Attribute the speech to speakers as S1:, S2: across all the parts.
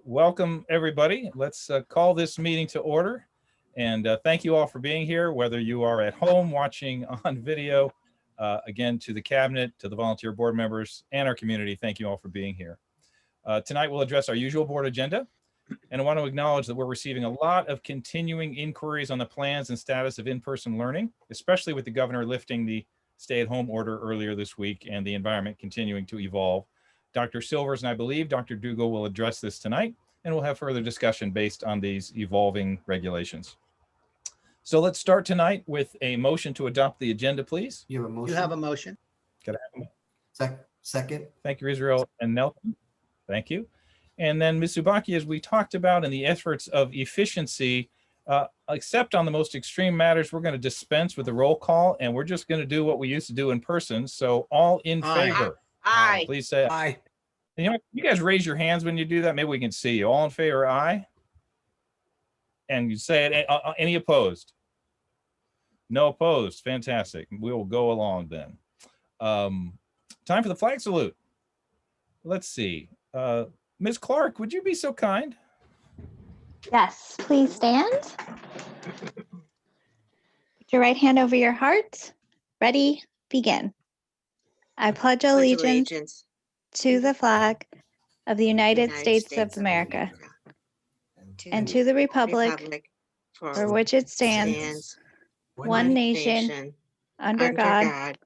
S1: Welcome, everybody. Let's call this meeting to order. And thank you all for being here, whether you are at home watching on video. Again, to the cabinet, to the volunteer board members, and our community, thank you all for being here. Tonight, we'll address our usual board agenda. And I want to acknowledge that we're receiving a lot of continuing inquiries on the plans and status of in-person learning, especially with the governor lifting the stay-at-home order earlier this week and the environment continuing to evolve. Dr. Silvers and I believe Dr. Dugal will address this tonight, and we'll have further discussion based on these evolving regulations. So let's start tonight with a motion to adopt the agenda, please.
S2: You have a motion?
S3: You have a motion.
S1: Got a
S2: Second.
S1: Thank you, Israel and Nelson. Thank you. And then Ms. Subaki, as we talked about in the efforts of efficiency, except on the most extreme matters, we're going to dispense with the roll call, and we're just going to do what we used to do in person. So all in favor,
S3: Aye.
S1: please say aye.
S2: Aye.
S1: And you guys raise your hands when you do that. Maybe we can see you. All in favor, aye. And you say it. Any opposed? No opposed. Fantastic. We will go along then. Time for the flag salute. Let's see. Ms. Clark, would you be so kind?
S4: Yes, please stand. Put your right hand over your heart. Ready, begin. I pledge allegiance to the flag of the United States of America and to the republic for which it stands, one nation, under God,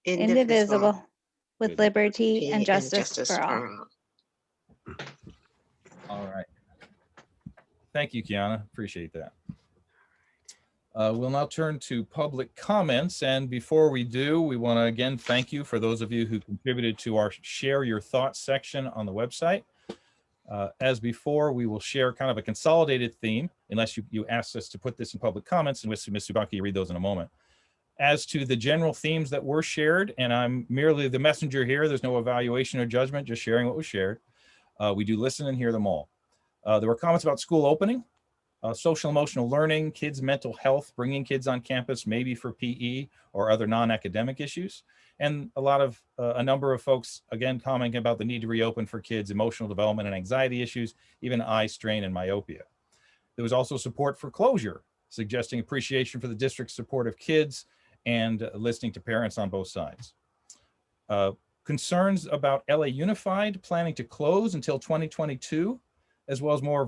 S4: indivisible, with liberty and justice for all.
S1: All right. Thank you, Kiana. Appreciate that. We'll now turn to public comments. And before we do, we want to again thank you for those of you who contributed to our Share Your Thoughts section on the website. As before, we will share kind of a consolidated theme, unless you asked us to put this in public comments, and Ms. Subaki, read those in a moment. As to the general themes that were shared, and I'm merely the messenger here, there's no evaluation or judgment, just sharing what was shared. We do listen and hear them all. There were comments about school opening, social emotional learning, kids' mental health, bringing kids on campus, maybe for PE or other non-academic issues. And a number of folks, again, commenting about the need to reopen for kids' emotional development and anxiety issues, even eye strain and myopia. There was also support for closure, suggesting appreciation for the district's support of kids and listening to parents on both sides. Concerns about LA Unified planning to close until 2022, as well as more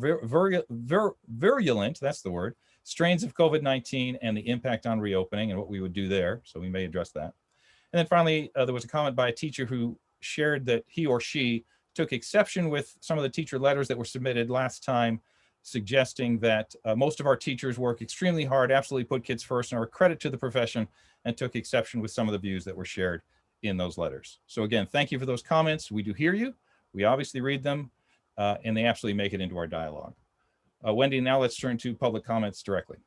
S1: virulent, that's the word, strains of COVID-19 and the impact on reopening and what we would do there. So we may address that. And then finally, there was a comment by a teacher who shared that he or she took exception with some of the teacher letters that were submitted last time, suggesting that most of our teachers work extremely hard, absolutely put kids first, and are a credit to the profession, and took exception with some of the views that were shared in those letters. So again, thank you for those comments. We do hear you. We obviously read them, and they absolutely make it into our dialogue. Wendy, now let's turn to public comments directly.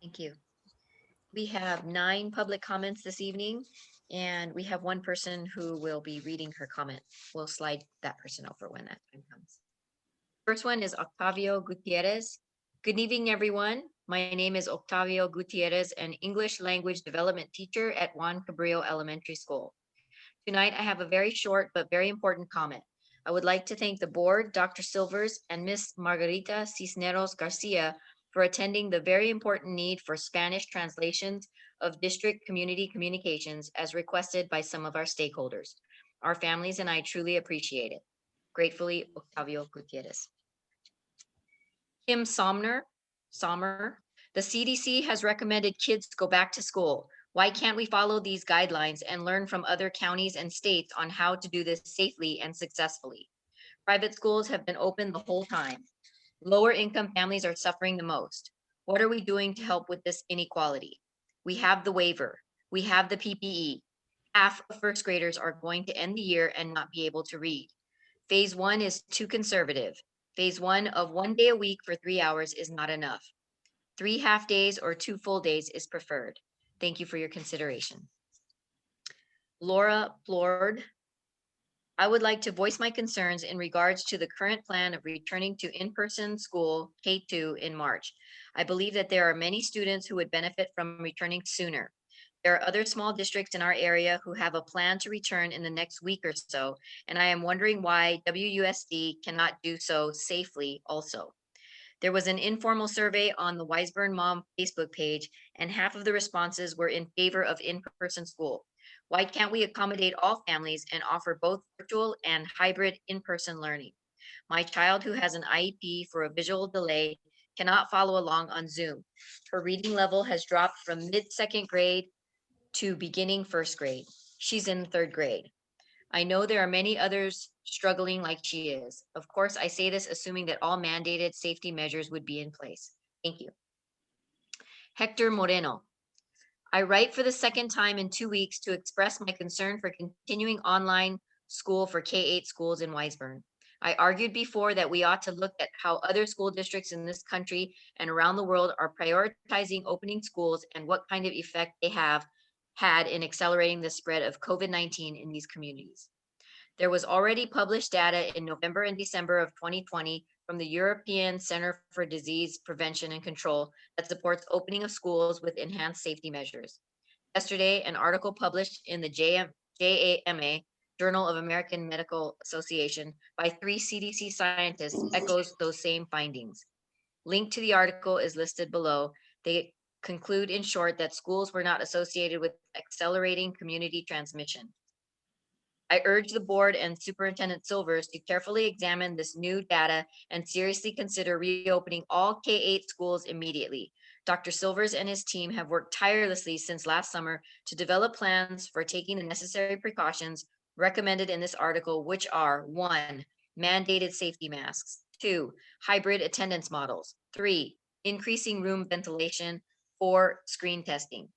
S5: Thank you. We have 9 public comments this evening, and we have one person who will be reading her comment. We'll slide that person over when that time comes. First one is Octavio Gutierrez. Good evening, everyone. My name is Octavio Gutierrez, an English language development teacher at Juan Cabrillo Elementary School. Tonight, I have a very short but very important comment. I would like to thank the board, Dr. Silvers, and Ms. Margarita Cisneros Garcia for attending the very important need for Spanish translations of district community communications as requested by some of our stakeholders. Our families and I truly appreciate it. Gratefully, Octavio Gutierrez. Kim Sommer, the CDC has recommended kids go back to school. Why can't we follow these guidelines and learn from other counties and states on how to do this safely and successfully? Private schools have been open the whole time. Lower income families are suffering the most. What are we doing to help with this inequality? We have the waiver. We have the PPE. Half of first graders are going to end the year and not be able to read. Phase 1 is too conservative. Phase 1 of 1 day a week for 3 hours is not enough. 3 half days or 2 full days is preferred. Thank you for your consideration. Laura Plord. I would like to voice my concerns in regards to the current plan of returning to in-person school K-2 in March. I believe that there are many students who would benefit from returning sooner. There are other small districts in our area who have a plan to return in the next week or so, and I am wondering why WUSD cannot do so safely also. There was an informal survey on the Wiseburn Mom Facebook page, and half of the responses were in favor of in-person school. Why can't we accommodate all families and offer both virtual and hybrid in-person learning? My child, who has an IEP for a visual delay, cannot follow along on Zoom. Her reading level has dropped from mid-second grade to beginning first grade. She's in third grade. I know there are many others struggling like she is. Of course, I say this assuming that all mandated safety measures would be in place. Thank you. Hector Moreno. I write for the second time in 2 weeks to express my concern for continuing online school for K-8 schools in Wiseburn. I argued before that we ought to look at how other school districts in this country and around the world are prioritizing opening schools and what kind of effect they have had in accelerating the spread of COVID-19 in these communities. There was already published data in November and December of 2020 from the European Center for Disease Prevention and Control that supports opening of schools with enhanced safety measures. Yesterday, an article published in the JAMA, Journal of American Medical Association, by 3 CDC scientists echoes those same findings. Link to the article is listed below. They conclude in short that schools were not associated with accelerating community transmission. I urge the board and Superintendent Silvers to carefully examine this new data and seriously consider reopening all K-8 schools immediately. Dr. Silvers and his team have worked tirelessly since last summer to develop plans for taking the necessary precautions recommended in this article, which are 1, mandated safety masks, 2, hybrid attendance models, 3, increasing room ventilation, 4, screen testing.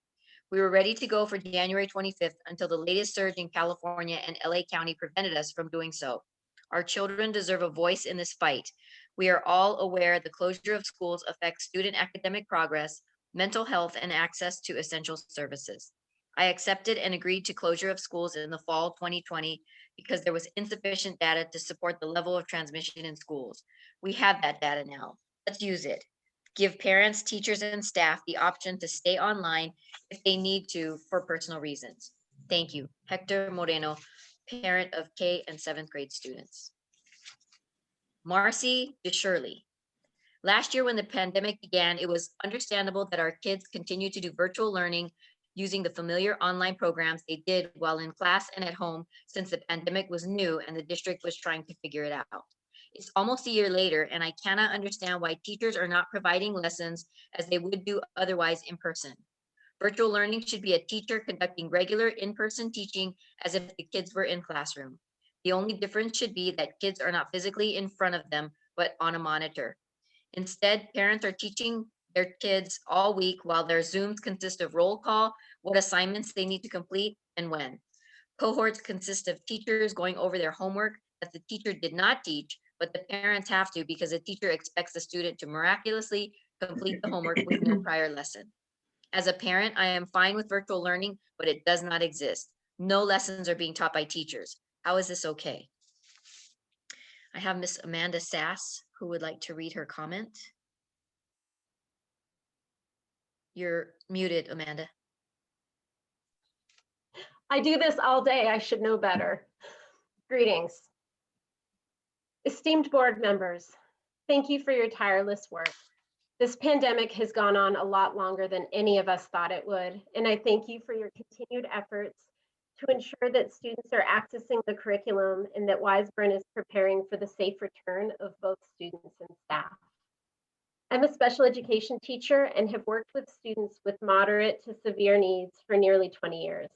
S5: We were ready to go for January 25th until the latest surge in California and LA County prevented us from doing so. Our children deserve a voice in this fight. We are all aware the closure of schools affects student academic progress, mental health, and access to essential services. I accepted and agreed to closure of schools in the fall 2020 because there was insufficient data to support the level of transmission in schools. We have that data now. Let's use it. Give parents, teachers, and staff the option to stay online if they need to for personal reasons. Thank you. Hector Moreno, parent of K and 7th grade students. Marcy DeShirley. Last year when the pandemic began, it was understandable that our kids continued to do virtual learning using the familiar online programs they did while in class and at home since the pandemic was new and the district was trying to figure it out. It's almost a year later, and I cannot understand why teachers are not providing lessons as they would do otherwise in person. Virtual learning should be a teacher conducting regular in-person teaching as if the kids were in classroom. The only difference should be that kids are not physically in front of them, but on a monitor. Instead, parents are teaching their kids all week while their Zooms consist of roll call, what assignments they need to complete, and when. Cohorts consist of teachers going over their homework that the teacher did not teach, but the parents have to because the teacher expects the student to miraculously complete the homework with no prior lesson. As a parent, I am fine with virtual learning, but it does not exist. No lessons are being taught by teachers. How is this okay? I have Miss Amanda Sass, who would like to read her comment. You're muted, Amanda.
S2: I do this all day. I should know better. Greetings. Esteemed board members, thank you for your tireless work. This pandemic has gone on a lot longer than any of us thought it would, and I thank you for your continued efforts to ensure that students are accessing the curriculum and that Wiseburn is preparing for the safe return of both students and staff. I'm a special education teacher and have worked with students with moderate to severe needs for nearly 20 years.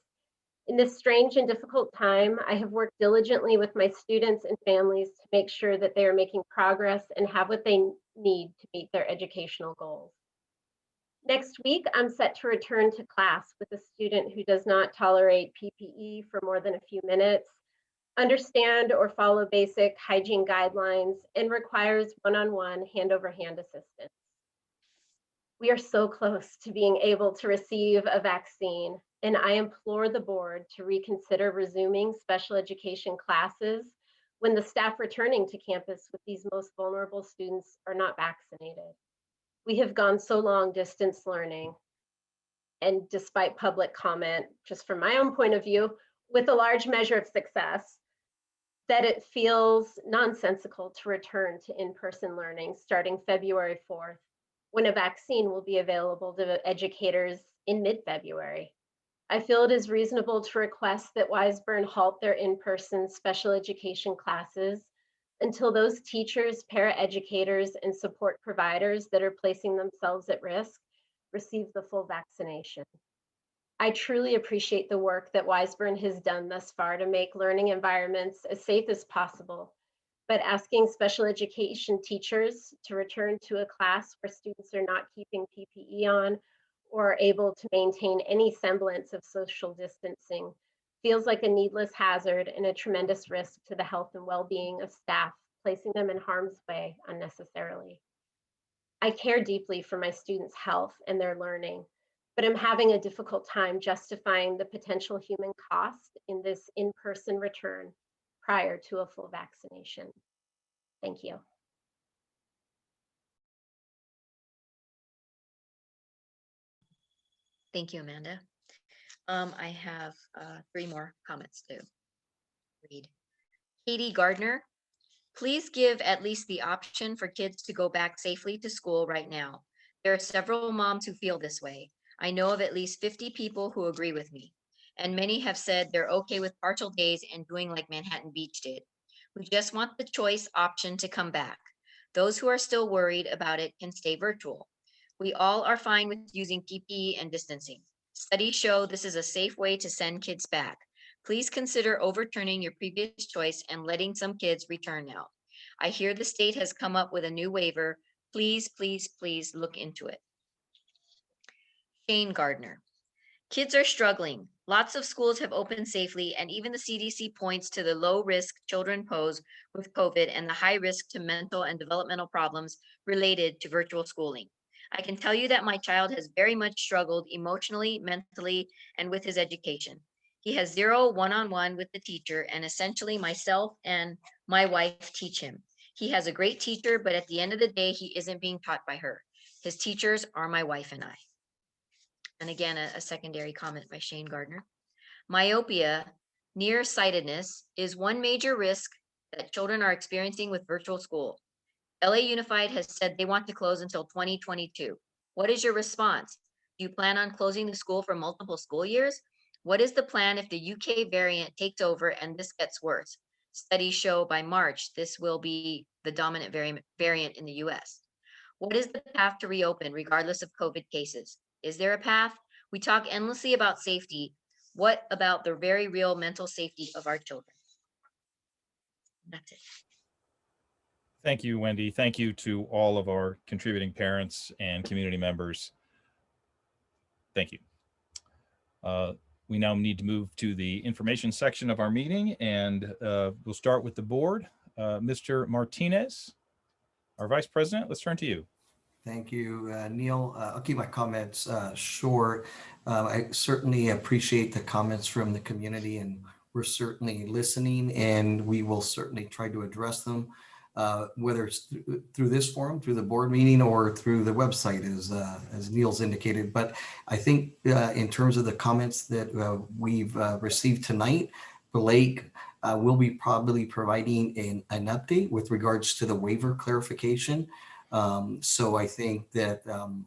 S2: In this strange and difficult time, I have worked diligently with my students and families to make sure that they are making progress and have what they need to meet their educational goals. Next week, I'm set to return to class with a student who does not tolerate PPE for more than a few minutes, understand or follow basic hygiene guidelines, and requires one-on-one hand-over-hand assistance. We are so close to being able to receive a vaccine, and I implore the board to reconsider resuming special education classes when the staff returning to campus with these most vulnerable students are not vaccinated. We have gone so long distance learning. and despite public comment, just from my own point of view, with a large measure of success, that it feels nonsensical to return to in-person learning starting February 4th, when a vaccine will be available to educators in mid-February. I feel it is reasonable to request that Wiseburn halt their in-person special education classes until those teachers, paraeducators, and support providers that are placing themselves at risk receive the full vaccination. I truly appreciate the work that Wiseburn has done thus far to make learning environments as safe as possible, but asking special education teachers to return to a class where students are not keeping PPE on or able to maintain any semblance of social distancing feels like a needless hazard and a tremendous risk to the health and well-being of staff, placing them in harm's way unnecessarily. I care deeply for my students' health and their learning, but I'm having a difficult time justifying the potential human cost in this in-person return prior to a full vaccination. Thank you.
S5: Thank you, Amanda. I have 3 more comments to read. Katie Gardner, please give at least the option for kids to go back safely to school right now. There are several moms who feel this way. I know of at least 50 people who agree with me, and many have said they're okay with partial days and doing like Manhattan Beach did. We just want the choice option to come back. Those who are still worried about it can stay virtual. We all are fine with using PPE and distancing. Studies show this is a safe way to send kids back. Please consider overturning your previous choice and letting some kids return now. I hear the state has come up with a new waiver. Please, please, please look into it. Shane Gardner. Kids are struggling. Lots of schools have opened safely, and even the CDC points to the low risk children pose with COVID and the high risk to mental and developmental problems related to virtual schooling. I can tell you that my child has very much struggled emotionally, mentally, and with his education. He has 0 one-on-one with the teacher, and essentially myself and my wife teach him. He has a great teacher, but at the end of the day, he isn't being taught by her. His teachers are my wife and I. And again, a secondary comment by Shane Gardner. Myopia, nearsightedness, is one major risk that children are experiencing with virtual school. LA Unified has said they want to close until 2022. What is your response? Do you plan on closing the school for multiple school years? What is the plan if the UK variant takes over and this gets worse? Studies show by March, this will be the dominant variant in the US. What is the path to reopen regardless of COVID cases? Is there a path? We talk endlessly about safety. What about the very real mental safety of our children? That's it.
S1: Thank you, Wendy. Thank you to all of our contributing parents and community members. Thank you. We now need to move to the information section of our meeting, and we'll start with the board. Mr. Martinez, our Vice President, let's turn to you.
S3: Thank you, Neil. I'll keep my comments short. I certainly appreciate the comments from the community, and we're certainly listening, and we will certainly try to address them, whether it's through this forum, through the board meeting, or through the website, as Neil's indicated. But I think in terms of the comments that we've received tonight, Blake will be probably providing an update with regards to the waiver clarification. So I think that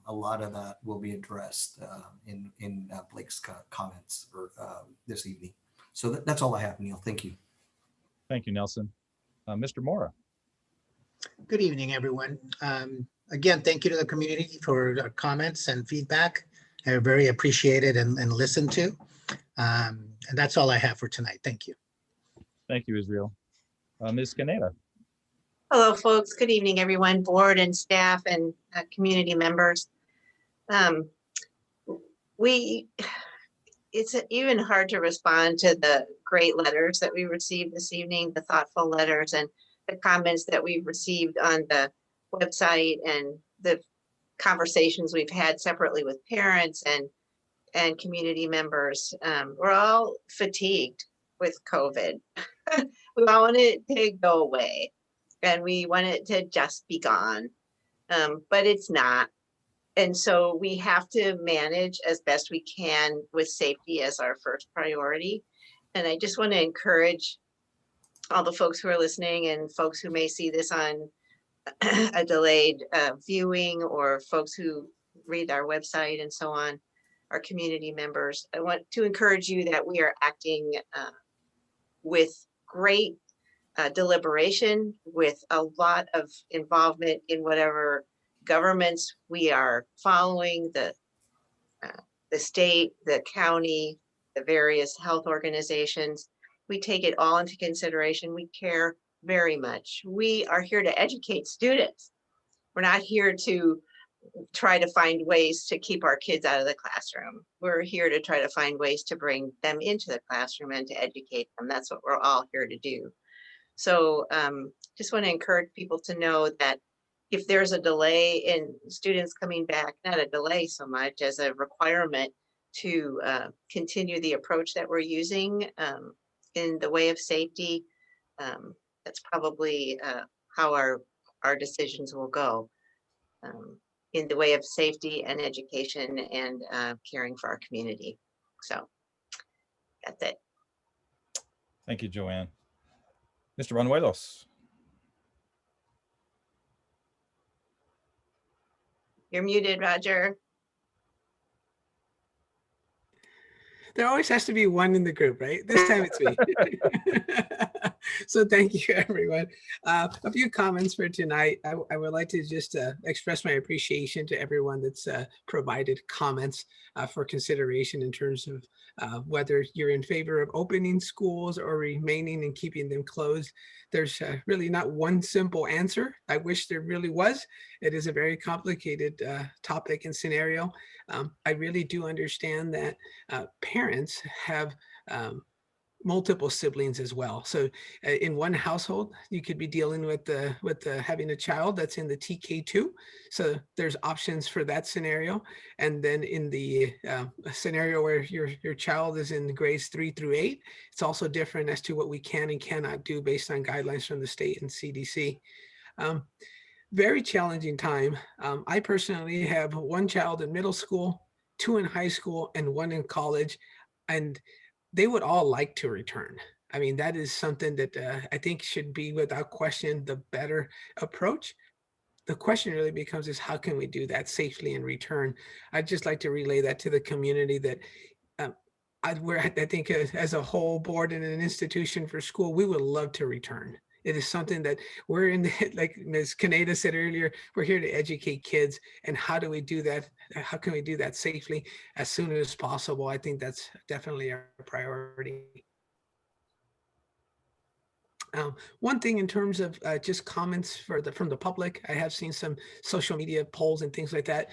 S3: a lot of that will be addressed in Blake's comments or this evening. So that's all I have, Neil. Thank you.
S1: Thank you, Nelson. Mr. Mora.
S6: Good evening, everyone. Again, thank you to the community for their comments and feedback. They're very appreciated and listened to. And that's all I have for tonight. Thank you.
S1: Thank you, Israel. Ms. Caneda.
S7: Hello, folks. Good evening, everyone, board and staff and community members. It's even hard to respond to the great letters that we received this evening, the thoughtful letters and the comments that we've received on the website and the conversations we've had separately with parents and community members. We're all fatigued with COVID. We all want it to go away. And we want it to just be gone, but it's not. And so we have to manage as best we can with safety as our first priority. And I just want to encourage all the folks who are listening and folks who may see this on a delayed viewing, or folks who read our website and so on, our community members. I want to encourage you that we are acting with great deliberation, with a lot of involvement in whatever governments we are following, the state, the county, the various health organizations. We take it all into consideration. We care very much. We are here to educate students. We're not here to try to find ways to keep our kids out of the classroom. We're here to try to find ways to bring them into the classroom and to educate them. That's what we're all here to do. So just want to encourage people to know that if there's a delay in students coming back, not a delay so much as a requirement to continue the approach that we're using in the way of safety, that's probably how our decisions will go in the way of safety and education and caring for our community. So that's it.
S1: Thank you, Joanne. Mr. Banuelos.
S7: You're muted, Roger.
S8: There always has to be one in the group, right? This time it's me. So thank you, everyone. A few comments for tonight. I would like to just express my appreciation to everyone that's provided comments for consideration in terms of whether you're in favor of opening schools or remaining and keeping them closed. There's really not one simple answer. I wish there really was. It is a very complicated topic and scenario. I really do understand that parents have multiple siblings as well. So in one household, you could be dealing with having a child that's in the TK2. So there's options for that scenario. And then in the scenario where your child is in grades 3 through 8, it's also different as to what we can and cannot do based on guidelines from the state and CDC. Very challenging time. I personally have one child in middle school, 2 in high school, and 1 in college. And they would all like to return. I mean, that is something that I think should be without question the better approach. The question really becomes is how can we do that safely in return? I'd just like to relay that to the community that I think as a whole board and an institution for school, we would love to return. It is something that we're in, like Ms. Kaneda said earlier, we're here to educate kids. And how do we do that? How can we do that safely as soon as possible? I think that's definitely a priority. One thing in terms of just comments from the public, I have seen some social media polls and things like that.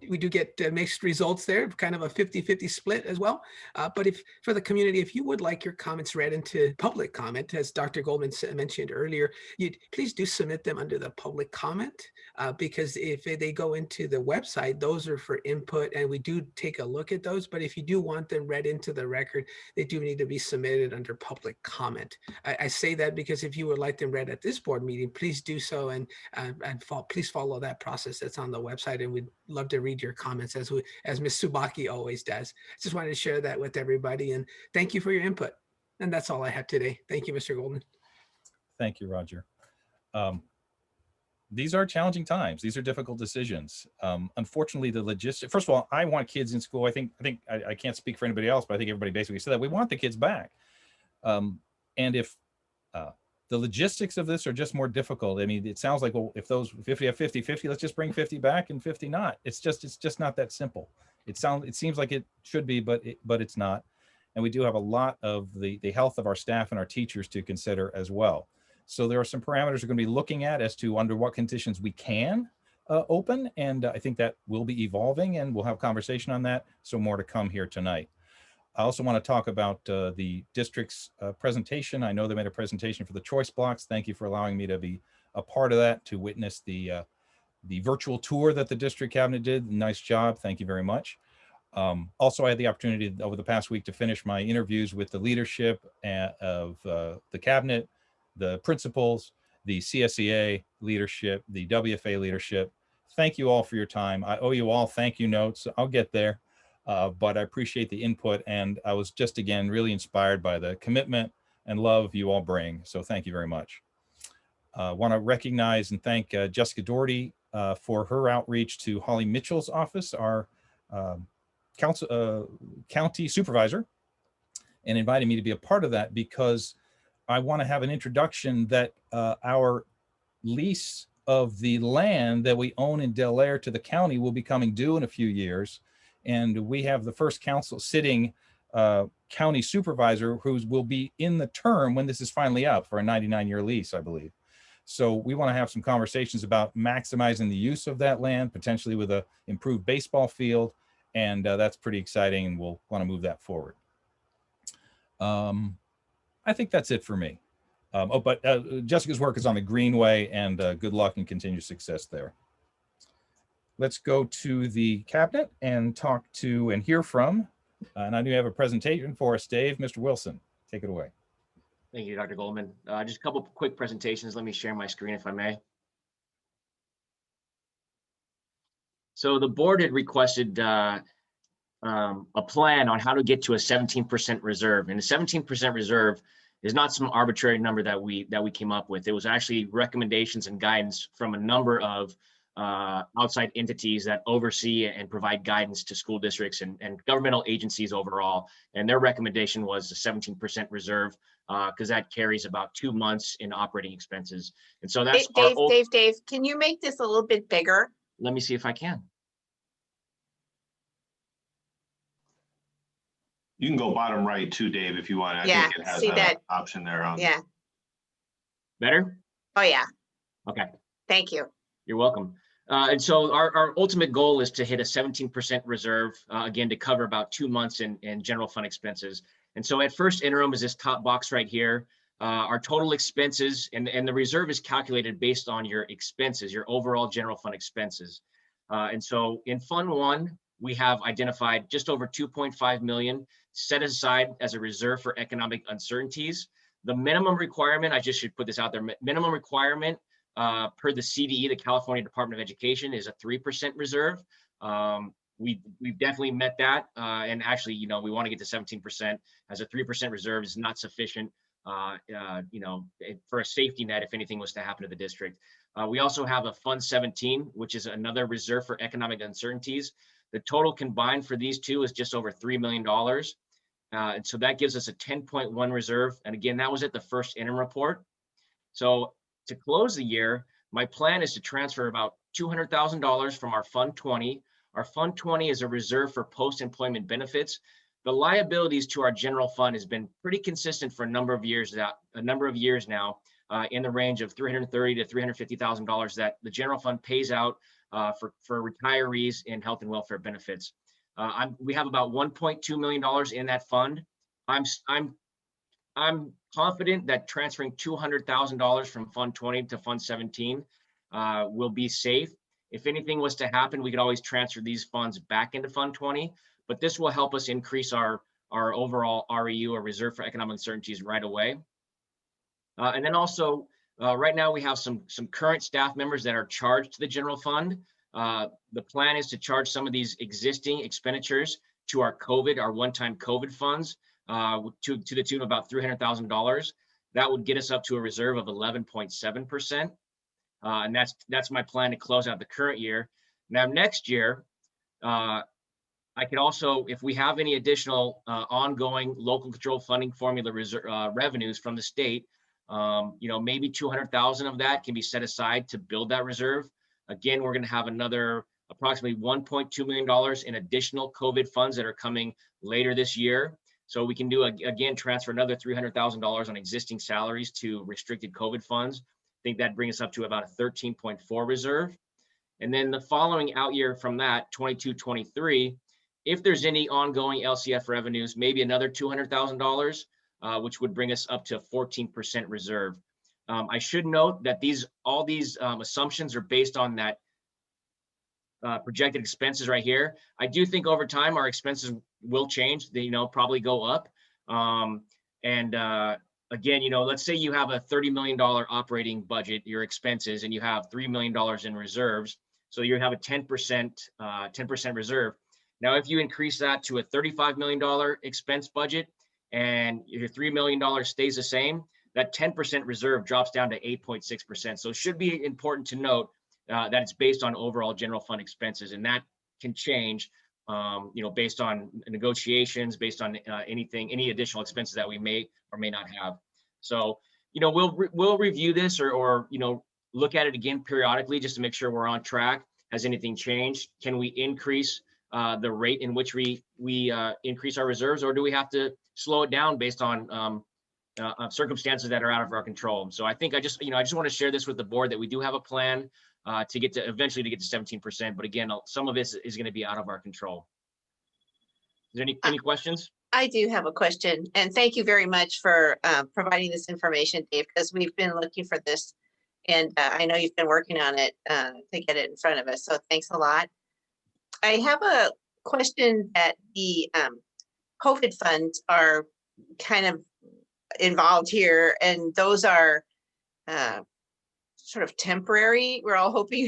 S8: We do get mixed results there, kind of a 50-50 split as well. But for the community, if you would like your comments read into public comment, as Dr. Goldman mentioned earlier, please do submit them under the public comment because if they go into the website, those are for input and we do take a look at those. But if you do want them read into the record, they do need to be submitted under public comment. I say that because if you would like them read at this board meeting, please do so and please follow that process that's on the website. And we'd love to read your comments as Ms. Subaki always does. Just wanted to share that with everybody and thank you for your input. And that's all I have today. Thank you, Mr. Goldman.
S1: Thank you, Roger. These are challenging times. These are difficult decisions. Unfortunately, the logistics, first of all, I want kids in school. I can't speak for anybody else, but I think everybody basically said that we want the kids back. And if the logistics of this are just more difficult. I mean, it sounds like, well, if those 50 have 50-50, let's just bring 50 back and 50 not. It's just not that simple. It seems like it should be, but it's not. And we do have a lot of the health of our staff and our teachers to consider as well. So there are some parameters we're going to be looking at as to under what conditions we can open. And I think that will be evolving and we'll have conversation on that. So more to come here tonight. I also want to talk about the district's presentation. I know they made a presentation for the choice blocks. Thank you for allowing me to be a part of that, to witness the virtual tour that the district cabinet did. Nice job. Thank you very much. Also, I had the opportunity over the past week to finish my interviews with the leadership of the cabinet, the principals, the CSEA leadership, the WFA leadership. thank you all for your time. I owe you all thank you notes. I'll get there. But I appreciate the input, and I was just, again, really inspired by the commitment and love you all bring. So thank you very much. I want to recognize and thank Jessica Doherty for her outreach to Holly Mitchell's office, our county supervisor, and invited me to be a part of that because I want to have an introduction that our lease of the land that we own in Del Air to the county will be coming due in a few years. And we have the first council sitting county supervisor who will be in the term when this is finally up for a 99-year lease, I believe. So we want to have some conversations about maximizing the use of that land, potentially with a improved baseball field. And that's pretty exciting, and we'll want to move that forward. I think that's it for me. But Jessica's work is on the Greenway, and good luck and continued success there. Let's go to the cabinet and talk to and hear from, and I do have a presentation for us, Dave. Mr. Wilson, take it away.
S9: Thank you, Dr. Goldman. Just a couple of quick presentations. Let me share my screen if I may. So the board had requested a plan on how to get to a 17% reserve, and a 17% reserve is not some arbitrary number that we came up with. It was actually recommendations and guidance from a number of outside entities that oversee and provide guidance to school districts and governmental agencies overall. And their recommendation was a 17% reserve because that carries about 2 months in operating expenses. And so that's
S7: Dave, can you make this a little bit bigger?
S9: Let me see if I can.
S10: You can go bottom right too, Dave, if you want. I
S7: Yeah,
S10: think it has
S7: see
S10: an
S7: that?
S10: option there on.
S7: Yeah.
S9: Better?
S7: Oh, yeah.
S9: Okay.
S7: Thank you.
S9: You're welcome. And so our ultimate goal is to hit a 17% reserve, again, to cover about 2 months in general fund expenses. And so at first interim is this top box right here. Our total expenses, and the reserve is calculated based on your expenses, your overall general fund expenses. And so in Fund 1, we have identified just over 2.5 million set aside as a reserve for economic uncertainties. The minimum requirement, I just should put this out there, minimum requirement per the CDE, the California Department of Education, is a 3% reserve. We've definitely met that. And actually, you know, we want to get to 17%, as a 3% reserve is not sufficient, you know, for a safety net if anything was to happen to the district. We also have a Fund 17, which is another reserve for economic uncertainties. The total combined for these two is just over $3 million. And so that gives us a 10.1 reserve. And again, that was at the first interim report. So to close the year, my plan is to transfer about $200,000 from our Fund 20. Our Fund 20 is a reserve for post-employment benefits. The liabilities to our general fund has been pretty consistent for a number of years now, in the range of $330,000 to $350,000 that the general fund pays out for retirees in health and welfare benefits. We have about $1.2 million in that fund. I'm confident that transferring $200,000 from Fund 20 to Fund 17 will be safe. If anything was to happen, we could always transfer these funds back into Fund 20, but this will help us increase our overall REU, or reserve for economic uncertainties, right away. And then also, right now we have some current staff members that are charged to the general fund. The plan is to charge some of these existing expenditures to our one-time COVID funds, to the tune of about $300,000. That would get us up to a reserve of 11.7%. And that's my plan to close out the current year. Now, next year, I could also, if we have any additional ongoing local control funding formula revenues from the state, you know, maybe 200,000 of that can be set aside to build that reserve. Again, we're going to have another approximately $1.2 million in additional COVID funds that are coming later this year. So we can do, again, transfer another $300,000 on existing salaries to restricted COVID funds. I think that brings us up to about a 13.4 reserve. And then the following out year from that, 22-23, if there's any ongoing LCF revenues, maybe another $200,000, which would bring us up to 14% reserve. I should note that all these assumptions are based on that projected expenses right here. I do think over time our expenses will change. They, you know, probably go up. Again, you know, let's say you have a $30 million operating budget, your expenses, and you have $3 million in reserves. So you have a 10% reserve. Now, if you increase that to a $35 million expense budget and your $3 million stays the same, that 10% reserve drops down to 8.6%. So it should be important to note that it's based on overall general fund expenses, and that can change, based on negotiations, based on any additional expenses that we may or may not have. So, we'll review this or look at it again periodically just to make sure we're on track. Has anything changed? Can we increase the rate in which we increase our reserves, or do we have to slow it down based on circumstances that are out of our control? So I think I just want to share this with the board that we do have a plan to eventually get to 17%. But again, some of this is going to be out of our control. Is there any questions?
S7: I do have a question, and thank you very much for providing this information, Dave, because we've been looking for this, and I know you've been working on it to get it in front of us. So thanks a lot. I have a question that the COVID funds are kind of involved here, and those are sort of temporary. We're all hoping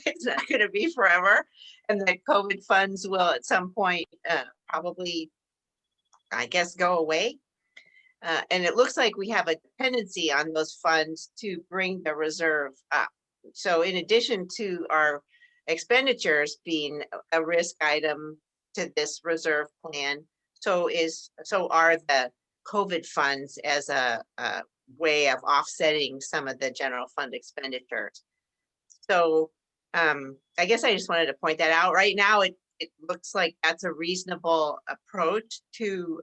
S7: it's not going to be forever, and that COVID funds will at some point probably, I guess, go away. And it looks like we have a dependency on those funds to bring the reserve up. So in addition to our expenditures being a risk item to this reserve plan, so are the COVID funds as a way of offsetting some of the general fund expenditures. So I guess I just wanted to point that out. Right now, it looks like that's a reasonable approach to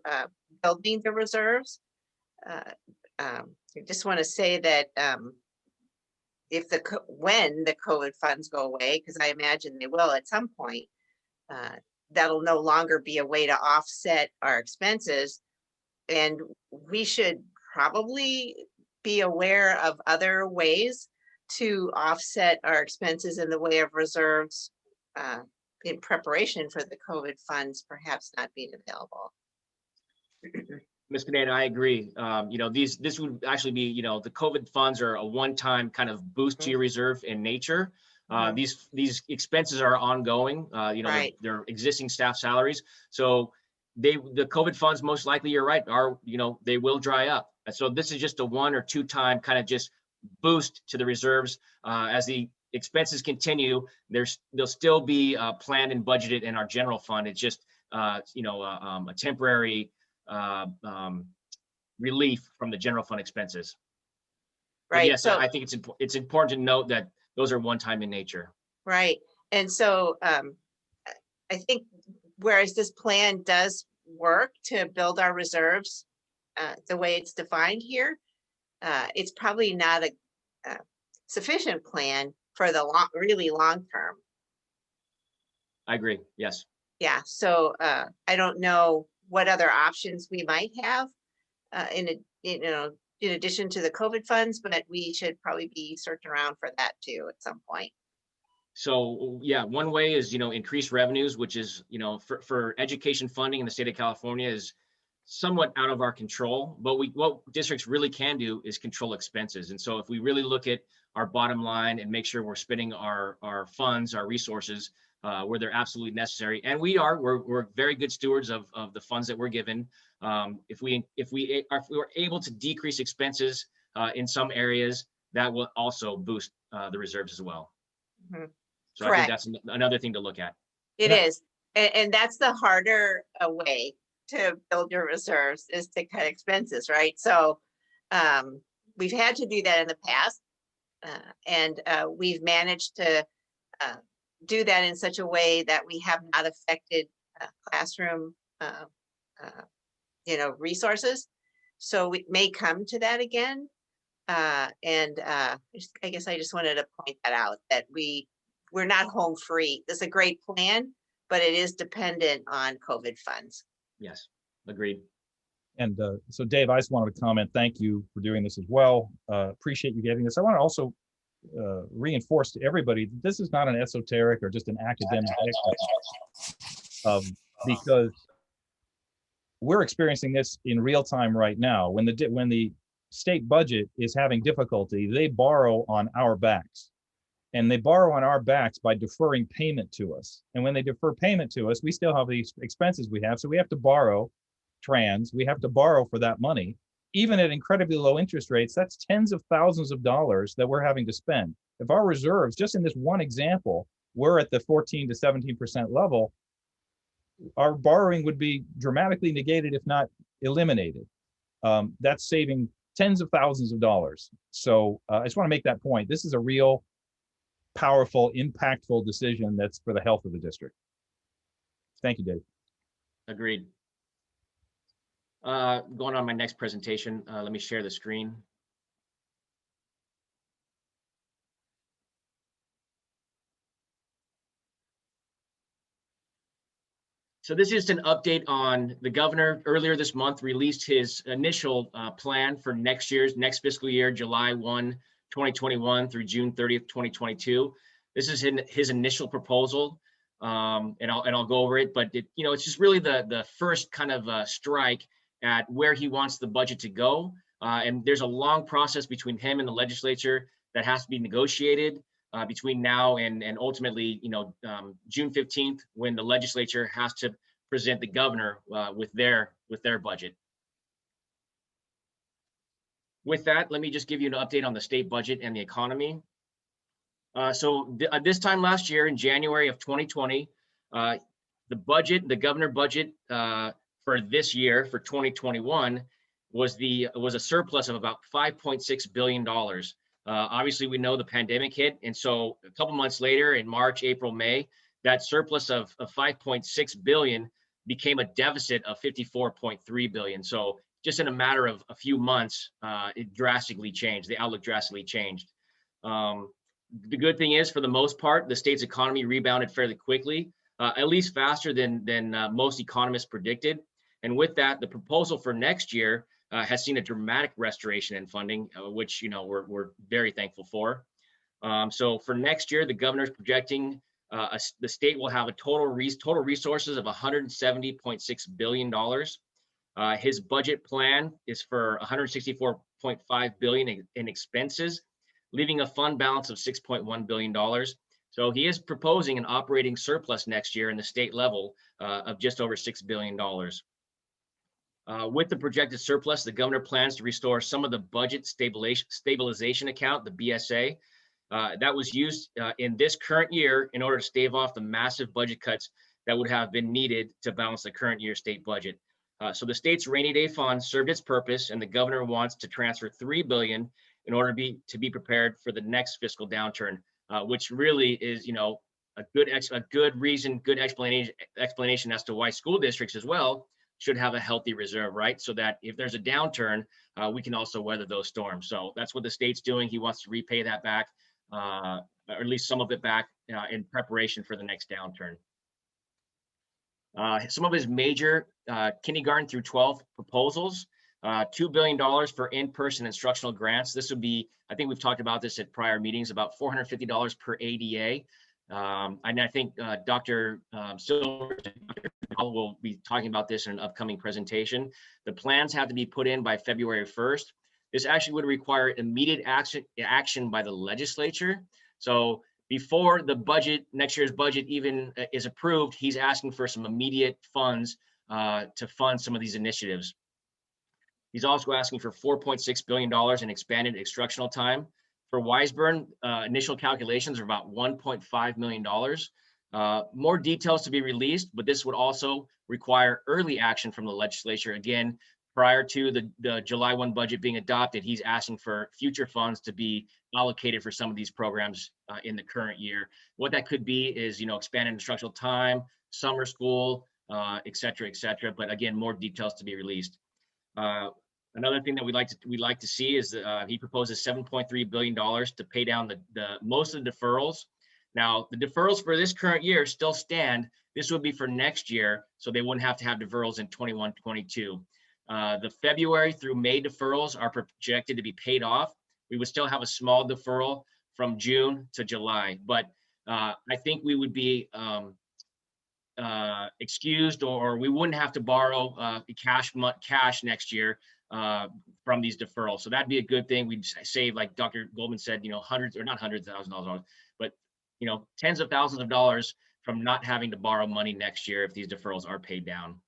S7: building the reserves. I just want to say that when the COVID funds go away, because I imagine they will at some point, that'll no longer be a way to offset our expenses. And we should probably be aware of other ways to offset our expenses in the way of reserves in preparation for the COVID funds perhaps not being available.
S9: Ms. Pineda, I agree. This would actually be, the COVID funds are a one-time kind of boost to your reserve in nature. These expenses are ongoing.
S7: Right.
S9: They're existing staff salaries. So the COVID funds, most likely, you're right, they will dry up. So this is just a 1 or 2 time kind of just boost to the reserves. As the expenses continue, they'll still be planned and budgeted in our general fund. It's just a temporary relief from the general fund expenses. But
S7: Right.
S9: yes,
S7: So
S9: I think it's important to note that those are one time in nature.
S7: right. And so I think whereas this plan does work to build our reserves the way it's defined here, it's probably not a sufficient plan for the really long term.
S9: I agree. Yes.
S7: Yeah. So I don't know what other options we might have in addition to the COVID funds, but we should probably be searching around for that too at some point.
S9: So yeah, one way is, increase revenues, which is, for education funding in the state of California is somewhat out of our control, but what districts really can do is control expenses. And so if we really look at our bottom line and make sure we're spending our funds, our resources where they're absolutely necessary, and we're very good stewards of the funds that we're given. If we were able to decrease expenses in some areas, that will also boost the reserves as well.
S7: Mhm.
S9: So I think that's another thing to look at.
S7: It is. And that's the harder way to build your reserves is to cut expenses, right? So we've had to do that in the past. And we've managed to do that in such a way that we have not affected classroom, resources. So we may come to that again. I guess I just wanted to point that out, that we're not home free. It's a great plan, but it is dependent on COVID funds.
S9: Yes, agreed.
S1: And so Dave, I just wanted to comment, thank you for doing this as well. Appreciate you getting this. I want to also reinforce to everybody, that this is not an esoteric or just an academic exercise, because we're experiencing this in real time right now. When the state budget is having difficulty, they borrow on our backs. and they borrow on our backs by deferring payment to us. And when they defer payment to us, we still have these expenses we have. So we have to borrow we have to borrow for that money. Even at incredibly low interest rates, that's tens of thousands of dollars that we're having to spend. If our reserves, just in this one example, were at the 14 to 17% level, our borrowing would be dramatically negated, if not eliminated. That's saving tens of thousands of dollars. So I just want to make that point. This is a real powerful, impactful decision that's for the health of the district. Thank you, Dave.
S9: Agreed. Going on my next presentation, let me share the screen. So this is an update on the governor. Earlier this month released his initial plan for next fiscal year, July 1, 2021 through June 30th, 2022. This is his initial proposal, and I'll go over it. But it's just really the first kind of strike at where he wants the budget to go. And there's a long process between him and the legislature that has to be negotiated between now and ultimately, June 15th, when the legislature has to present the governor with their budget. With that, let me just give you an update on the state budget and the economy. So this time last year, in January of 2020, the governor budget for this year, for 2021, was a surplus of about $5.6 billion. Obviously, we know the pandemic hit, and so a couple months later, in March, April, May, that surplus of 5.6 billion became a deficit of 54.3 billion. So just in a matter of a few months, it drastically changed. The outlook drastically changed. The good thing is, for the most part, the state's economy rebounded fairly quickly, at least faster than most economists predicted. And with that, the proposal for next year has seen a dramatic restoration in funding, which we're very thankful for. So for next year, the governor's projecting the state will have a total resources of $170.6 billion. His budget plan is for $164.5 billion in expenses, leaving a fund balance of $6.1 billion. So he is proposing an operating surplus next year in the state level of just over $6 billion. With the projected surplus, the governor plans to restore some of the budget stabilization account, the BSA, that was used in this current year in order to stave off the massive budget cuts that would have been needed to balance the current year state budget. So the state's rainy day fund served its purpose, and the governor wants to transfer $3 billion in order to be prepared for the next fiscal downturn, which really is, a good reason, good explanation as to why school districts as well should have a healthy reserve, right? So that if there's a downturn, we can also weather those storms. So that's what the state's doing. He wants to repay that back, or at least some of it back in preparation for the next downturn. Some of his major kindergarten through 12 proposals, $2 billion for in-person instructional grants. This would be, I think we've talked about this at prior meetings, about $450 per ADA. And I think Dr. Silver will be talking about this in an upcoming presentation. The plans have to be put in by February 1st. This actually would require immediate action by the legislature. So before the budget, next year's budget even is approved, he's asking for some immediate funds to fund some of these initiatives. He's also asking for $4.6 billion in expanded instructional time. For Weisburn, initial calculations are about $1.5 million. More details to be released, but this would also require early action from the legislature. Again, prior to the July 1 budget being adopted, he's asking for future funds to be allocated for some of these programs in the current year. What that could be is, expanded instructional time, summer school, et cetera, et cetera. But again, more details to be released. Another thing that we'd like to see is he proposes $7.3 billion to pay down the most of the deferrals. Now, the deferrals for this current year still stand. This would be for next year, so they wouldn't have to have deferrals in 21-22. The February through May deferrals are projected to be paid off. We would still have a small deferral from June to July, but I think we would be excused, or we wouldn't have to borrow cash next year from these deferrals. So that'd be a good thing. We'd save, like Dr. Goldman said, hundreds, or not hundreds of thousands of dollars, but tens of thousands of dollars from not having to borrow money next year if these deferrals are paid down.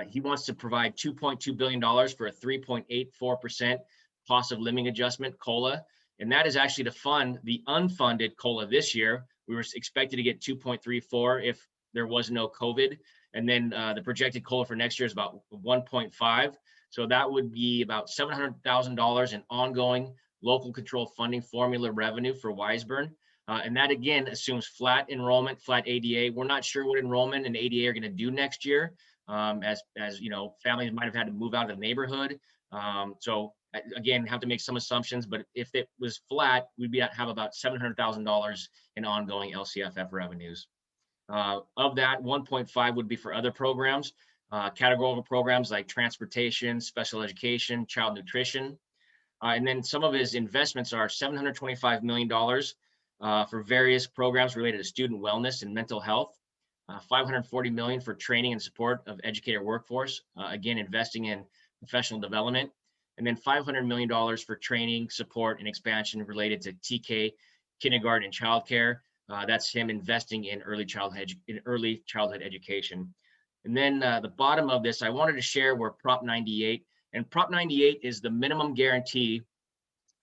S9: He wants to provide $2.2 billion for a 3.84% cost of living adjustment, COLA. And that is actually to fund the unfunded COLA this year. We were expected to get 2.34 if there was no COVID. And then the projected COLA for next year is about 1.5. So that would be about $700,000 in ongoing local control funding formula revenue for Wiseburn. And that again assumes flat enrollment, flat ADA. We're not sure what enrollment and ADA are going to do next year, as families might have had to move out of the neighborhood. So again, have to make some assumptions, but if it was flat, we'd have about $700,000 in ongoing LCFF revenues. Of that, 1.5 would be for other programs, categorical programs like transportation, special education, child nutrition. And then some of his investments are $725 million for various programs related to student wellness and mental health, $540 million for training and support of educator workforce, again, investing in professional development, and then $500 million for training, support, and expansion related to TK, kindergarten, and childcare. That's him investing in early childhood education. And then the bottom of this, I wanted to share where Prop 98, and Prop 98 is the minimum guarantee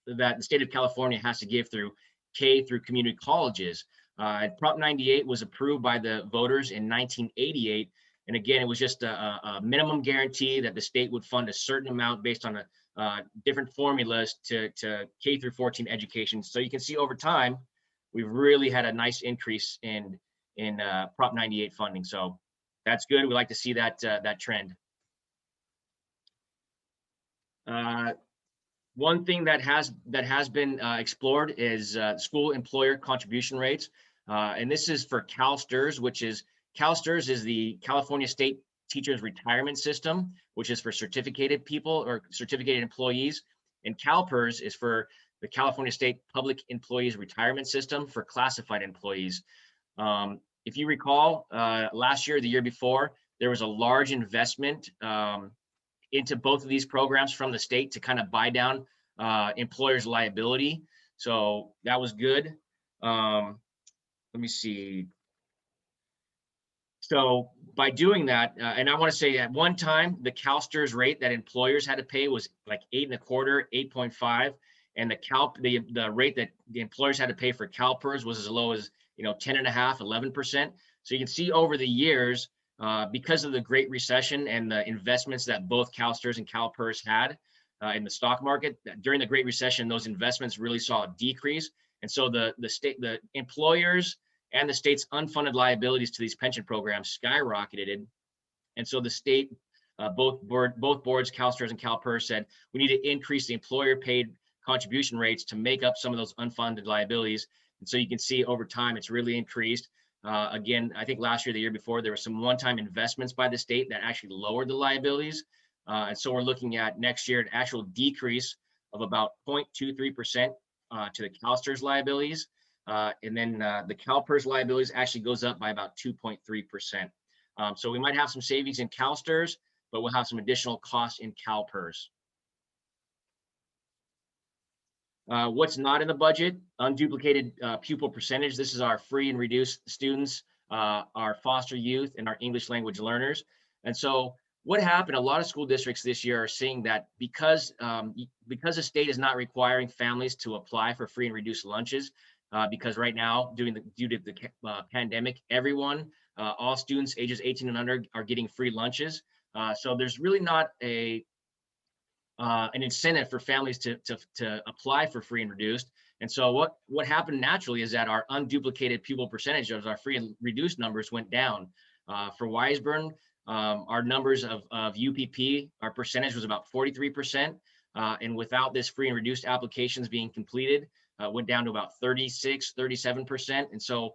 S9: that the state of California has to give through K through community colleges. Prop 98 was approved by the voters in 1988. And again, it was just a minimum guarantee that the state would fund a certain amount based on different formulas to K through 14 education. So you can see over time, we've really had a nice increase in Prop 98 funding. So that's good. We like to see that trend. One thing that has been explored is school employer contribution rates. And this is for CalSTRS, CalSTRS is the California State Teachers Retirement System, which is for certificated people or certificated employees. And CalPERS is for the California State Public Employees Retirement System for classified employees. If you recall, last year, the year before, there was a large investment into both of these programs from the state to kind of buy down employers' liability. So that was good. Let me see. So by doing that, and I want to say at one time, the CalSTRS rate that employers had to pay was like 8.25, 8.5. And the rate that the employers had to pay for CalPERS was as low as 10.5, 11%. So you can see over the years, because of the Great Recession and the investments that both CalSTRS and CalPERS had in the stock market, during the Great Recession, those investments really saw a decrease. And so the employers and the state's unfunded liabilities to these pension programs skyrocketed. And so the state, both boards, CalSTRS and CalPERS, said we need to increase the employer paid contribution rates to make up some of those unfunded liabilities. And so you can see over time, it's really increased. Again, I think last year, the year before, there were some one-time investments by the state that actually lowered the liabilities. And so we're looking at next year, an actual decrease of about 0.23% to the CalSTRS liabilities. And then the CalPERS liabilities actually goes up by about 2.3%. So we might have some savings in CalSTRS, but we'll have some additional costs in CalPERS. What's not in the budget? Unduplicated pupil percentage. This is our free and reduced students, our foster youth, and our English language learners. And so what happened, a lot of school districts this year are seeing that because the state is not requiring families to apply for free and reduced lunches, because right now, due to the pandemic, everyone, all students ages 18 and under are getting free lunches. So there's really not an incentive for families to apply for free and reduced. And so what happened naturally is that our unduplicated pupil percentage of our free and reduced numbers went down. For Wiseburn, our numbers of UPP, our percentage was about 43%. And without this free and reduced applications being completed, went down to about 36, 37%. And so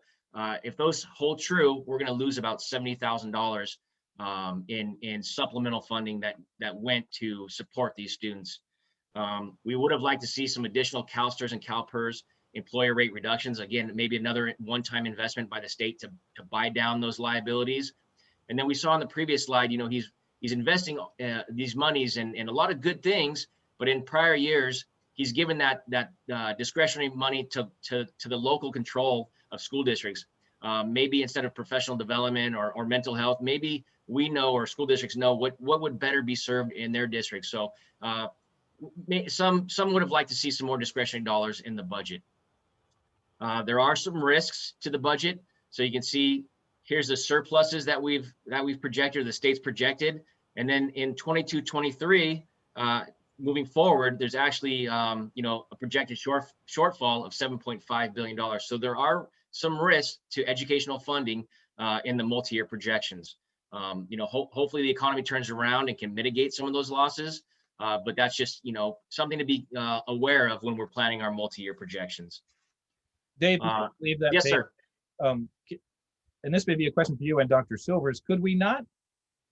S9: if those hold true, we're going to lose about $70,000 in supplemental funding that went to support these students. We would have liked to see some additional CalSTRS and CalPERS employer rate reductions. Again, maybe another one-time investment by the state to buy down those liabilities. And then we saw on the previous slide, he's investing these monies in a lot of good things, but in prior years, he's given that discretionary money to the local control of school districts. Maybe instead of professional development or mental health, maybe we know, or school districts know, what would better be served in their district. So some would have liked to see some more discretionary dollars in the budget. There are some risks to the budget. So you can see here's the surpluses that we've projected, the state's projected. And then in 22-23, moving forward, there's actually a projected shortfall of $7.5 billion. So there are some risks to educational funding in the multi-year projections. Hopefully the economy turns around and can mitigate some of those losses. But that's just, something to be aware of when we're planning our multi-year projections.
S1: Dave, before we leave that
S9: yes,
S1: page,
S9: sir.
S1: And this may be a question for you and Dr. Silvers, could we not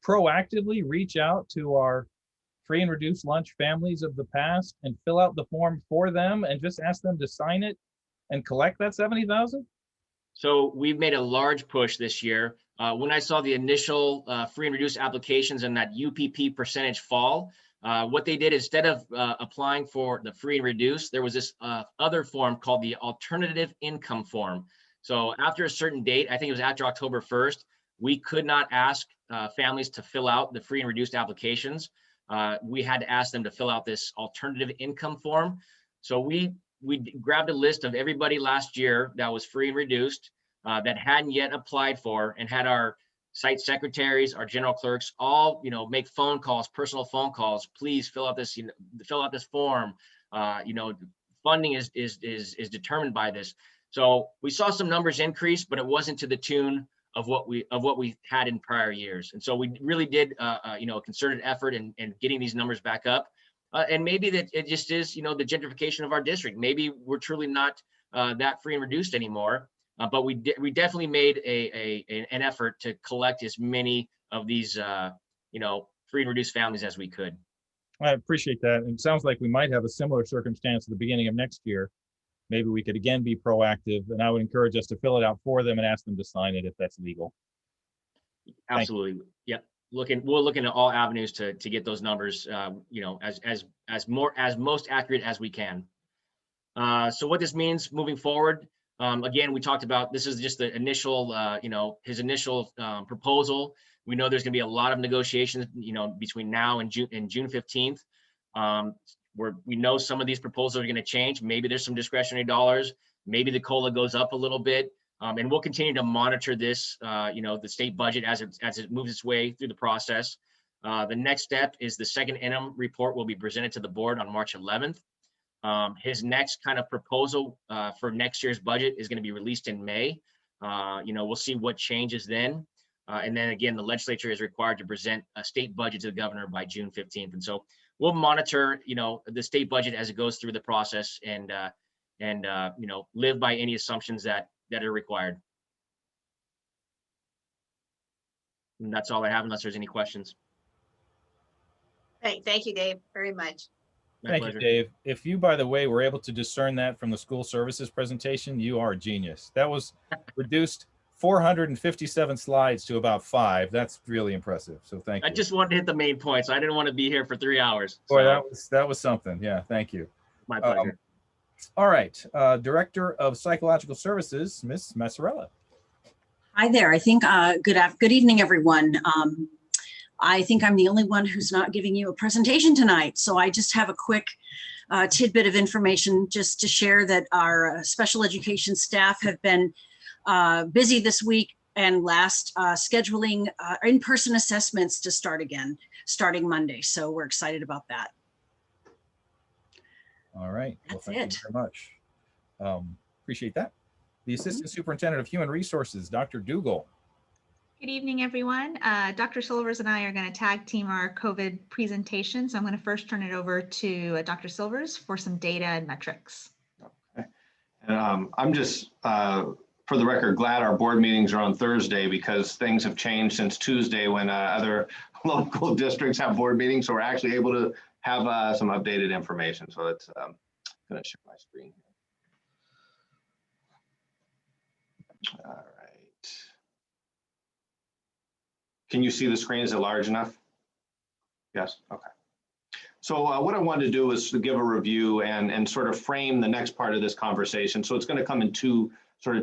S1: proactively reach out to our free and reduced lunch families of the past and fill out the form for them and just ask them to sign it and collect that 70,000?
S9: So we've made a large push this year. When I saw the initial free and reduced applications and that UPP percentage fall, what they did, instead of applying for the free and reduced, there was this other form called the alternative income form. So after a certain date, I think it was after October 1st, we could not ask families to fill out the free and reduced applications. We had to ask them to fill out this alternative income form. So we grabbed a list of everybody last year that was free and reduced that hadn't yet applied for, and had our site secretaries, our general clerks, all make phone calls, personal phone calls. Please fill out this, fill out this form. Funding is determined by this. So we saw some numbers increase, but it wasn't to the tune of what we had in prior years. And so we really did a concerted effort in getting these numbers back up. And maybe that it just is, the gentrification of our district. Maybe we're truly not that free and reduced anymore. But we definitely made an effort to collect as many of these, free and reduced families as we could.
S1: I appreciate that. And it sounds like we might have a similar circumstance at the beginning of next year. Maybe we could again be proactive, and I would encourage us to fill it out for them and ask them to sign it if that's legal.
S9: Absolutely. Yep. We'll look into all avenues to get those numbers, as most accurate as we can. So what this means moving forward, again, we talked about, this is just the initial, his initial proposal. We know there's going to be a lot of negotiations, between now and June 15th. Where we know some of these proposals are going to change. Maybe there's some discretionary dollars. Maybe the COLA goes up a little bit. And we'll continue to monitor this, the state budget as it moves its way through the process. The next step is the second interim report will be presented to the board on March 11th. His next kind of proposal for next year's budget is going to be released in May. We'll see what changes then. And then again, the legislature is required to present a state budget to the governor by June 15th. And so we'll monitor, the state budget as it goes through the process and live by any assumptions that are required. And that's all I have, unless there's any questions.
S7: Thank you, Dave, very much.
S1: Thank you, Dave. If you, by the way, were able to discern that from the school services presentation, you are a genius. That was reduced 457 slides to about 5. That's really impressive. So thank you.
S9: I just wanted to hit the main points. I didn't want to be here for 3 hours.
S1: Boy,
S9: So
S1: that was something. Yeah, thank you.
S9: my pleasure.
S1: All right, Director of Psychological Services, Ms. Massarella.
S11: Hi there. I think good evening, everyone. I think I'm the only one who's not giving you a presentation tonight. So I just have a quick tidbit of information just to share that our special education staff have been busy this week and last scheduling in-person assessments to start again, starting Monday. So we're excited about that.
S1: All right.
S11: That's
S1: well, thank
S11: it.
S1: you very much. Appreciate that. The Assistant Superintendent of Human Resources, Dr. Dugal.
S12: Good evening, everyone. Dr. Silvers and I are going to tag team our COVID presentation. So I'm going to first turn it over to Dr. Silvers for some data and metrics.
S10: Okay. And I'm just, for the record, glad our board meetings are on Thursday because things have changed since Tuesday when other local districts have board meetings. So we're actually able to have some updated information. So it's going to share my screen. All right. Can you see the screen? Is it large enough? Yes. Okay. So what I wanted to do is to give a review and sort of frame the next part of this conversation. So it's going to come in two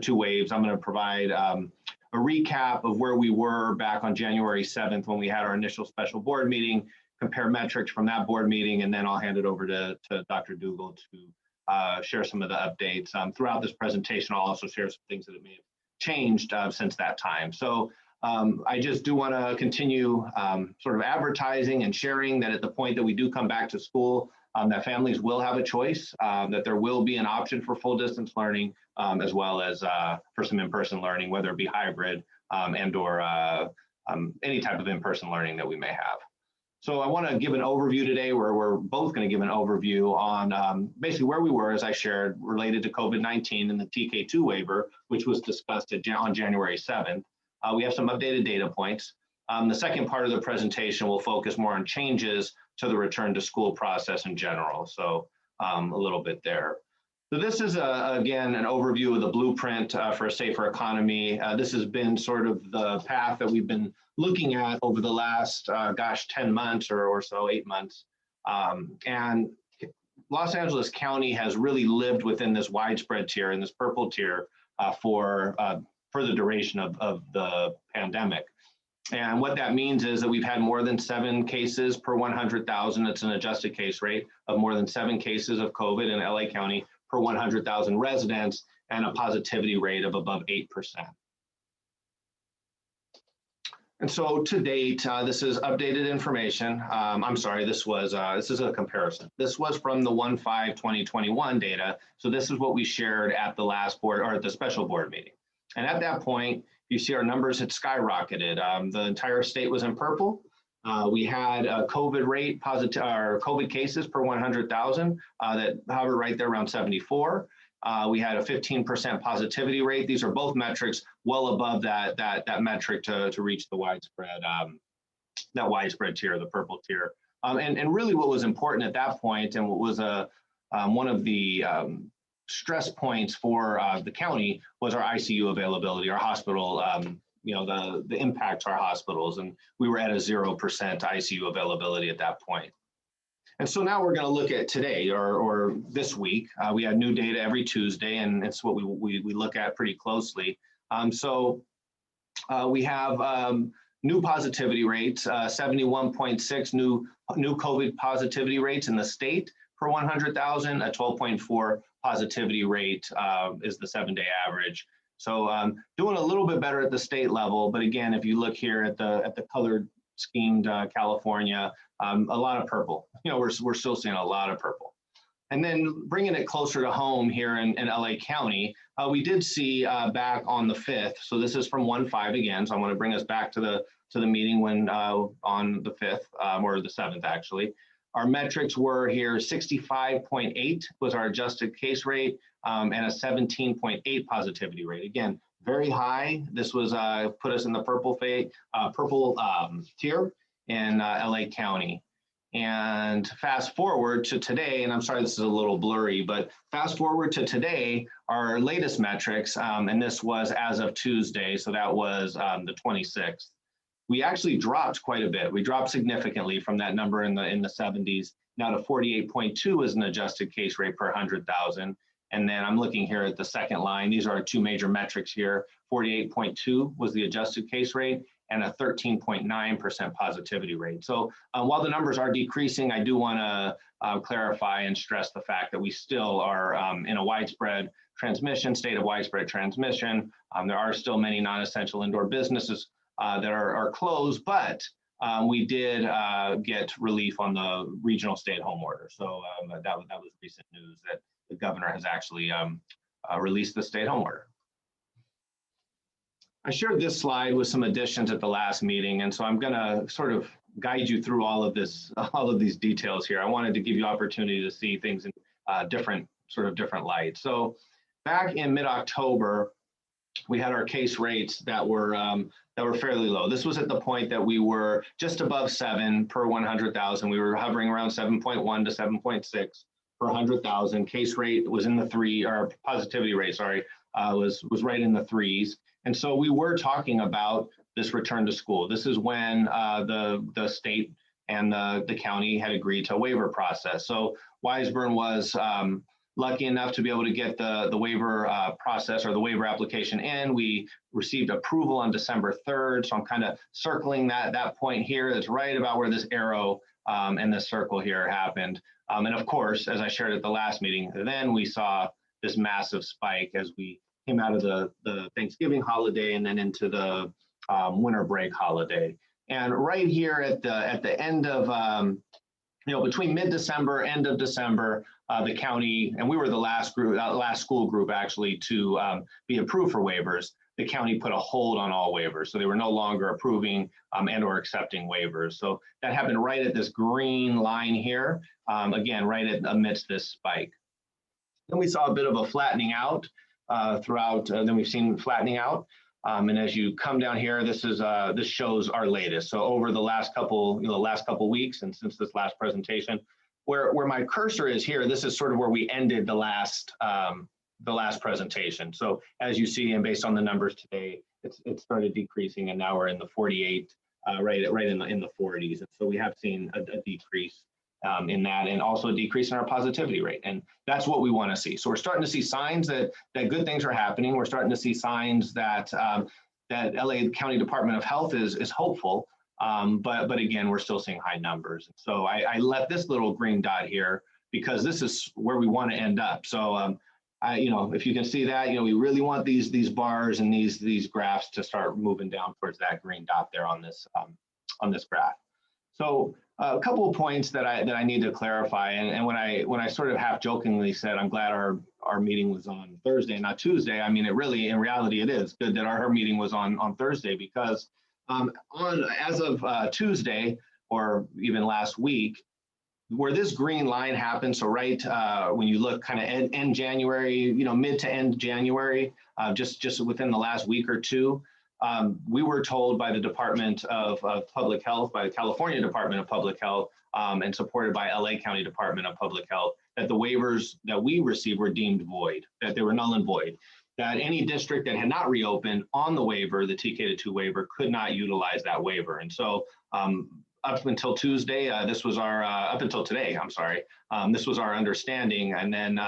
S10: waves. I'm going to provide a recap of where we were back on January 7th when we had our initial special board meeting, compare metrics from that board meeting, and then I'll hand it over to Dr. Dougal to share some of the updates. Throughout this presentation, I'll also share some things that may have changed since that time. So I just do want to continue sort of advertising and sharing that at the point that we do come back to school, that families will have a choice, that there will be an option for full distance learning, as well as for some in-person learning, whether it be hybrid and or any type of in-person learning that we may have. So I want to give an overview today where we're both going to give an overview on basically where we were, as I shared, related to COVID-19 and the TK2 waiver, which was discussed on January 7th. We have some updated data points. The second part of the presentation will focus more on changes to the return to school process in general. So a little bit there. So this is, again, an overview of the blueprint for a safer economy. This has been sort of the path that we've been looking at over the last, 10 months or so, 8 months. And Los Angeles County has really lived within this widespread tier, in this purple tier, for the duration of the pandemic. And what that means is that we've had more than 7 cases per 100,000. It's an adjusted case rate of more than 7 cases of COVID in LA County per 100,000 residents, and a positivity rate of above 8%. And so to date, this is updated information. I'm sorry, this is a comparison. This was from the 1/5/2021 data. So this is what we shared at the last board, or at the special board meeting. And at that point, you see our numbers had skyrocketed. The entire state was in purple. We had a COVID rate, COVID cases per 100,000 that hovered right there around 74. We had a 15% positivity rate. These are both metrics well above that metric to reach the widespread, that widespread tier, the purple tier. And really what was important at that point, and what was one of the stress points for the county, was our ICU availability, our hospital, the impact to our hospitals. And we were at a 0% ICU availability at that point. And so now we're going to look at today or this week. We have new data every Tuesday, and it's what we look at pretty closely. So we have new positivity rates, 71.6 new COVID positivity rates in the state per 100,000, a 12.4 positivity rate is the 7-day average. So doing a little bit better at the state level, but again, if you look here at the colored schemed California, a lot of purple. We're still seeing a lot of purple. And then bringing it closer to home here in LA County, we did see back on the 5th. So this is from 1/5 again. So I want to bring us back to the meeting when on the 5th or the 7th actually. Our metrics were here 65.8 was our adjusted case rate, and a 17.8 positivity rate. Again, very high. This was put us in the purple tier in LA County. And fast forward to today, and I'm sorry this is a little blurry, but fast forward to today, our latest metrics, and this was as of Tuesday, so that was the 26th. We actually dropped quite a bit. We dropped significantly from that number in the 70s now to 48.2 as an adjusted case rate per 100,000. And then I'm looking here at the second line. These are our two major metrics here. 48.2 was the adjusted case rate, and a 13.9% positivity rate. So while the numbers are decreasing, I do want to clarify and stress the fact that we still are in a widespread transmission, state of widespread transmission. There are still many non-essential indoor businesses that are closed, but we did get relief on the regional stay-at-home order. So that was recent news that the governor has actually released the stay-at-home order. I shared this slide with some additions at the last meeting, and so I'm going to sort of guide you through all of these details here. I wanted to give you opportunity to see things in different light. So back in mid-October, we had our case rates that were fairly low. This was at the point that we were just above 7 per 100,000. We were hovering around 7.1 to 7.6 per 100,000. Case rate was in the 3, or positivity rate, sorry, was right in the 3s. And so we were talking about this return to school. This is when the state and the county had agreed to a waiver process. So Wiseburn was lucky enough to be able to get the waiver process or the waiver application in. We received approval on December 3rd. So I'm kind of circling that point here. That's right about where this arrow and this circle here happened. And of course, as I shared at the last meeting, then we saw this massive spike as we came out of the Thanksgiving holiday and then into the winter break holiday. And right here at the end of, between mid-December, end of December, the county, and we were the last school group actually to be approved for waivers. The county put a hold on all waivers. So they were no longer approving and or accepting waivers. So that happened right at this green line here, again, right amidst this spike. Then we saw a bit of a flattening out throughout, then we've seen flattening out. And as you come down here, this shows our latest. So over the last couple weeks and since this last presentation, where my cursor is here, this is sort of where we ended the last presentation. So as you see, and based on the numbers today, it started decreasing, and now we're in the 48, right in the 40s. And so we have seen a decrease in that, and also a decrease in our positivity rate. And that's what we want to see. So we're starting to see signs that good things are happening. We're starting to see signs that that LA County Department of Health is hopeful. But again, we're still seeing high numbers. So I left this little green dot here because this is where we want to end up. So if you can see that, we really want these bars and these graphs to start moving down towards that green dot there on this graph. So a couple of points that I need to clarify, and when I sort of half jokingly said I'm glad our meeting was on Thursday, not Tuesday. I mean, in reality, it is good that our meeting was on Thursday, because as of Tuesday, or even last week, where this green line happened, so right when you look kind of end January, mid to end January, just within the last week or two, we were told by the Department of Public Health, by the California Department of Public Health, and supported by LA County Department of Public Health, that the waivers that we received were deemed void, that they were null and void, that any district that had not reopened on the waiver, the TK2 waiver, could not utilize that waiver. And so up until Tuesday, this was our, up until today, I'm sorry, this was our understanding. And then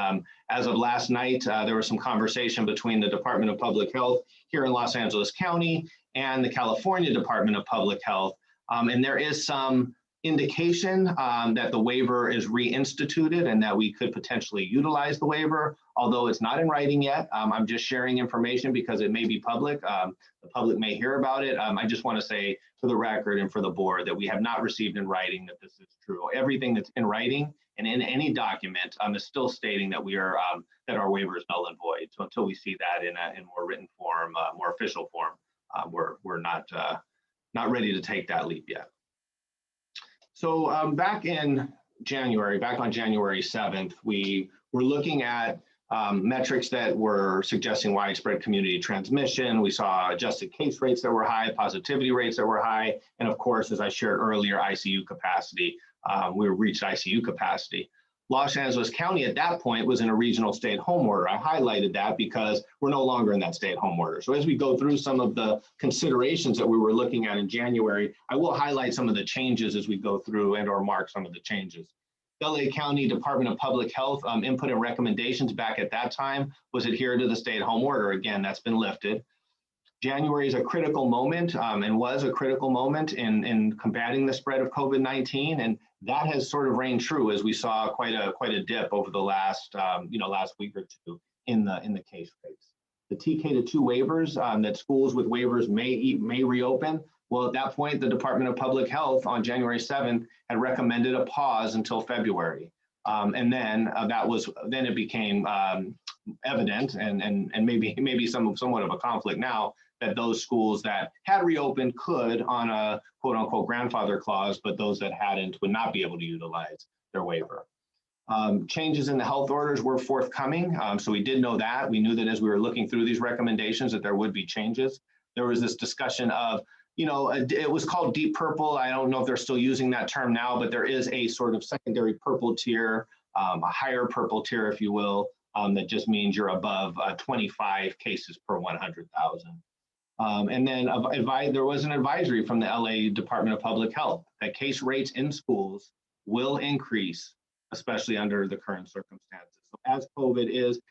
S10: as of last night, there was some conversation between the Department of Public Health here in Los Angeles County and the California Department of Public Health. And there is some indication that the waiver is reinstituted and that we could potentially utilize the waiver, although it's not in writing yet. I'm just sharing information because it may be public. The public may hear about it. I just want to say for the record and for the board that we have not received in writing that this is true. Everything that's in writing and in any document is still stating that we are that our waiver is null and void. So until we see that in more written form, more official form, we're not ready to take that leap yet. So back on January 7th, we were looking at metrics that were suggesting widespread community transmission. We saw adjusted case rates that were high, positivity rates that were high, and of course, as I shared earlier, ICU capacity. We reached ICU capacity. Los Angeles County at that point was in a regional stay-at-home order. I highlighted that because we're no longer in that stay-at-home order. So as we go through some of the considerations that we were looking at in January, I will highlight some of the changes as we go through and or mark some of the changes. LA County Department of Public Health input and recommendations back at that time was adhere to the stay-at-home order. Again, that's been lifted. January is a critical moment and was a critical moment in combating the spread of COVID-19, and that has sort of reigned true as we saw quite a dip over the last last week or two in the case rates. The TK2 waivers that schools with waivers may reopen. Well, at that point, the Department of Public Health on January 7th had recommended a pause until February, and then then it became evident and maybe somewhat of a conflict now that those schools that had reopened could on a quote unquote grandfather clause, but those that hadn't would not be able to utilize their waiver. Changes in the health orders were forthcoming. So we did know that. We knew that as we were looking through these recommendations that there would be changes. There was this discussion of, it was called deep purple. I don't know if they're still using that term now, but there is a sort of secondary purple tier, a higher purple tier, if you will, that just means you're above 25 cases per 100,000. And then there was an advisory from the LA Department of Public Health that case rates in schools will increase, especially under the current circumstances. So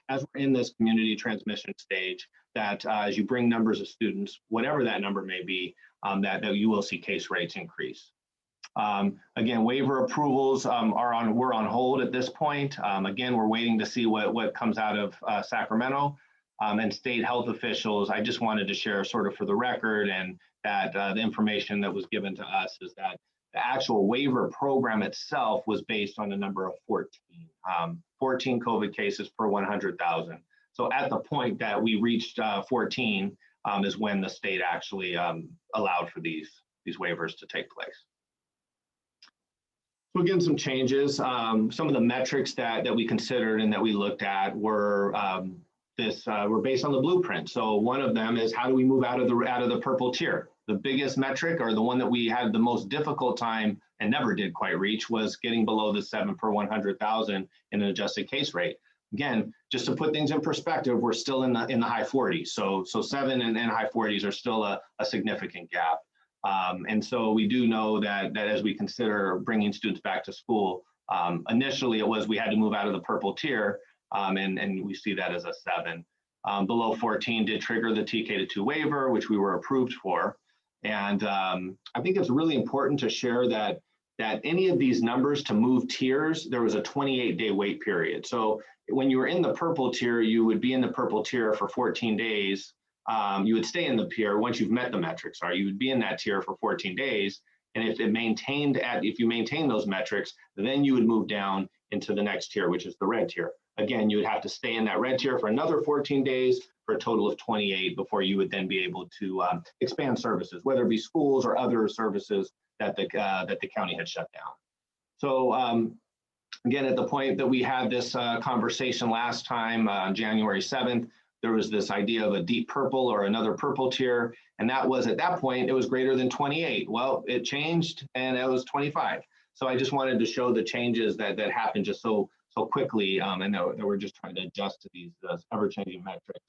S10: as we're in this community transmission stage, that as you bring numbers of students, whatever that number may be, that you will see case rates increase. Again, waiver approvals we're on hold at this point. Again, we're waiting to see what comes out of Sacramento and state health officials. I just wanted to share sort of for the record, and that the information that was given to us is that the actual waiver program itself was based on a number of 14 COVID cases per 100,000. So at the point that we reached 14 is when the state actually allowed for these waivers to take place. So again, some changes. Some of the metrics that we considered and that we looked at were were based on the blueprint. So one of them is, how do we move out of the purple tier? The biggest metric, or the one that we had the most difficult time and never did quite reach, was getting below the 7 per 100,000 in an adjusted case rate. Again, just to put things in perspective, we're still in the high 40s. So 7 and high 40s are still a significant gap. And so we do know that as we consider bringing students back to school, initially we had to move out of the purple tier, and we see that as a 7. Below 14 did trigger the TK-2 waiver, which we were approved for. And I think it's really important to share that any of these numbers to move tiers, there was a 28-day wait period. So when you were in the purple tier, you would be in the purple tier for 14 days. You would stay in the tier once you've met the metrics. You would be in that tier for 14 days. And if you maintain those metrics, then you would move down into the next tier, which is the red tier. Again, you would have to stay in that red tier for another 14 days for a total of 28 before you would then be able to expand services, whether it be schools or other services that the county had shut down. So again, at the point that we had this conversation last time, on January 7th, there was this idea of a deep purple or another purple tier. And that was, at that point, it was greater than 28. Well, it changed and it was 25. So I just wanted to show the changes that happened just so quickly, and that we're just trying to adjust to these ever-changing metrics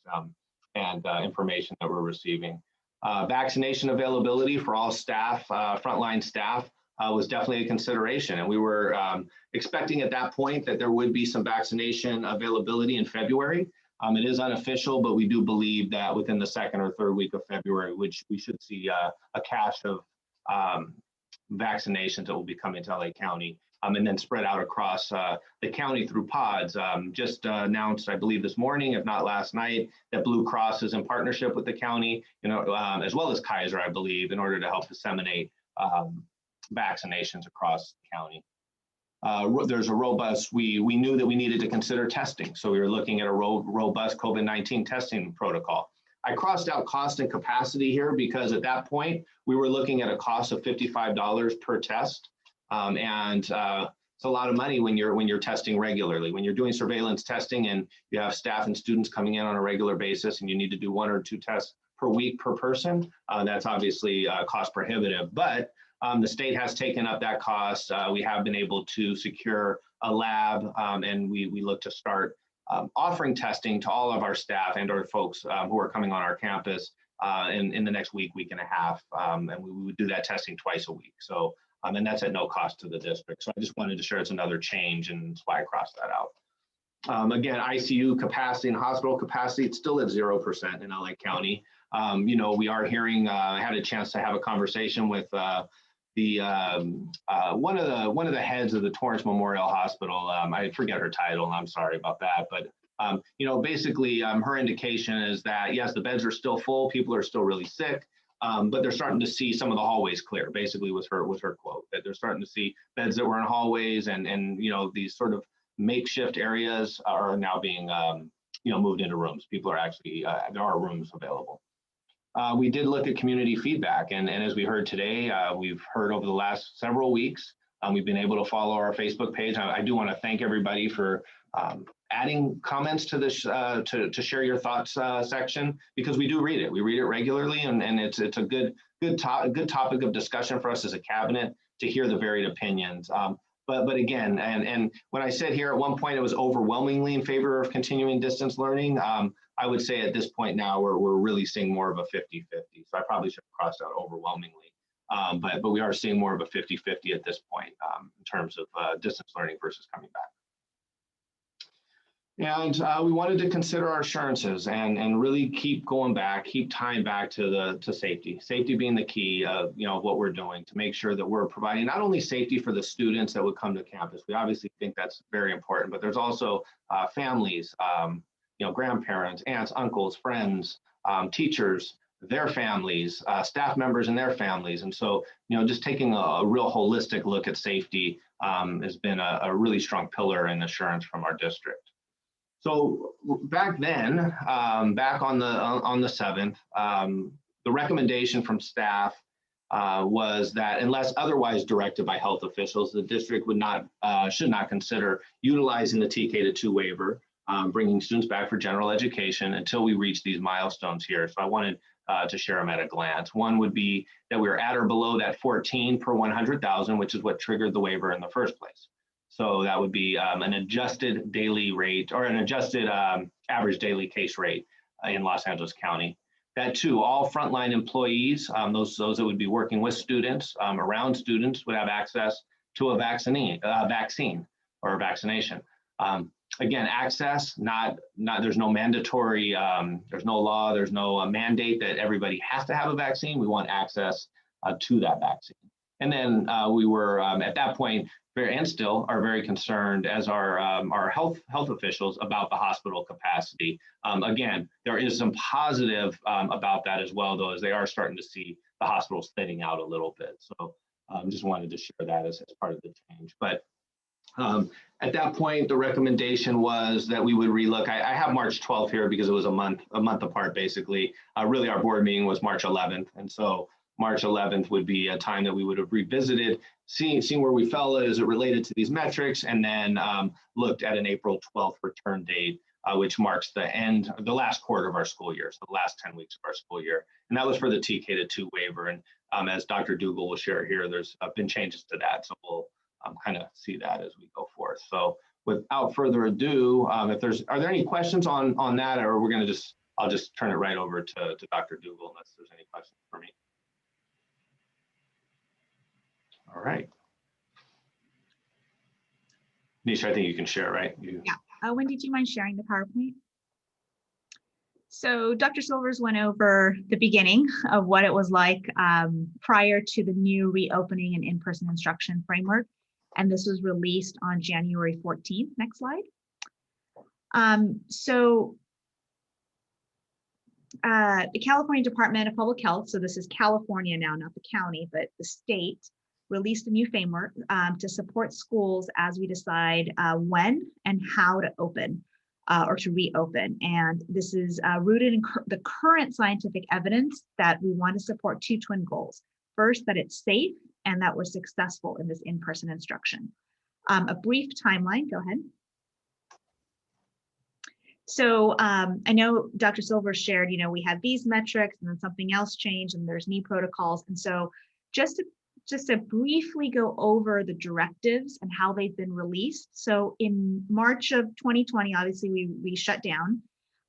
S10: and information that we're receiving. Vaccination availability for all staff, frontline staff, was definitely a consideration. And we were expecting at that point that there would be some vaccination availability in February. It is unofficial, but we do believe that within the 2nd or 3rd week of February, which we should see a cache of vaccinations that will be coming to LA County, and then spread out across the county through pods. Just announced, I believe this morning, if not last night, that Blue Cross is in partnership with the county, as well as Kaiser, I believe, in order to help disseminate vaccinations across the county. There's a robust, we knew that we needed to consider testing. So we were looking at a robust COVID-19 testing protocol. I crossed out cost and capacity here because at that point, we were looking at a cost of $55 per test. It's a lot of money when you're testing regularly. When you're doing surveillance testing and you have staff and students coming in on a regular basis and you need to do 1 or 2 tests per week per person, that's obviously cost prohibitive. But the state has taken up that cost. We have been able to secure a lab, and we look to start offering testing to all of our staff and our folks who are coming on our campus in the next week and a half. And we would do that testing twice a week. So, and that's at no cost to the district. So I just wanted to share it's another change, and that's why I crossed that out. Again, ICU capacity and hospital capacity, it's still at 0% in LA County. We are hearing, I had a chance to have a conversation with one of the heads of the Torrance Memorial Hospital. I forget her title, and I'm sorry about that. But basically, her indication is that yes, the beds are still full, people are still really sick, but they're starting to see some of the hallways clear. Basically, was her quote, that they're starting to see beds that were in hallways and these sort of makeshift areas are now being moved into rooms. People are actually there are rooms available. We did look at community feedback, and as we heard today, we've heard over the last several weeks, we've been able to follow our Facebook page. I do want to thank everybody for adding comments to this, to share your thoughts section, because we do read it. We read it regularly, and it's a good topic of discussion for us as a cabinet to hear the varied opinions. But again, and when I said here at one point it was overwhelmingly in favor of continuing distance learning, I would say at this point now, we're really seeing more of a 50-50. So I probably should have crossed out overwhelmingly. But we are seeing more of a 50-50 at this point in terms of distance learning versus coming back. And we wanted to consider our assurances and really keep going back, keep tying back to safety. Safety being the key of what we're doing to make sure that we're providing not only safety for the students that would come to campus. We obviously think that's very important, but there's also families, grandparents, aunts, uncles, friends, teachers, their families, staff members and their families. And so, just taking a real holistic look at safety has been a really strong pillar in assurance from our district. So back then, back on the 7th, the recommendation from staff was that unless otherwise directed by health officials, the district should not consider utilizing the TK-2 waiver, bringing students back for general education until we reach these milestones here. So I wanted to share them at a glance. One would be that we were at or below that 14 per 100,000, which is what triggered the waiver in the first place. So that would be an adjusted daily rate or an adjusted average daily case rate in Los Angeles County. That too, all frontline employees, those that would be working with students, around students, would have access to a vaccine or a vaccination. Again, access, there's no mandatory, there's no law, there's no mandate that everybody has to have a vaccine. We want access to that vaccine. And then we were at that point, and still are very concerned as our health officials about the hospital capacity. Again, there is some positive about that as well, though, as they are starting to see the hospitals thinning out a little bit. So just wanted to share that as part of the change. But at that point, the recommendation was that we would relook. I have March 12th here because it was a month apart, basically. Really, our board meeting was March 11th. And so March 11th would be a time that we would have revisited, seeing where we fell as it related to these metrics, and then looked at an April 12th return date, which marks the last quarter of our school year, so the last 10 weeks of our school year. And that was for the TK-2 waiver. And as Dr. Dugal will share here, there's been changes to that. So we'll kind of see that as we go forth. So without further ado, are there any questions on that, or I'll just turn it right over to Dr. Dugal unless there's any questions for me. All right. Nisha, I think you can share, right?
S12: Yeah. Wendy, do you mind sharing the PowerPoint? So Dr. Silvers went over the beginning of what it was like prior to the new reopening and in-person instruction framework. And this was released on January 14th. Next slide. The California Department of Public Health, so this is California now, not the county, but the state, released a new framework to support schools as we decide when and how to open or to reopen. And this is rooted in the current scientific evidence that we want to support two twin goals. First, that it's safe and that we're successful in this in-person instruction. A brief timeline, go ahead. So I know Dr. Silver shared, we have these metrics and then something else changed and there's new protocols. And so just to briefly go over the directives and how they've been released. So in March of 2020, obviously we shut down.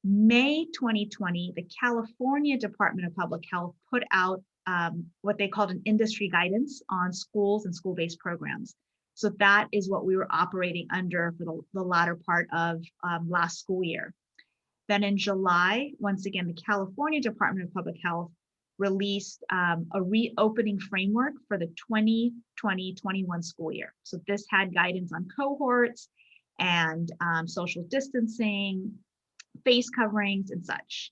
S12: May 2020, the California Department of Public Health put out what they called an industry guidance on schools and school-based programs. So that is what we were operating under for the latter part of last school year. Then in July, once again, the California Department of Public Health released a reopening framework for the 2020-21 school year. So this had guidance on cohorts and social distancing, face coverings and such.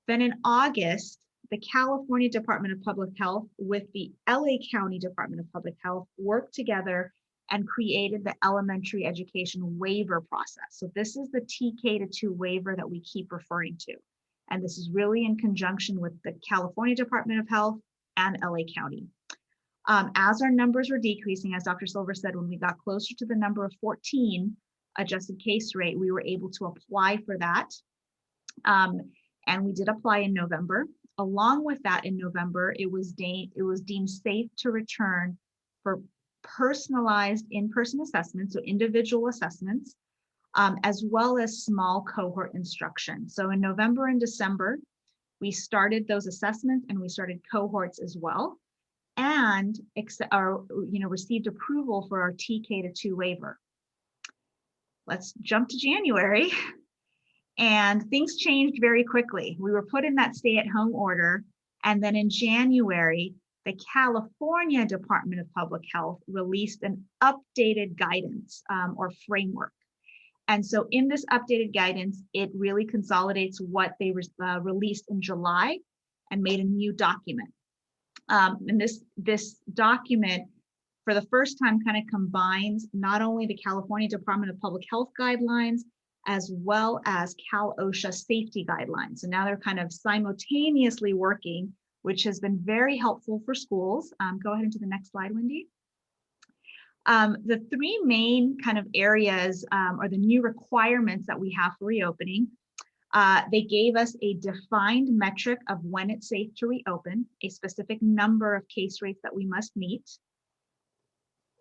S12: Then in August, the California Department of Public Health with the LA County Department of Public Health worked together and created the elementary education waiver process. So this is the TK-2 waiver that we keep referring to. And this is really in conjunction with the California Department of Health and LA County. As our numbers were decreasing, as Dr. Silver said, when we got closer to the number of 14 adjusted case rate, we were able to apply for that. And we did apply in November. Along with that, in November, it was deemed safe to return for personalized in-person assessments, so individual assessments, as well as small cohort instruction. So in November and December, we started those assessments and we started cohorts as well, and received approval for our TK-2 waiver. Let's jump to January. And things changed very quickly. We were put in that stay-at-home order. And then in January, the California Department of Public Health released an updated guidance or framework. And so in this updated guidance, it really consolidates what they released in July and made a new document. And this document, for the first time, kind of combines not only the California Department of Public Health guidelines, as well as Cal OSHA safety guidelines. So now they're kind of simultaneously working, which has been very helpful for schools. Go ahead into the next slide, Wendy. The three main kind of areas or the new requirements that we have for reopening. They gave us a defined metric of when it's safe to reopen, a specific number of case rates that we must meet.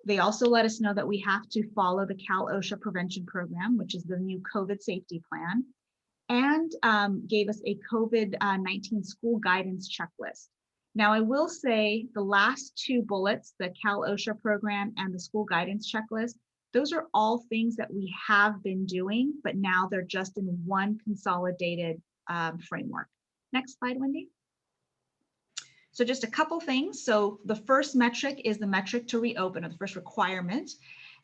S12: They also let us know that we have to follow the Cal OSHA prevention program, which is the new COVID safety plan, and gave us a COVID-19 school guidance checklist. Now, I will say the last two bullets, the Cal OSHA program and the school guidance checklist, those are all things that we have been doing, but now they're just in one consolidated framework. Next slide, Wendy. So just a couple things. So the first metric is the metric to reopen, or the first requirement.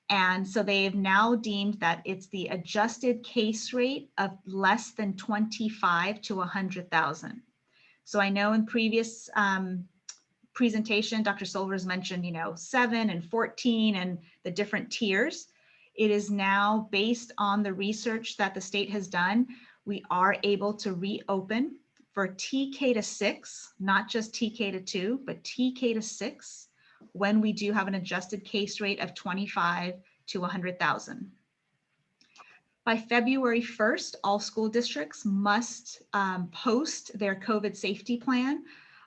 S12: And so they've now deemed that it's the adjusted case rate of less than 25 to 100,000. So I know in previous presentation, Dr. Silvers mentioned, 7 and 14 and the different tiers. It is now based on the research that the state has done. We are able to reopen for TK to 6, not just TK to 2, but TK to 6, when we do have an adjusted case rate of 25 to 100,000. By February 1st, all school districts must post their COVID safety plan,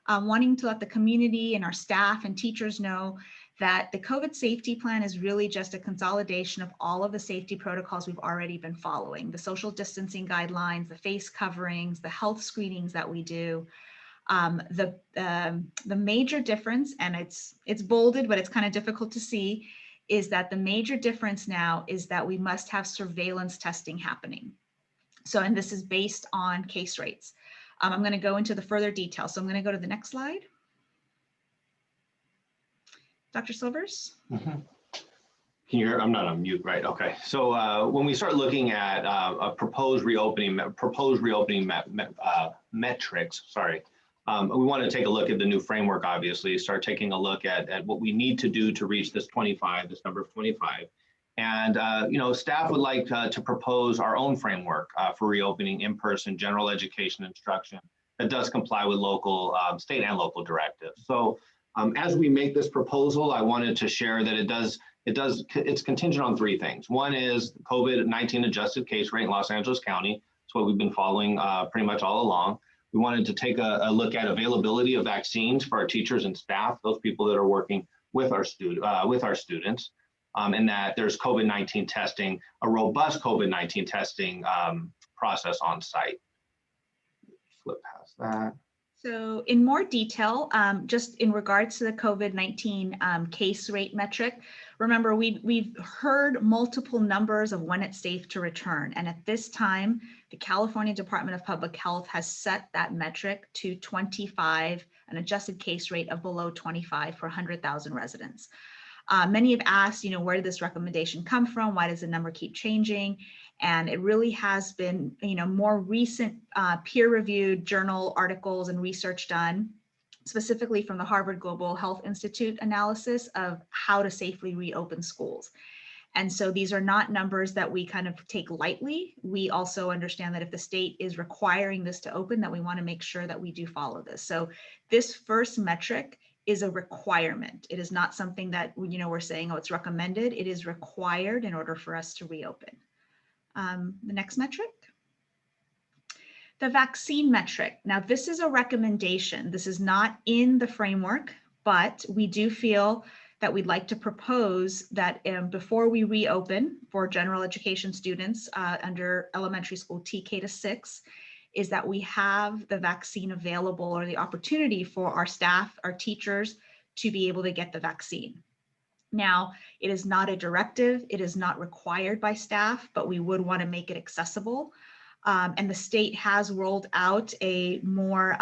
S12: wanting to let the community and our staff and teachers know that the COVID safety plan is really just a consolidation of all of the safety protocols we've already been following, the social distancing guidelines, the face coverings, the health screenings that we do. The major difference, and it's bolded, but it's kind of difficult to see, is that the major difference now is that we must have surveillance testing happening. So, and this is based on case rates. I'm going to go into the further details. So I'm going to go to the next slide. Dr. Silvers?
S10: Mm-hmm. Can you hear? I'm not on mute, right? Okay. So when we start looking at a proposed reopening metrics, sorry, we want to take a look at the new framework, obviously, start taking a look at what we need to do to reach this number of 25. And, staff would like to propose our own framework for reopening in-person general education instruction that does comply with local, state and local directives. So as we make this proposal, I wanted to share that it's contingent on three things. One is the COVID-19 adjusted case rate in Los Angeles County. It's what we've been following pretty much all along. We wanted to take a look at availability of vaccines for our teachers and staff, those people that are working with our students, and that there's COVID-19 testing, a robust COVID-19 testing process on site. Flip past that.
S12: So in more detail, just in regards to the COVID-19 case rate metric, remember we've heard multiple numbers of when it's safe to return. And at this time, the California Department of Public Health has set that metric to 25, an adjusted case rate of below 25 for 100,000 residents. Many have asked, where did this recommendation come from? Why does the number keep changing? And it really has been, more recent peer-reviewed journal articles and research done, specifically from the Harvard Global Health Institute analysis of how to safely reopen schools. And so these are not numbers that we kind of take lightly. We also understand that if the state is requiring this to open, that we want to make sure that we do follow this. So this first metric is a requirement. It is not something that, we're saying, oh, it's recommended. It is required in order for us to reopen. The next metric, the vaccine metric. Now, this is a recommendation. This is not in the framework, but we do feel that we'd like to propose that before we reopen for general education students under elementary school TK to 6, is that we have the vaccine available, or the opportunity for our staff, our teachers, to be able to get the vaccine. Now, it is not a directive, it is not required by staff, but we would want to make it accessible. And the state has rolled out a more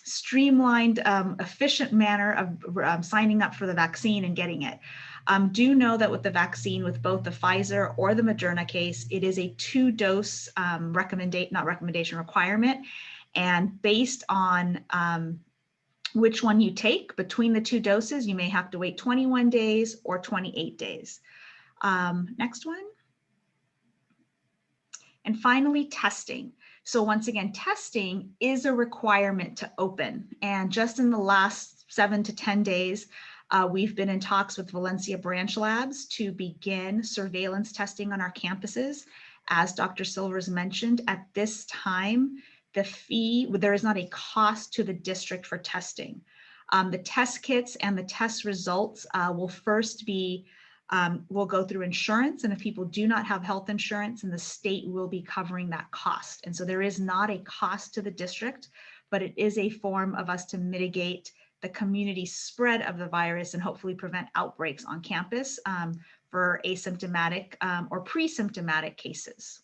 S12: streamlined, efficient manner of signing up for the vaccine and getting it. Do know that with the vaccine, with both the Pfizer or the Moderna case, it is a 2-dose requirement. And based on which one you take between the 2 doses, you may have to wait 21 days or 28 days. Next one. And finally, testing. So once again, testing is a requirement to open. And just in the last 7 to 10 days, we've been in talks with Valencia Branch Labs to begin surveillance testing on our campuses. As Dr. Silvers mentioned, at this time, there is not a cost to the district for testing. The test kits and the test results will first be will go through insurance, and if people do not have health insurance, and the state will be covering that cost. And so there is not a cost to the district, but it is a form of us to mitigate the community spread of the virus and hopefully prevent outbreaks on campus for asymptomatic or pre-symptomatic cases.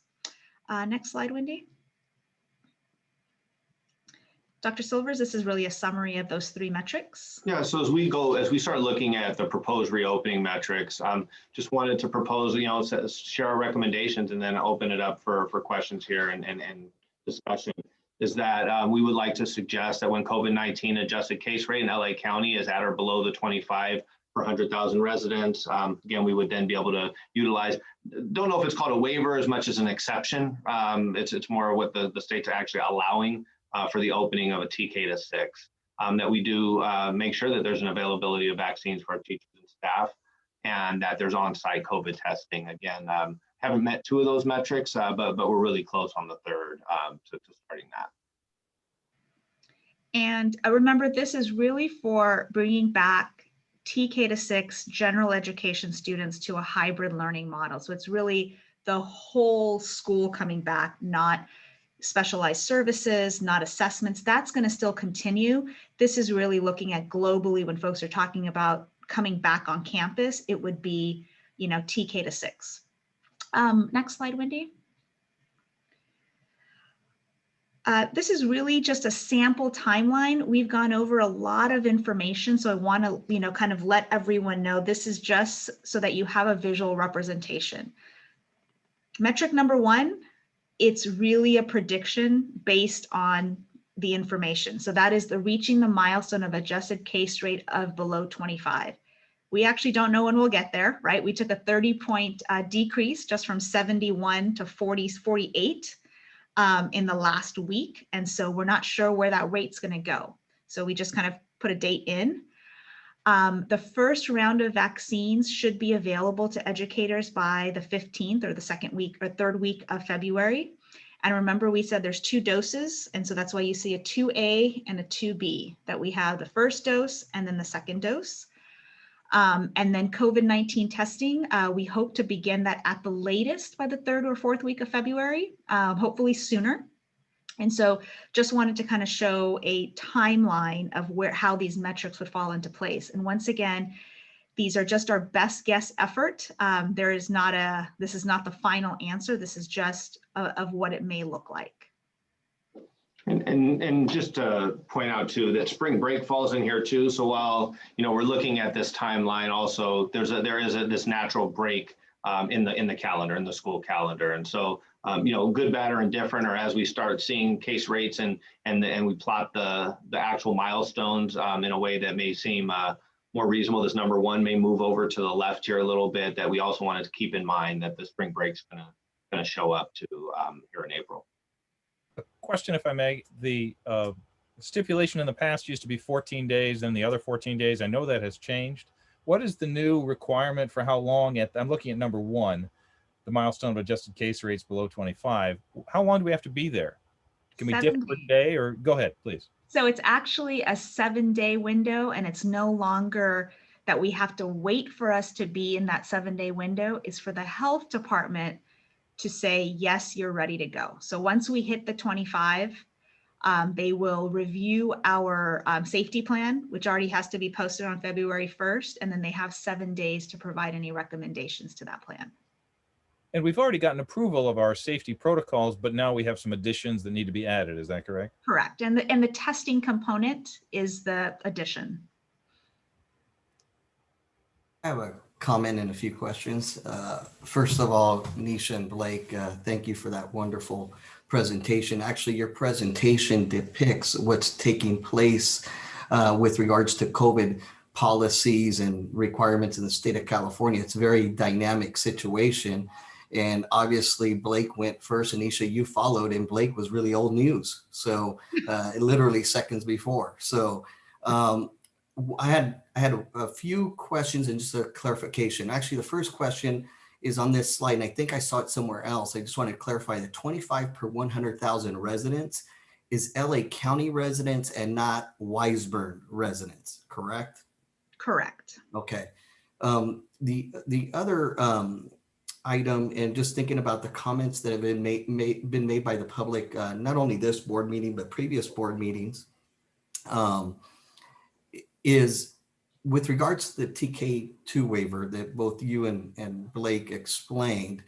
S12: Next slide, Wendy. Dr. Silvers, this is really a summary of those 3 metrics.
S10: Yeah, so as we start looking at the proposed reopening metrics, just wanted to propose, share our recommendations and then open it up for questions here and discussion. Is that we would like to suggest that when COVID-19 adjusted case rate in LA County is at or below the 25 per 100,000 residents, again, we would then be able to utilize, don't know if it's called a waiver as much as an exception. It's more what the state's actually allowing for the opening of a TK to 6, that we do make sure that there's an availability of vaccines for our teachers and staff, and that there's on-site COVID testing. Again, haven't met 2 of those metrics, but we're really close on the 3rd to starting that.
S12: And remember, this is really for bringing back TK to 6 general education students to a hybrid learning model. So it's really the whole school coming back, not specialized services, not assessments. That's going to still continue. This is really looking at globally when folks are talking about coming back on campus, it would be, TK to 6. Next slide, Wendy. This is really just a sample timeline. We've gone over a lot of information, so I want to, kind of let everyone know this is just so that you have a visual representation. Metric number 1, it's really a prediction based on the information. So that is reaching the milestone of adjusted case rate of below 25. We actually don't know when we'll get there, right? We took a 30-point decrease just from 71 to 48 in the last week. And so we're not sure where that rate's going to go. So we just kind of put a date in. The first round of vaccines should be available to educators by the 15th or the 3rd week of February. And remember, we said there's 2 doses. And so that's why you see a 2A and a 2B, that we have the first dose and then the second dose. And then COVID-19 testing, we hope to begin that at the latest by the 3rd or 4th week of February, hopefully sooner. And so just wanted to kind of show a timeline of how these metrics would fall into place. And once again, these are just our best guess effort. This is not the final answer. This is just of what it may look like.
S10: And just to point out too, that spring break falls in here too. So while, we're looking at this timeline also, there is this natural break in the calendar, in the school calendar. And so, good, bad, or indifferent, or as we start seeing case rates and we plot the actual milestones in a way that may seem more reasonable, this number 1 may move over to the left here a little bit, that we also wanted to keep in mind that the spring break's gonna show up to here in April.
S1: A question, if I may. The stipulation in the past used to be 14 days and the other 14 days. I know that has changed. What is the new requirement for how long I'm looking at number 1, the milestone of adjusted case rates below 25. How long do we have to be there? Can we dip per day, or go ahead, please?
S12: So it's actually a 7-day window, and it's no longer that we have to wait for us to be in that 7-day window is for the health department to say, yes, you're ready to go. So once we hit the 25, they will review our safety plan, which already has to be posted on February 1st. And then they have 7 days to provide any recommendations to that plan.
S1: And we've already gotten approval of our safety protocols, but now we have some additions that need to be added. Is that correct?
S12: Correct. And the testing component is the addition.
S3: I have a comment and a few questions. First of all, Nisha and Blake, thank you for that wonderful presentation. Actually, your presentation depicts what's taking place with regards to COVID policies and requirements in the state of California. It's a very dynamic situation. And obviously, Blake went first, and Nisha, you followed, and Blake was really old news. So literally seconds before. So I had a few questions and just a clarification. Actually, the first question is on this slide, and I think I saw it somewhere else. I just wanted to clarify the 25 per 100,000 residents is LA County residents and not Weisburn residents, correct?
S12: Correct.
S3: Okay. The other item, and just thinking about the comments that have been made by the public, not only this board meeting, but previous board meetings, is with regards to the TK2 waiver that both you and Blake explained.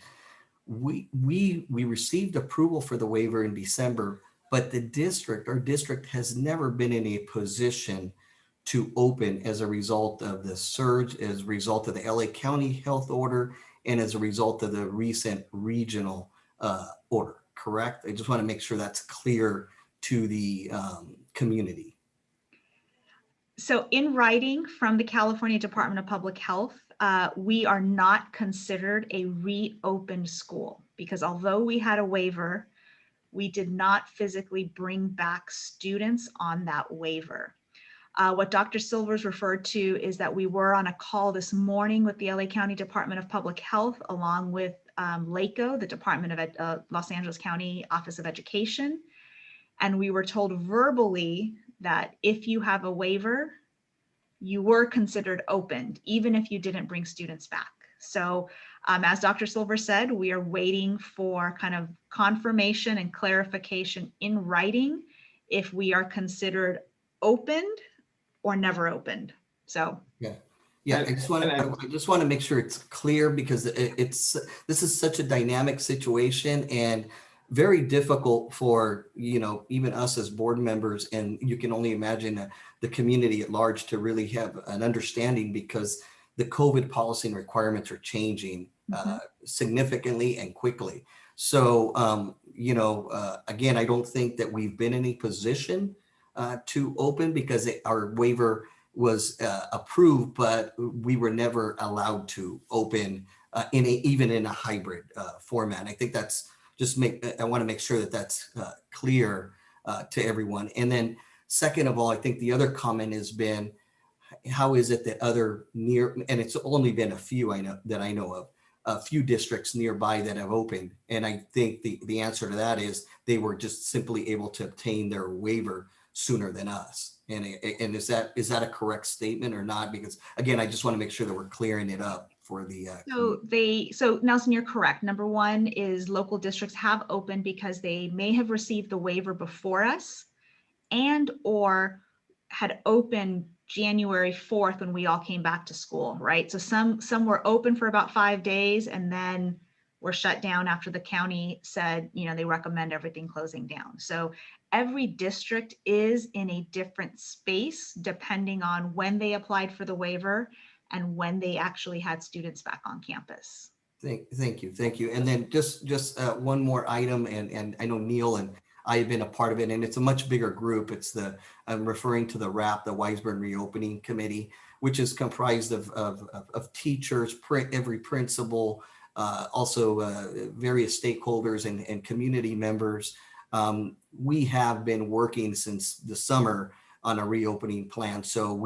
S3: We received approval for the waiver in December, but our district has never been in a position to open as a result of the surge, as a result of the LA County health order, and as a result of the recent regional order, correct? I just want to make sure that's clear to the community.
S12: So in writing from the California Department of Public Health, we are not considered a reopened school because although we had a waiver, we did not physically bring back students on that waiver. What Dr. Silvers referred to is that we were on a call this morning with the LA County Department of Public Health, along with LACO, the Department of Los Angeles County Office of Education. And we were told verbally that if you have a waiver, you were considered opened, even if you didn't bring students back. So as Dr. Silver said, we are waiting for kind of confirmation and clarification in writing if we are considered opened or never opened. So
S3: yeah, I just want to make sure it's clear because this is such a dynamic situation and very difficult for, even us as board members, and you can only imagine the community at large to really have an understanding because the COVID policy and requirements are changing significantly and quickly. So, again, I don't think that we've been in a position to open because our waiver was approved, but we were never allowed to open even in a hybrid format. I think that's I want to make sure that that's clear to everyone. And then second of all, I think the other comment has been, how is it that and it's only been a few I know of, a few districts nearby that have opened. And I think the answer to that is they were just simply able to obtain their waiver sooner than us. And is that a correct statement or not? Because again, I just want to make sure that we're clearing it up for the.
S12: So Nelson, you're correct. Number one is local districts have opened because they may have received the waiver before us and or had opened January 4th when we all came back to school, right? So some were open for about 5 days and then were shut down after the county said, they recommend everything closing down. So every district is in a different space depending on when they applied for the waiver and when they actually had students back on campus.
S3: Thank you. And then just one more item, and I know Neil and I have been a part of it, and it's a much bigger group. I'm referring to the WRAP, the Weisburn Reopening Committee, which is comprised of teachers, every principal, also various stakeholders and community members. We have been working since the summer on a reopening plan. So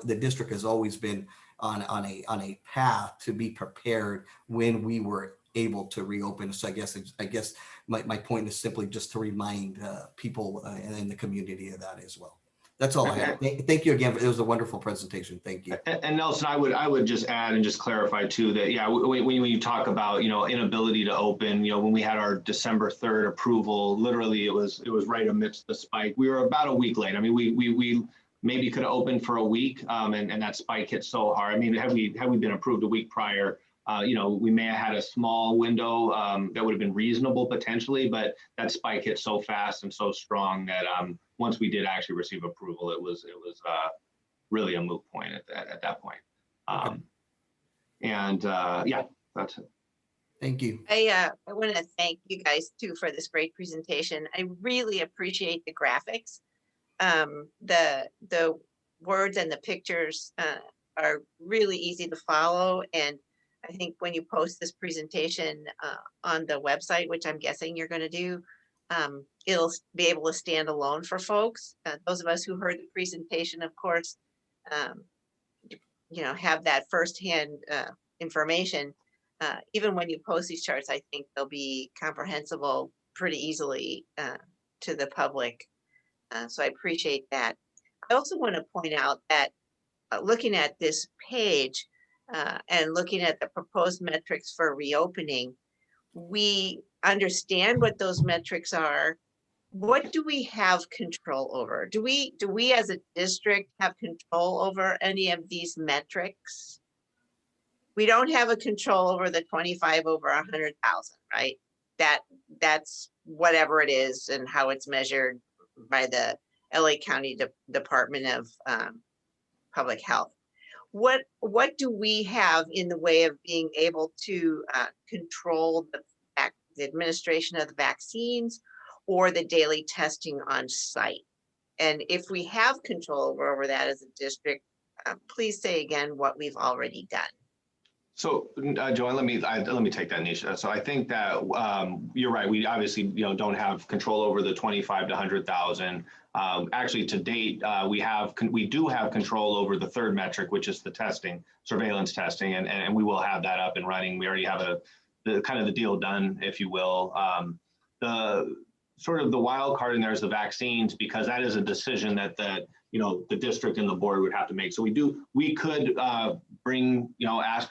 S3: the district has always been on a path to be prepared when we were able to reopen. So I guess my point is simply just to remind people in the community of that as well. That's all I have. Thank you again. It was a wonderful presentation. Thank you.
S10: And Nelson, I would just add and just clarify too that, yeah, when you talk about, inability to open, when we had our December 3rd approval, literally it was right amidst the spike. We were about a week late. I mean, we maybe could have opened for a week, and that spike hit so hard. I mean, had we been approved a week prior, we may have had a small window that would have been reasonable potentially, but that spike hit so fast and so strong that once we did actually receive approval, it was really a moot point at that point.
S3: Okay.
S10: Yeah, that's it.
S3: Thank you.
S7: I want to thank you guys too for this great presentation. I really appreciate the graphics. The words and the pictures are really easy to follow. And I think when you post this presentation on the website, which I'm guessing you're going to do, it'll be able to stand alone for folks. Those of us who heard the presentation, of course, have that firsthand information. Even when you post these charts, I think they'll be comprehensible pretty easily to the public. So I appreciate that. I also want to point out that looking at this page and looking at the proposed metrics for reopening, we understand what those metrics are. What do we have control over? Do we as a district have control over any of these metrics? We don't have a control over the 25 over 100,000, right? That's whatever it is and how it's measured by the LA County Department of Public Health. What do we have in the way of being able to control the administration of the vaccines or the daily testing on site? And if we have control over that as a district, please say again what we've already done.
S10: So, Joanne, let me take that, Nisha. So I think that you're right. We obviously, don't have control over the 25 to 100,000. Actually, to date, we do have control over the third metric, which is the testing, surveillance testing, and we will have that up and running. We already have the kind of the deal done, if you will. The sort of the wild card in there is the vaccines, because that is a decision that the district and the board would have to make. So we could bring,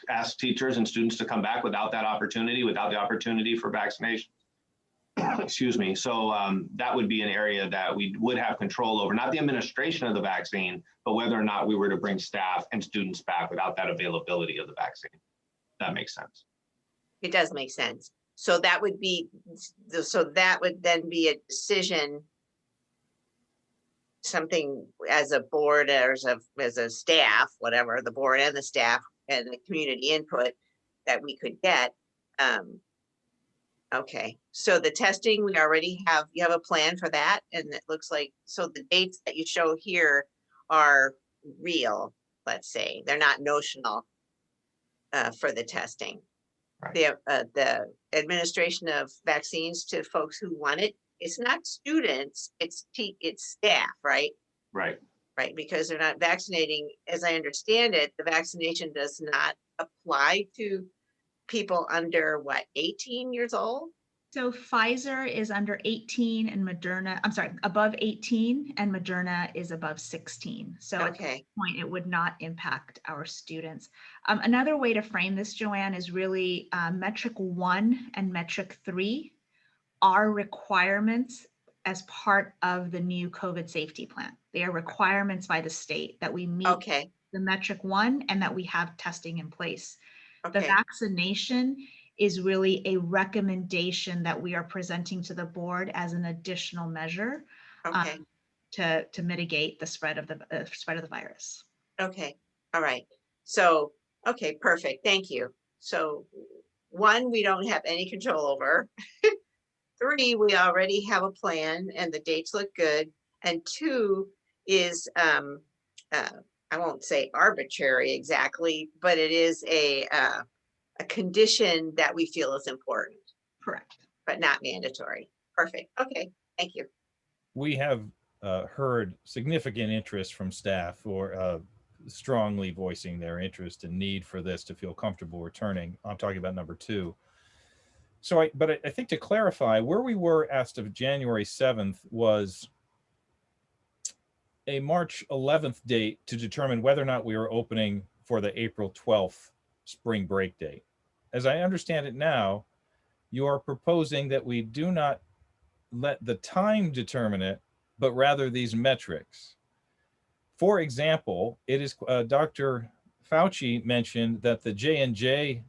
S10: ask teachers and students to come back without the opportunity for vaccination. Excuse me. So that would be an area that we would have control over, not the administration of the vaccine, but whether or not we were to bring staff and students back without that availability of the vaccine. That makes sense.
S7: It does make sense. So that would then be a decision, something as a board or as a staff, whatever, the board and the staff and the community input that we could get. Okay, so the testing, we already have, you have a plan for that, and it looks like, so the dates that you show here are real, let's say, they're not notional for the testing. Right. The administration of vaccines to folks who want it, it's not students, it's staff, right?
S10: Right.
S7: Right, because they're not vaccinating, as I understand it, the vaccination does not apply to people under 18 years old?
S12: So Pfizer is under 18 and Moderna, I'm sorry, above 18 and Moderna is above 16. So at this point, it would not impact our students. Another way to frame this, Joanne, is really metric 1 and metric 3 are requirements as part of the new COVID safety plan. They are requirements by the state that we meet the metric 1 and that we have testing in place. The vaccination is really a recommendation that we are presenting to the board as an additional measure to mitigate the spread of the virus.
S7: Okay, all right. So, okay, perfect. Thank you. So 1, we don't have any control over. 3, we already have a plan and the dates look good. And 2 is, I won't say arbitrary exactly, but it is a condition that we feel is important.
S12: Correct.
S7: But not mandatory. Perfect. Okay, thank you.
S1: We have heard significant interest from staff or strongly voicing their interest and need for this to feel comfortable returning. I'm talking about number 2. So, I think to clarify, where we were as of January 7th was a March 11th date to determine whether or not we were opening for the April 12th spring break date. As I understand it now, you are proposing that we do not let the time determine it, but rather these metrics. For example, it is Dr. Fauci mentioned that the J&J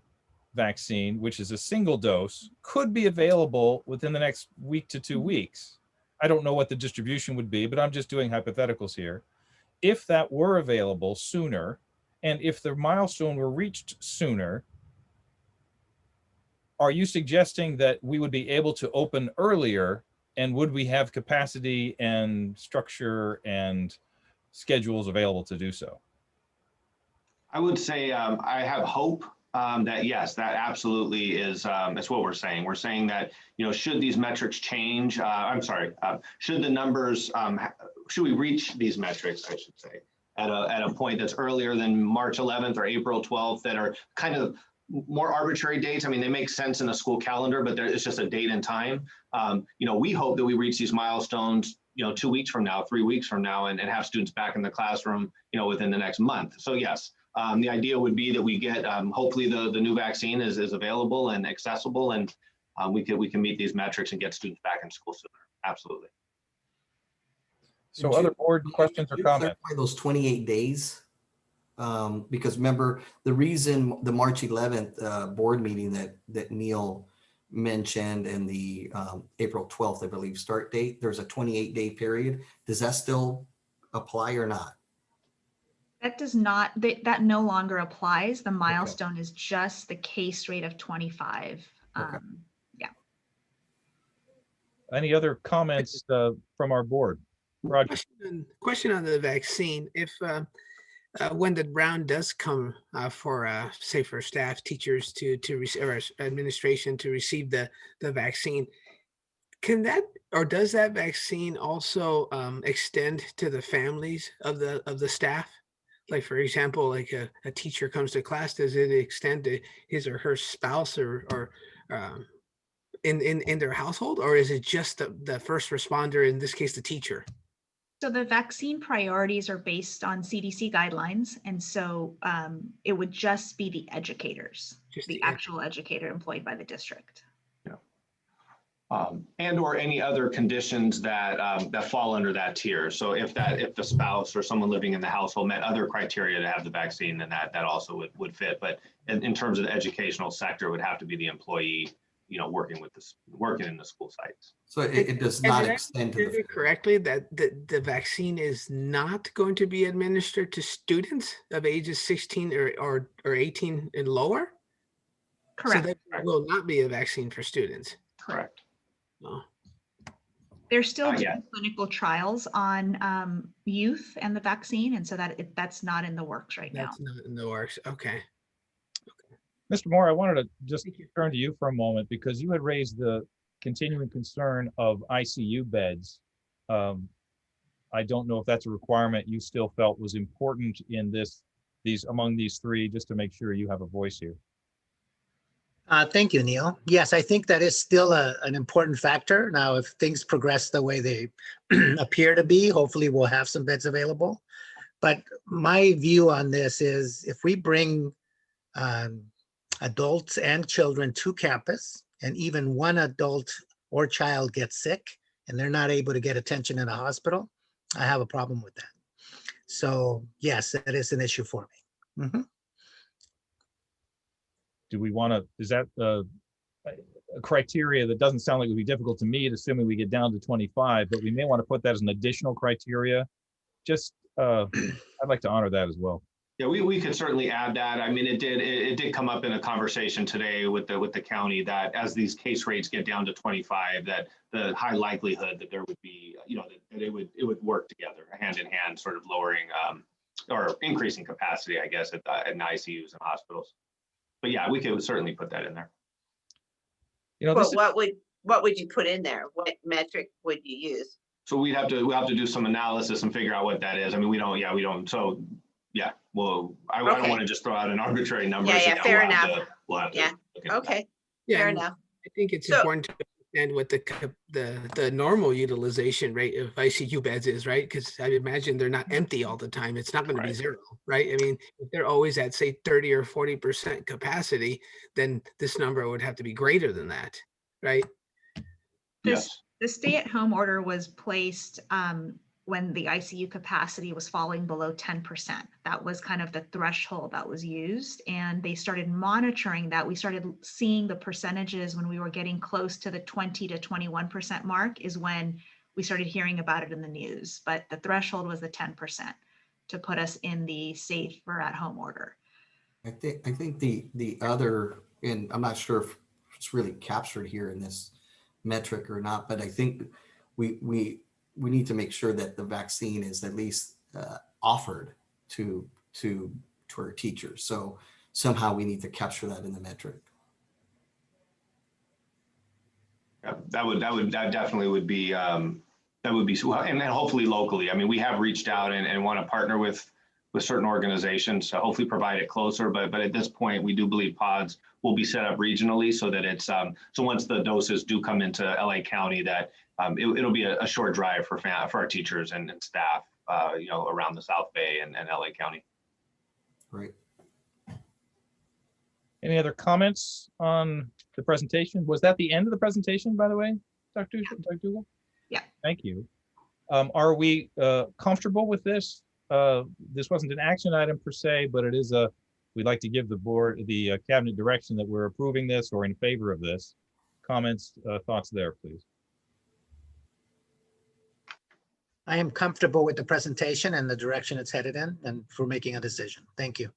S1: vaccine, which is a single dose, could be available within the next week to 2 weeks. I don't know what the distribution would be, but I'm just doing hypotheticals here. If that were available sooner, and if the milestone were reached sooner, are you suggesting that we would be able to open earlier, and would we have capacity and structure and schedules available to do so?
S10: I would say I have hope that yes, that absolutely is. That's what we're saying. We're saying that, you know, should these metrics change? I'm sorry. Should the numbers? Should we reach these metrics? I should say at a point that's earlier than March 11th or April 12th, that are kind of more arbitrary dates. I mean, they make sense in a school calendar, but it's just a date and time. You know, we hope that we reach these milestones, you know, 2 weeks from now, 3 weeks from now, and have students back in the classroom, you know, within the next month. So yes, the idea would be that we get, hopefully the new vaccine is available and accessible, and we can meet these metrics and get students back in school sooner. Absolutely.
S1: So other board questions or
S3: Could you
S1: comments?
S3: clarify those 28 days? Because remember, the reason the March 11th board meeting that Neil mentioned and the April 12th, I believe, start date, there's a 28-day period. Does that still apply or not?
S12: That does not, that no longer applies. The milestone is just the case rate of 25.
S3: Okay.
S12: Yeah.
S1: Any other comments from our board? Roger.
S8: Question on the vaccine. If when the round does come for say for staff, teachers to receive, or administration to receive the vaccine, can that, or does that vaccine also extend to the families of the staff? Like, for example, like a teacher comes to class, does it extend to his or her spouse or in their household, or is it just the first responder, in this case, the teacher?
S12: So the vaccine priorities are based on CDC guidelines. And so it would just be the educators, the actual educator employed by the district.
S10: And or any other conditions that that fall under that tier. So if the spouse or someone living in the household met other criteria to have the vaccine, then that also would fit. But in terms of the educational sector, it would have to be the employee, you know, working in the school sites.
S3: So it does not extend to the
S8: correctly that the vaccine is not going to be administered to students of ages 16 or 18 and lower?
S12: Correct.
S8: So that will not be a vaccine for students.
S10: Correct.
S8: No.
S12: There's still doing clinical trials on youth and the vaccine, and so that's not in the works right now.
S8: That's not in the works. Okay.
S1: Mr. Moore, I wanted to just turn to you for a moment, because you had raised the continuing concern of ICU beds. I don't know if that's a requirement you still felt was important in among these three, just to make sure you have a voice here.
S6: Thank you, Neil. Yes, I think that is still an important factor. Now, if things progress the way they appear to be, hopefully we'll have some beds available. But my view on this is, if we bring adults and children to campus, and even one adult or child gets sick and they're not able to get attention in a hospital, I have a problem with that. So yes, that is an issue for me. Mm-hmm.
S1: Do we want to, is that a criteria that doesn't sound like it would be difficult to meet, assuming we get down to 25, but we may want to put that as an additional criteria? Just, I'd like to honor that as well.
S10: Yeah, we could certainly add that. I mean, it did come up in a conversation today with the county that as these case rates get down to 25, that the high likelihood that there would be, you know, that it would work together hand in hand, sort of lowering or increasing capacity, I guess, in ICUs and hospitals. But yeah, we could certainly put that in there.
S1: You know,
S7: Well, what would you put in there? What metric would you use?
S10: So we'll have to do some analysis and figure out what that is. I mean, we don't. So yeah, well, I don't want to just throw out an arbitrary number.
S7: Yeah, fair enough.
S10: We'll have to
S7: Yeah.
S10: look into that.
S7: Okay.
S8: Yeah,
S7: Fair
S8: and
S7: enough.
S8: I think it's
S7: So-
S8: important to understand what the normal utilization rate of ICU beds is, right? Because I imagine they're not empty all the time. It's not going to be
S1: Right.
S8: zero, right? I mean, if they're always at say 30 or 40% capacity, then this number would have to be greater than that, right?
S10: Yes.
S12: The stay-at-home order was placed when the ICU capacity was falling below 10%. That was kind of the threshold that was used, and they started monitoring that. We started seeing the percentages when we were getting close to the 20 to 21% mark is when we started hearing about it in the news. But the threshold was the 10% to put us in the safe or at-home order.
S3: I think the other, and I'm not sure if it's really captured here in this metric or not, but I think we need to make sure that the vaccine is at least offered to our teachers. So somehow we need to capture that in the metric.
S10: Yeah, that definitely would be, and then hopefully locally. I mean, we have reached out and want to partner with certain organizations to hopefully provide it closer. But at this point, we do believe pods will be set up regionally so that it's, so once the doses do come into LA County, that it'll be a short drive for our teachers and staff, around the South Bay and LA County.
S3: Right.
S1: Any other comments on the presentation? Was that the end of the presentation, by the way, Dr. Dougal?
S12: Yeah.
S1: Thank you. Are we comfortable with this? This wasn't an action item per se, but it is we'd like to give the board, the cabinet direction that we're approving this or in favor of this. Comments, thoughts there, please.
S6: I am comfortable with the presentation and the direction it's headed in and for making a decision. Thank you.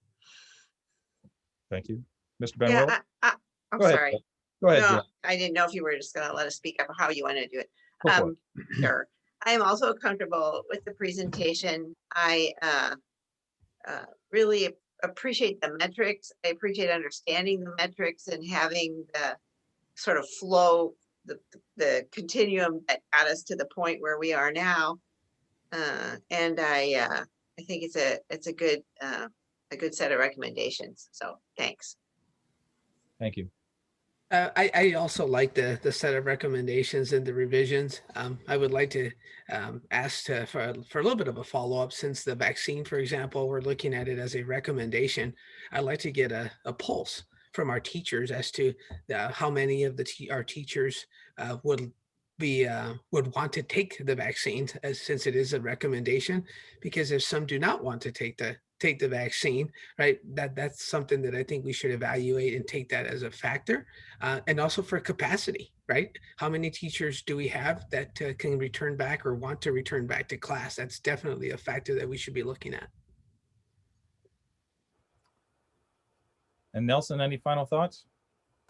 S1: Thank you. Mr. Ben
S7: Yeah,
S1: Willis?
S7: I'm
S1: Go ahead,
S7: sorry.
S1: Jill. Go ahead,
S7: No,
S1: Jill.
S7: I didn't know if you were just gonna let us speak up or how you want to do it.
S1: Go for it.
S7: Sure. I am also comfortable with the presentation. I really appreciate the metrics. I appreciate understanding the metrics and having the sort of flow, the continuum that got us to the point where we are now. And I think it's a good set of recommendations. So thanks.
S1: Thank you.
S8: I also like the set of recommendations and the revisions. I would like to ask for a little bit of a follow-up since the vaccine, for example, we're looking at it as a recommendation. I'd like to get a pulse from our teachers as to how many of our teachers would want to take the vaccine since it is a recommendation, because if some do not want to take the vaccine, right, that's something that I think we should evaluate and take that as a factor. And also for capacity, right? How many teachers do we have that can return back or want to return back to class? That's definitely a factor that we should be looking at.
S1: And Nelson, any final thoughts?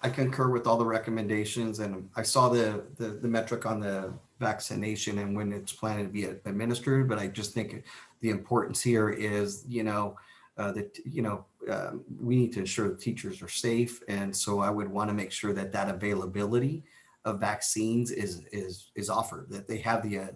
S3: I concur with all the recommendations, and I saw the metric on the vaccination and when it's planned to be administered, but I just think the importance here is, we need to ensure the teachers are safe. And so I would want to make sure that availability of vaccines is offered, that they have the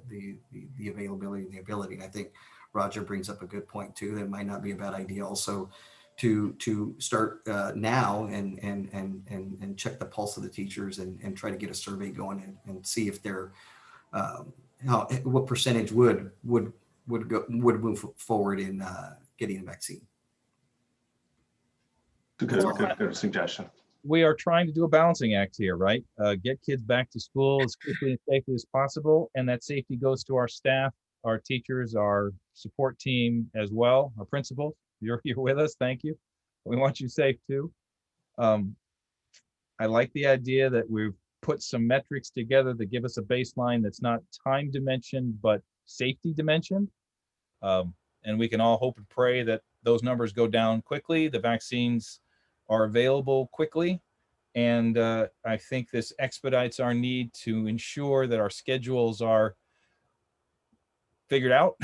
S3: availability and the ability. And I think Roger brings up a good point too. That might not be a bad idea also to start now and check the pulse of the teachers and try to get a survey going and see if they're what percentage would move forward in getting a vaccine.
S10: Good suggestion.
S1: We are trying to do a balancing act here, right? Get kids back to school as quickly and safely as possible, and that safety goes to our staff, our teachers, our support team as well, our principals. You're with us. Thank you. We want you safe too. I like the idea that we've put some metrics together that give us a baseline that's not time dimensioned, but safety dimensioned. And we can all hope and pray that those numbers go down quickly. The vaccines are available quickly. And I think this expedites our need to ensure that our schedules are figured out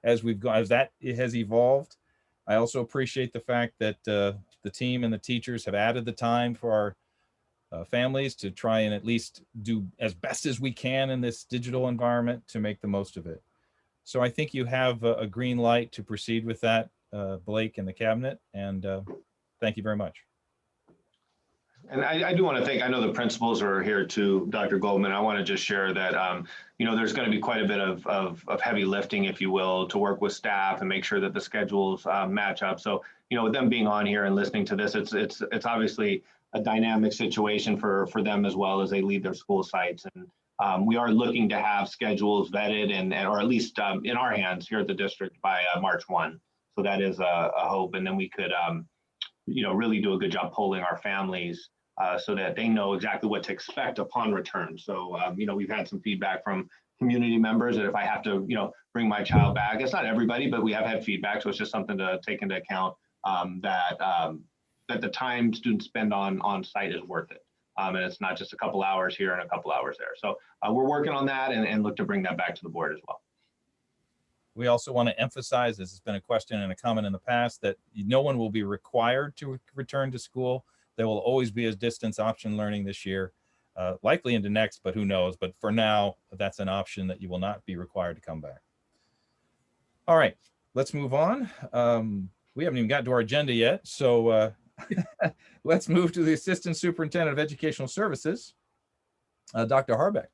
S1: as we've gone, as that it has evolved. I also appreciate the fact that the team and the teachers have added the time for our families to try and at least do as best as we can in this digital environment to make the most of it. So I think you have a green light to proceed with that, Blake and the cabinet, and thank you very much.
S10: And I do want to thank, I know the principals are here too, Dr. Goldman. I want to just share that, you know, there's going to be quite a bit of heavy lifting, if you will, to work with staff and make sure that the schedules match up. So, you know, with them being on here and listening to this, it's obviously a dynamic situation for them as well as they lead their school sites. And we are looking to have schedules vetted and or at least in our hands here at the district by March 1. So that is a hope. And then we could, you know, really do a good job polling our families so that they know exactly what to expect upon return. So, you know, we've had some feedback from community members that if I have to, you know, bring my child back, it's not everybody, but we have had feedback. So it's just something to take into account that the time students spend on site is worth it. And it's not just a couple hours here and a couple hours there. So we're working on that and look to bring that back to the board as well.
S1: We also want to emphasize, this has been a question and a comment in the past, that no one will be required to return to school. There will always be a distance option learning this year, likely into next, but who knows? But for now, that's an option that you will not be required to come back. All right, let's move on. We haven't even got to our agenda yet, so let's move to the Assistant Superintendent of Educational Services, Dr. Harbeck.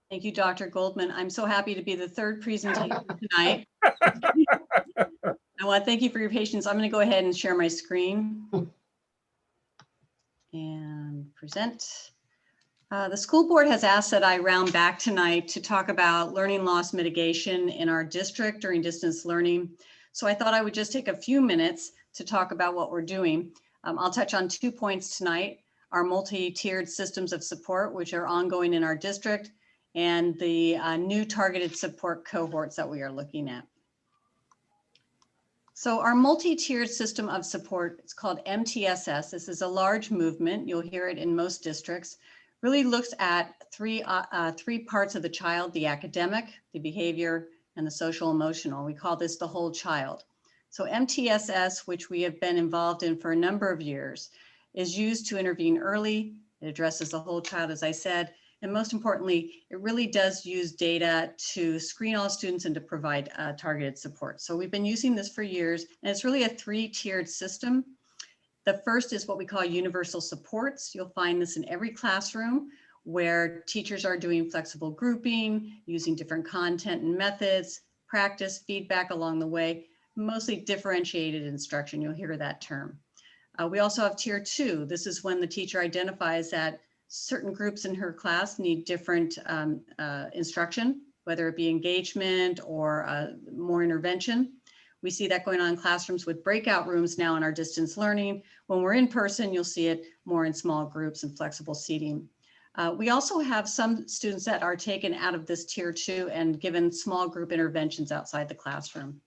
S11: Thank you, Dr. Goldman. I'm so happy to be the third presentation tonight. I want to thank you for your patience. I'm going to go ahead and share my screen and present. The school board has asked that I round back tonight to talk about learning loss mitigation in our district during distance learning. So I thought I would just take a few minutes to talk about what we're doing. I'll touch on 2 points tonight: our multi-tiered systems of support, which are ongoing in our district, and the new targeted support cohorts that we are looking at. So our multi-tiered system of support, it's called MTSS. This is a large movement. You'll hear it in most districts. Really looks at three parts of the child: the academic, the behavior, and the social emotional. We call this the whole child. So MTSS, which we have been involved in for a number of years, is used to intervene early. It addresses the whole child, as I said. And most importantly, it really does use data to screen all students and to provide targeted support. So we've been using this for years, and it's really a 3-tiered system. The first is what we call universal supports. You'll find this in every classroom where teachers are doing flexible grouping, using different content and methods, practice, feedback along the way, mostly differentiated instruction. You'll hear that term. We also have tier 2. This is when the teacher identifies that certain groups in her class need different instruction, whether it be engagement or more intervention. We see that going on in classrooms with breakout rooms now in our distance learning. When we're in person, you'll see it more in small groups and flexible seating. We also have some students that are taken out of this tier 2 and given small group interventions outside the classroom.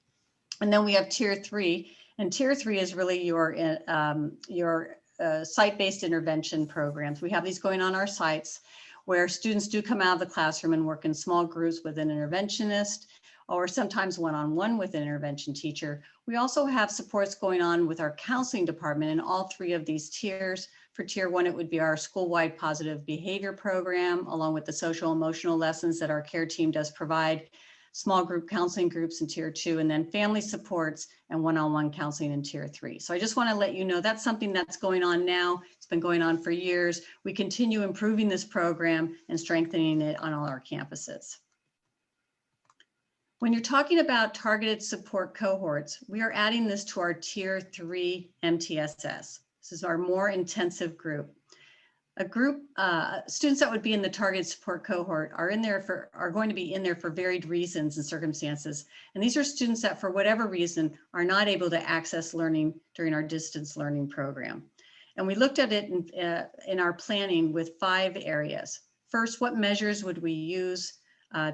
S11: And then we have tier 3, and tier 3 is really your site-based intervention programs. We have these going on our sites where students do come out of the classroom and work in small groups with an interventionist, or sometimes one-on-one with an intervention teacher. We also have supports going on with our counseling department in all 3 of these tiers. For tier 1, it would be our school-wide positive behavior program, along with the social emotional lessons that our care team does provide, small group counseling groups in tier 2, and then family supports and one-on-one counseling in tier 3. So I just want to let you know that's something that's going on now. It's been going on for years. We continue improving this program and strengthening it on all our campuses. When you're talking about targeted support cohorts, we are adding this to our tier 3 MTSS. This is our more intensive group. A group, students that would be in the targeted support cohort are going to be in there for varied reasons and circumstances. And these are students that for whatever reason are not able to access learning during our distance learning program. And we looked at it in our planning with 5 areas. First, what measures would we use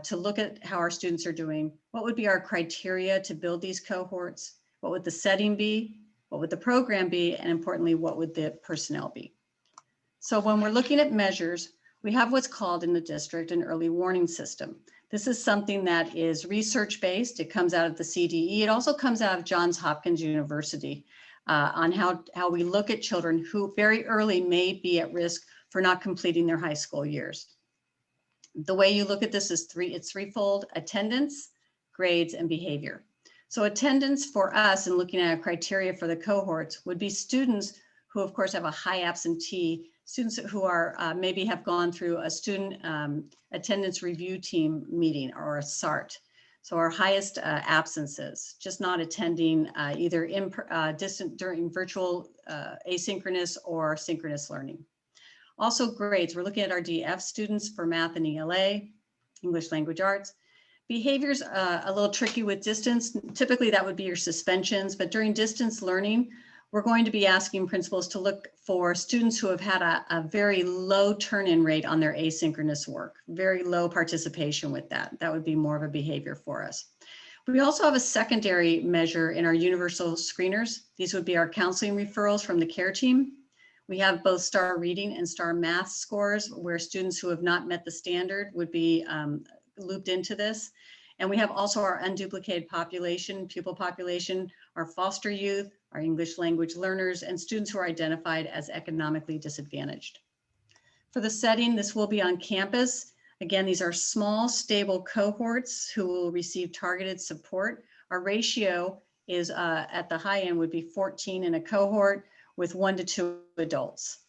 S11: to look at how our students are doing? What would be our criteria to build these cohorts? What would the setting be? What would the program be? And importantly, what would the personnel be? So when we're looking at measures, we have what's called in the district an early warning system. This is something that is research-based. It comes out of the CDE. It also comes out of Johns Hopkins University on how we look at children who very early may be at risk for not completing their high school years. The way you look at this is it's threefold: attendance, grades, and behavior. So attendance for us, in looking at a criteria for the cohorts, would be students who of course have a high absentee, students who are maybe have gone through a student attendance review team meeting or a SART. So our highest absences, just not attending either in distant during virtual asynchronous or synchronous learning. Also grades, we're looking at our DF students for math and ELA, English language arts. Behavior's a little tricky with distance. Typically that would be your suspensions, but during distance learning, we're going to be asking principals to look for students who have had a very low turn-in rate on their asynchronous work, very low participation with that. That would be more of a behavior for us. We also have a secondary measure in our universal screeners. These would be our counseling referrals from the care team. We have both STAR reading and STAR math scores where students who have not met the standard would be looped into this. And we have also our unduplicated population, pupil population, our foster youth, our English language learners, and students who are identified as economically disadvantaged. For the setting, this will be on campus. Again, these are small, stable cohorts who will receive targeted support. Our ratio is at the high end would be 14 in a cohort with 1 to 2 adults,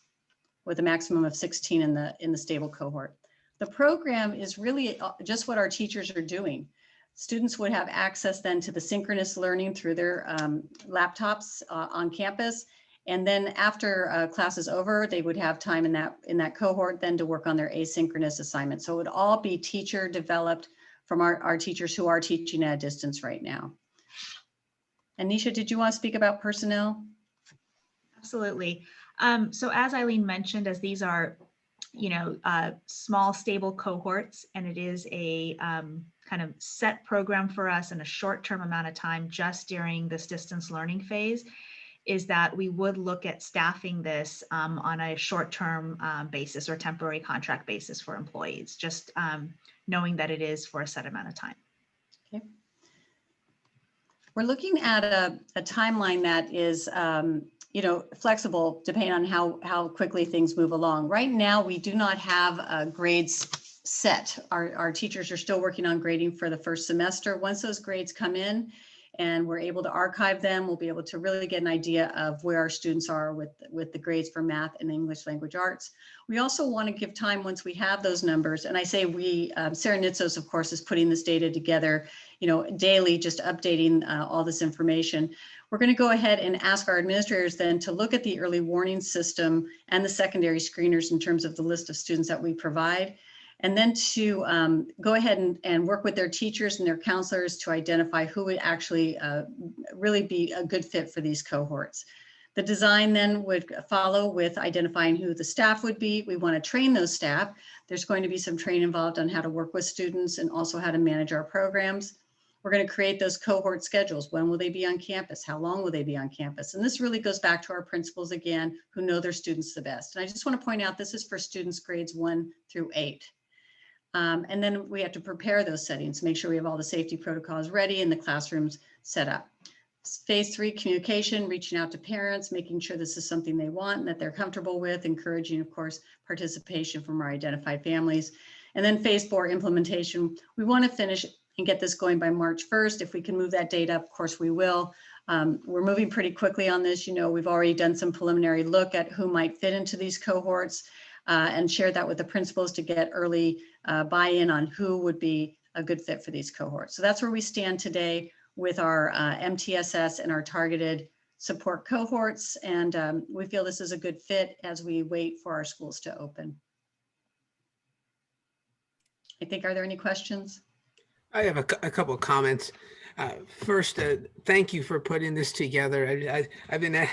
S11: with a maximum of 16 in the stable cohort. The program is really just what our teachers are doing. Students would have access then to the synchronous learning through their laptops on campus. And then after class is over, they would have time in that cohort then to work on their asynchronous assignments. So it would all be teacher developed from our teachers who are teaching at a distance right now. And Nisha, did you want to speak about personnel?
S12: Absolutely. So as Eileen mentioned, as these are, small stable cohorts, and it is a kind of set program for us in a short-term amount of time just during this distance learning phase, is that we would look at staffing this on a short-term basis or temporary contract basis for employees, just knowing that it is for a set amount of time.
S11: Okay. We're looking at a timeline that is flexible depending on how quickly things move along. Right now, we do not have grades set. Our teachers are still working on grading for the first semester. Once those grades come in and we're able to archive them, we'll be able to really get an idea of where our students are with the grades for math and English language arts. We also want to give time once we have those numbers. And I say we, Sarah Nitsos, of course, is putting this data together, daily, just updating all this information. We're going to go ahead and ask our administrators then to look at the early warning system and the secondary screeners in terms of the list of students that we provide, and then to go ahead and work with their teachers and their counselors to identify who would actually really be a good fit for these cohorts. The design then would follow with identifying who the staff would be. We want to train those staff. There's going to be some training involved on how to work with students and also how to manage our programs. We're going to create those cohort schedules. When will they be on campus? How long will they be on campus? And this really goes back to our principals again, who know their students the best. And I just want to point out, this is for students grades 1 through 8. And then we have to prepare those settings, make sure we have all the safety protocols ready and the classrooms set up. Phase 3, communication, reaching out to parents, making sure this is something they want and that they're comfortable with, encouraging, of course, participation from our identified families. And then phase 4, implementation. We want to finish and get this going by March 1st. If we can move that date up, of course we will. We're moving pretty quickly on this. We've already done some preliminary look at who might fit into these cohorts and shared that with the principals to get early buy-in on who would be a good fit for these cohorts. So that's where we stand today with our MTSS and our targeted support cohorts. And we feel this is a good fit as we wait for our schools to open. Are there any questions?
S8: I have a couple of comments. First, thank you for putting this together. I've been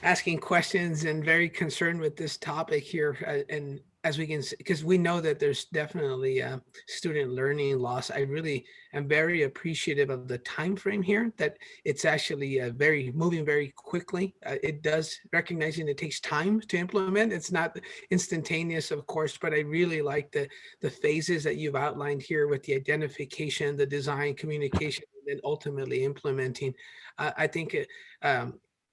S8: asking questions and very concerned with this topic here. And as we can see, because we know that there's definitely student learning loss. I really am very appreciative of the time frame here, that it's actually moving very quickly. It does, recognizing it takes time to implement. It's not instantaneous, of course, but I really like the phases that you've outlined here with the identification, the design, communication, and then ultimately implementing. I think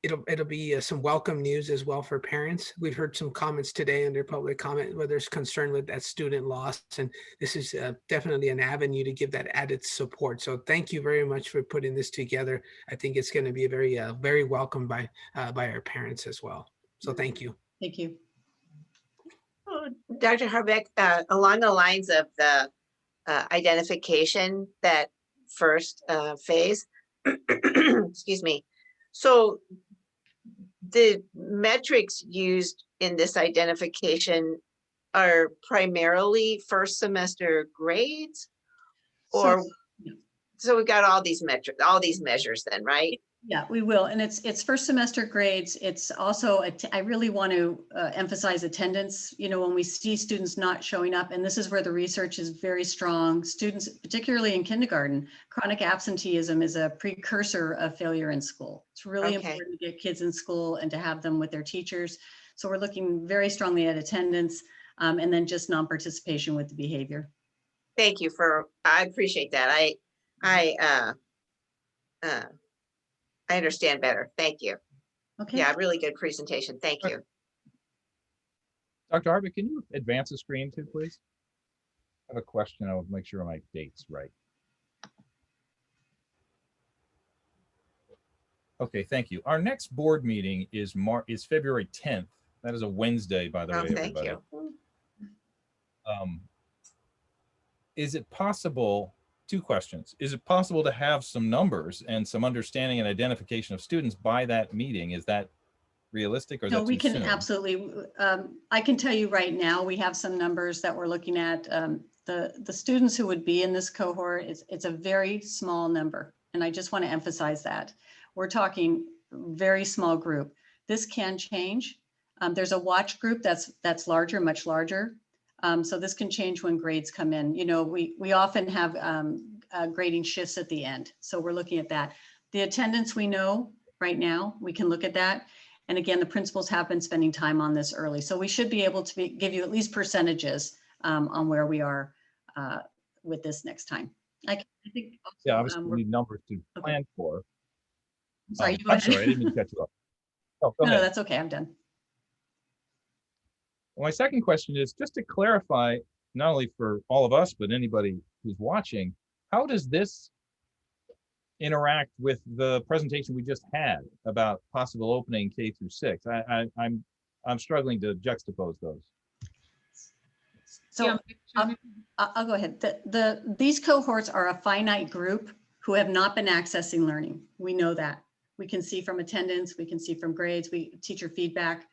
S8: it'll be some welcome news as well for parents. We've heard some comments today under public comment where there's concern with that student loss, and this is definitely an avenue to give that added support. So thank you very much for putting this together. I think it's going to be very welcomed by our parents as well. So thank you.
S11: Thank you.
S7: Dr. Harbeck, along the lines of the identification, that first phase, excuse me. So the metrics used in this identification are primarily first semester grades, or so we've got all these metrics, all these measures then, right?
S11: Yeah, we will. And it's first semester grades. It's also, I really want to emphasize attendance. You know, when we see students not showing up, and this is where the research is very strong, students, particularly in kindergarten, chronic absenteeism is a precursor of failure in school. It's really important to get kids in school and to have them with their teachers. So we're looking very strongly at attendance and then just non-participation with the behavior.
S7: Thank you I appreciate that. I understand better. Thank you.
S11: Okay.
S7: Yeah, really good presentation. Thank you.
S1: Dr. Harbeck, can you advance the screen too, please? I have a question. I'll make sure my date's right. Okay, thank you. Our next board meeting is February 10th. That is a Wednesday, by the way,
S7: Thank
S1: everybody.
S7: you.
S1: Is it possible, two questions. Is it possible to have some numbers and some understanding and identification of students by that meeting? Is that realistic, or is
S11: No,
S1: that
S11: we
S1: too
S11: can
S1: soon?
S11: absolutely. I can tell you right now, we have some numbers that we're looking at. The students who would be in this cohort, it's a very small number. And I just want to emphasize that. We're talking very small group. This can change. There's a watch group that's larger, much larger. So this can change when grades come in. You know, we often have grading shifts at the end. So we're looking at that. The attendance we know right now, we can look at that. And again, the principals have been spending time on this early. So we should be able to give you at least percentages on where we are with this next time. I think also,
S1: yeah, obviously we need numbers to plan for.
S11: Sorry,
S1: I'm sorry, I didn't mean to cut you off. Oh, go
S11: no,
S1: ahead.
S11: that's okay, I'm done.
S1: Well, my second question is just to clarify, not only for all of us, but anybody who's watching, how does this interact with the presentation we just had about possible opening K through 6? I'm struggling to juxtapose those.
S11: So I'll go ahead. These cohorts are a finite group who have not been accessing learning. We know that. We can see from attendance, we can see from grades, teacher feedback.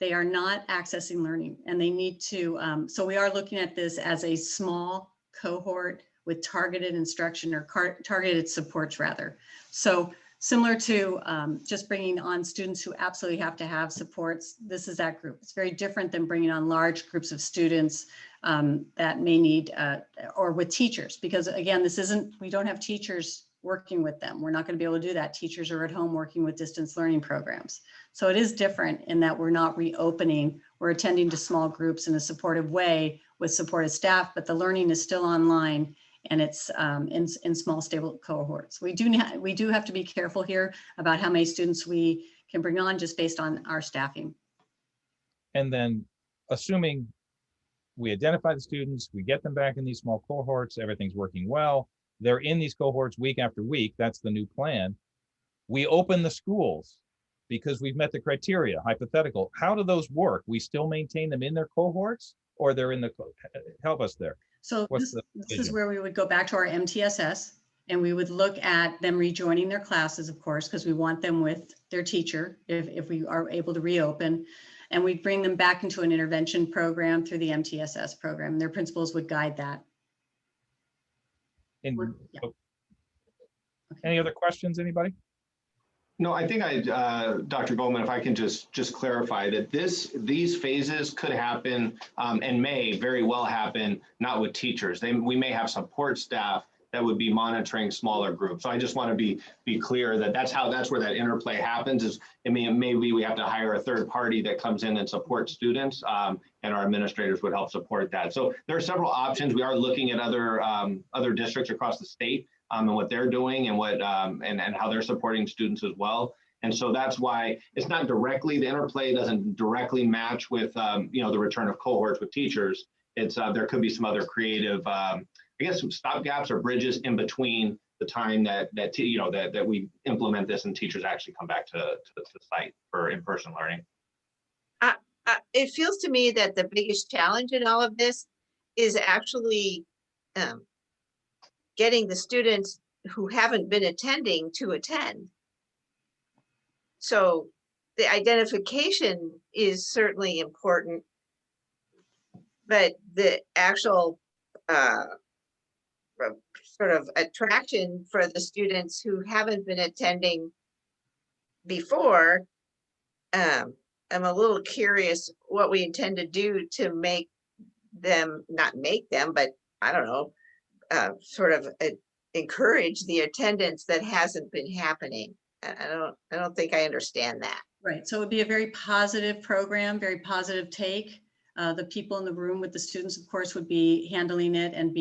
S11: They are not accessing learning, and they need to, so we are looking at this as a small cohort with targeted instruction or targeted supports rather. So similar to just bringing on students who absolutely have to have supports, this is that group. It's very different than bringing on large groups of students that may need, or with teachers, because again, we don't have teachers working with them. We're not going to be able to do that. Teachers are at home working with distance learning programs. So it is different in that we're not reopening, we're attending to small groups in a supportive way with supportive staff, but the learning is still online and it's in small stable cohorts. We do have to be careful here about how many students we can bring on just based on our staffing.
S1: And then assuming we identify the students, we get them back in these small cohorts, everything's working well, they're in these cohorts week after week, that's the new plan. We open the schools because we've met the criteria, hypothetical. How do those work? We still maintain them in their cohorts, or they're in the, help us there.
S11: So this is where we would go back to our MTSS and we would look at them rejoining their classes, of course, because we want them with their teacher if we are able to reopen. And we'd bring them back into an intervention program through the MTSS program. Their principals would guide that.
S1: Any other questions, anybody?
S10: No, I think Dr. Goldman, if I can just clarify that these phases could happen and may very well happen, not with teachers. We may have support staff that would be monitoring smaller groups. So I just want to be clear that that's where that interplay happens. Is maybe we have to hire a third party that comes in and supports students, and our administrators would help support that. So there are several options. We are looking at other districts across the state and what they're doing and what and how they're supporting students as well. And so that's why it's not directly, the interplay doesn't directly match with, you know, the return of cohorts with teachers. It's, there could be some other creative, I guess, some stopgaps or bridges in between the time that you know, that we implement this and teachers actually come back to site for in-person learning.
S7: It feels to me that the biggest challenge in all of this is actually getting the students who haven't been attending to attend. So the identification is certainly important, but the actual sort of attraction for the students who haven't been attending before, I'm a little curious what we intend to do to make them, not make them, but I don't know, sort of encourage the attendance that hasn't been happening. I don't think I understand that.
S11: Right, so it would be a very positive program, very positive take. The people in the room with the students, of course, would be handling it and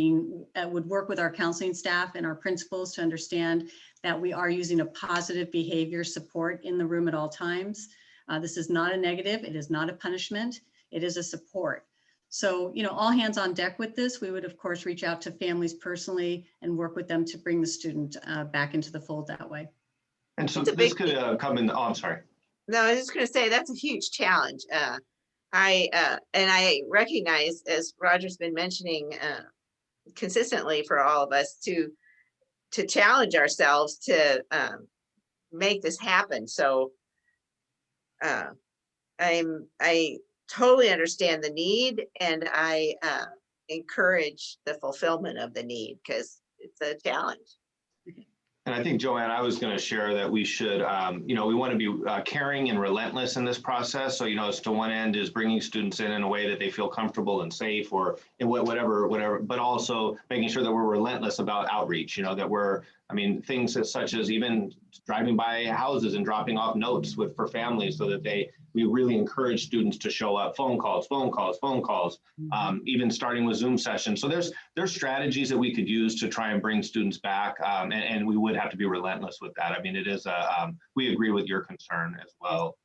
S11: would work with our counseling staff and our principals to understand that we are using a positive behavior support in the room at all times. This is not a negative, it is not a punishment, it is a support. So, you know, all hands on deck with this. We would, of course, reach out to families personally and work with them to bring the student back into the fold that way.
S10: And so this could come in, oh, I'm sorry.
S7: No, I was just going to say that's a huge challenge. I recognize, as Roger's been mentioning consistently for all of us, to challenge ourselves to make this happen. So I totally understand the need, and I encourage the fulfillment of the need because it's a challenge.
S10: And I think, Joanne, I was going to share that we should, you know, we want to be caring and relentless in this process. So, you know, it's to one end is bringing students in a way that they feel comfortable and safe, or in whatever, but also making sure that we're relentless about outreach, you know, that we're, I mean, things such as even driving by houses and dropping off notes for families so that we really encourage students to show up, phone calls, even starting with Zoom sessions. So there's strategies that we could use to try and bring students back, and we would have to be relentless with that. I mean, it is we agree with your concern as well.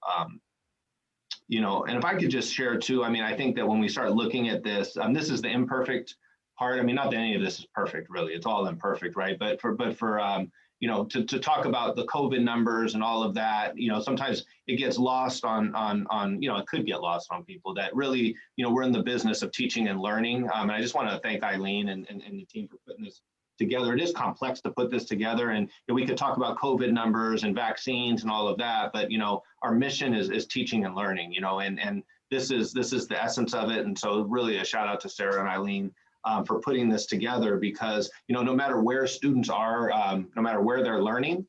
S10: You know, and if I could just share too, I mean, I think that when we start looking at this, this is the imperfect part. I mean, not that any of this is perfect, really. It's all imperfect, right? But for you know, to talk about the COVID numbers and all of that, you know, sometimes it gets lost on, you know, it could get lost on people that really, you know, we're in the business of teaching and learning. And I just want to thank Eileen and the team for putting this together. It is complex to put this together, and you know, we could talk about COVID numbers and vaccines and all of that, but you know, our mission is teaching and learning, you know, and this is the essence of it. And so really a shout out to Sarah and Eileen for putting this together, because, you know, no matter where students are, no matter where they're learning,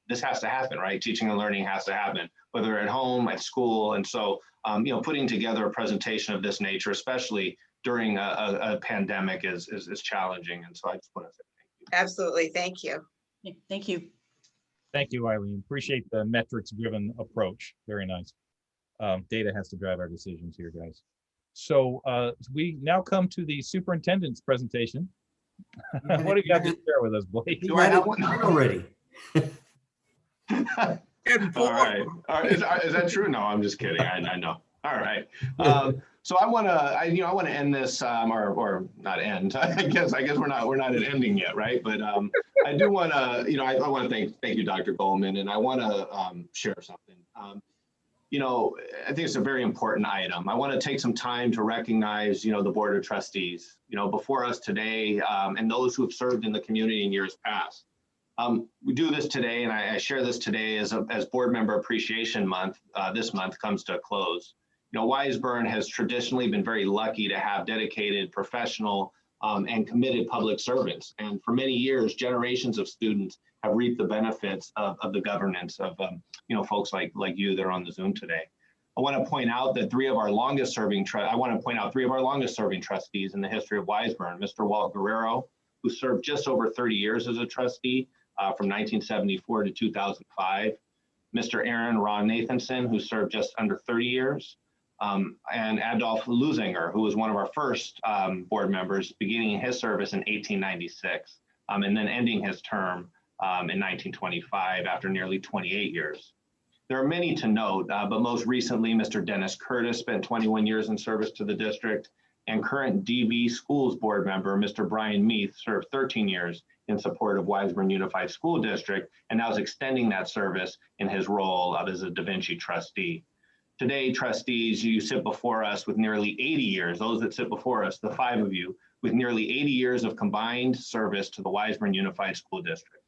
S10: this has to happen, right? Teaching and learning has to happen, whether at home, at school. And so, you know, putting together a presentation of this nature, especially during a pandemic, is challenging. And so I just want to say thank you.
S7: Absolutely. Thank you.
S11: Thank you.
S1: Thank you, Eileen. Appreciate the metrics-driven approach. Very nice. Data has to drive our decisions here, guys. So we now come to the superintendent's presentation. What do you got to share with us, Blake?
S3: You had one already.
S10: All right. Is that true? No, I'm just kidding. I know. All right. So I want to end this, or not end. I guess we're not at ending yet, right? But I do want to, you know, I want to thank you, Dr. Goldman, and I want to share something. You know, I think it's a very important item. I want to take some time to recognize, you know, the Board of Trustees, you know, before us today, and those who have served in the community in years past. We do this today, and I share this today as Board Member Appreciation Month. This month comes to a close. You know, Wiseburn has traditionally been very lucky to have dedicated, professional, and committed public servants. And for many years, generations of students have reaped the benefits of the governance of, you know, folks like you that are on the Zoom today. I want to point out that three of our longest serving trustees in the history of Wiseburn: Mr. Walt Guerrero, who served just over 30 years as a trustee from 1974 to 2005, Mr. Aaron Ron Nathanson, who served just under 30 years, and Adolf Lusinger, who was one of our first board members, beginning his service in 1896, and then ending his term in 1925 after nearly 28 years. There are many to note, but most recently, Mr. Dennis Curtis spent 21 years in service to the district, and current DV Schools Board member, Mr. Brian Meath, served 13 years in support of Wiseburn Unified School District, and now is extending that service in his role as a Da Vinci trustee. Today, trustees, you sit before us with nearly 80 years, those that sit before us, the 5 of you, with nearly 80 years of combined service to the Wiseburn Unified School District.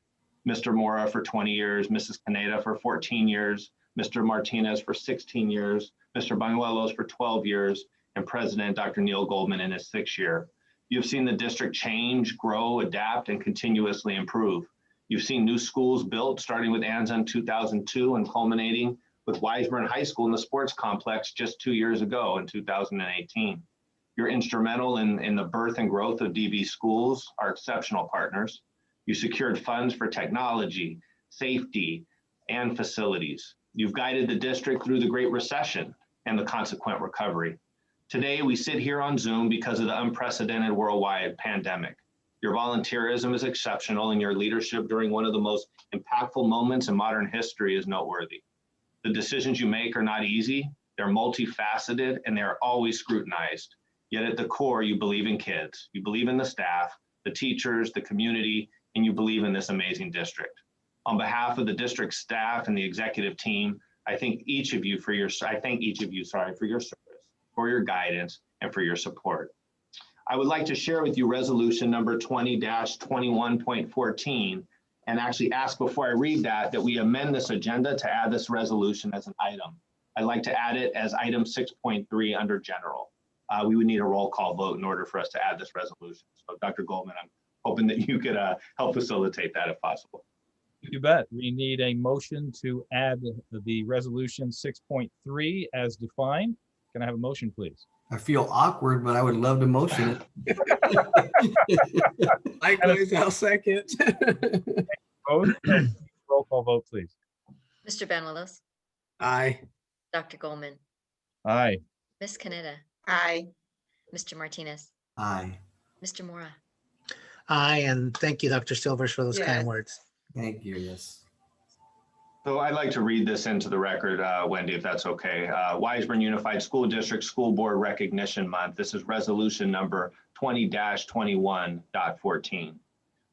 S10: Mr. Mora for 20 years, Mrs. Caneda for 14 years, Mr. Martinez for 16 years, Mr. Banuelos for 12 years, and President Dr. Neil Goldman in his 6th year. You've seen the district change, grow, adapt, and continuously improve. You've seen new schools built, starting with Anza in 2002 and culminating with Wiseburn High School in the sports complex just 2 years ago in 2018. You're instrumental in the birth and growth of DV schools, our exceptional partners. You secured funds for technology, safety, and facilities. You've guided the district through the Great Recession and the consequent recovery. Today, we sit here on Zoom because of the unprecedented worldwide pandemic. Your volunteerism is exceptional, and your leadership during one of the most impactful moments in modern history is noteworthy. The decisions you make are not easy, they're multifaceted, and they are always scrutinized. Yet at the core, you believe in kids, you believe in the staff, the teachers, the community, and you believe in this amazing district. On behalf of the district staff and the executive team, I thank each of you for your service, for your guidance, and for your support. I would like to share with you resolution number 20-21.14 and actually ask before I read that we amend this agenda to add this resolution as an item. I'd like to add it as item 6.3 under general. We would need a roll call vote in order for us to add this resolution. So Dr. Goldman, I'm hoping that you could help facilitate that if possible.
S1: You bet. We need a motion to add the resolution 6.3 as defined. Can I have a motion, please?
S3: I feel awkward, but I would love to motion it.
S8: Likewise, I'll second.
S1: Roll call vote, please.
S5: Mr. Banuelos,
S8: Aye.
S5: Dr. Goldman,
S1: Aye.
S5: Ms. Caneda,
S7: Aye.
S5: Mr. Martinez,
S3: Aye.
S5: Mr. Mora.
S6: Aye, and thank you, Dr. Silvers, for those kind
S7: Yes.
S6: words.
S3: Thank you. Yes.
S10: So I'd like to read this into the record, Wendy, if that's okay. Wiseburn Unified School District School Board Recognition Month. This is resolution number 20-21.14.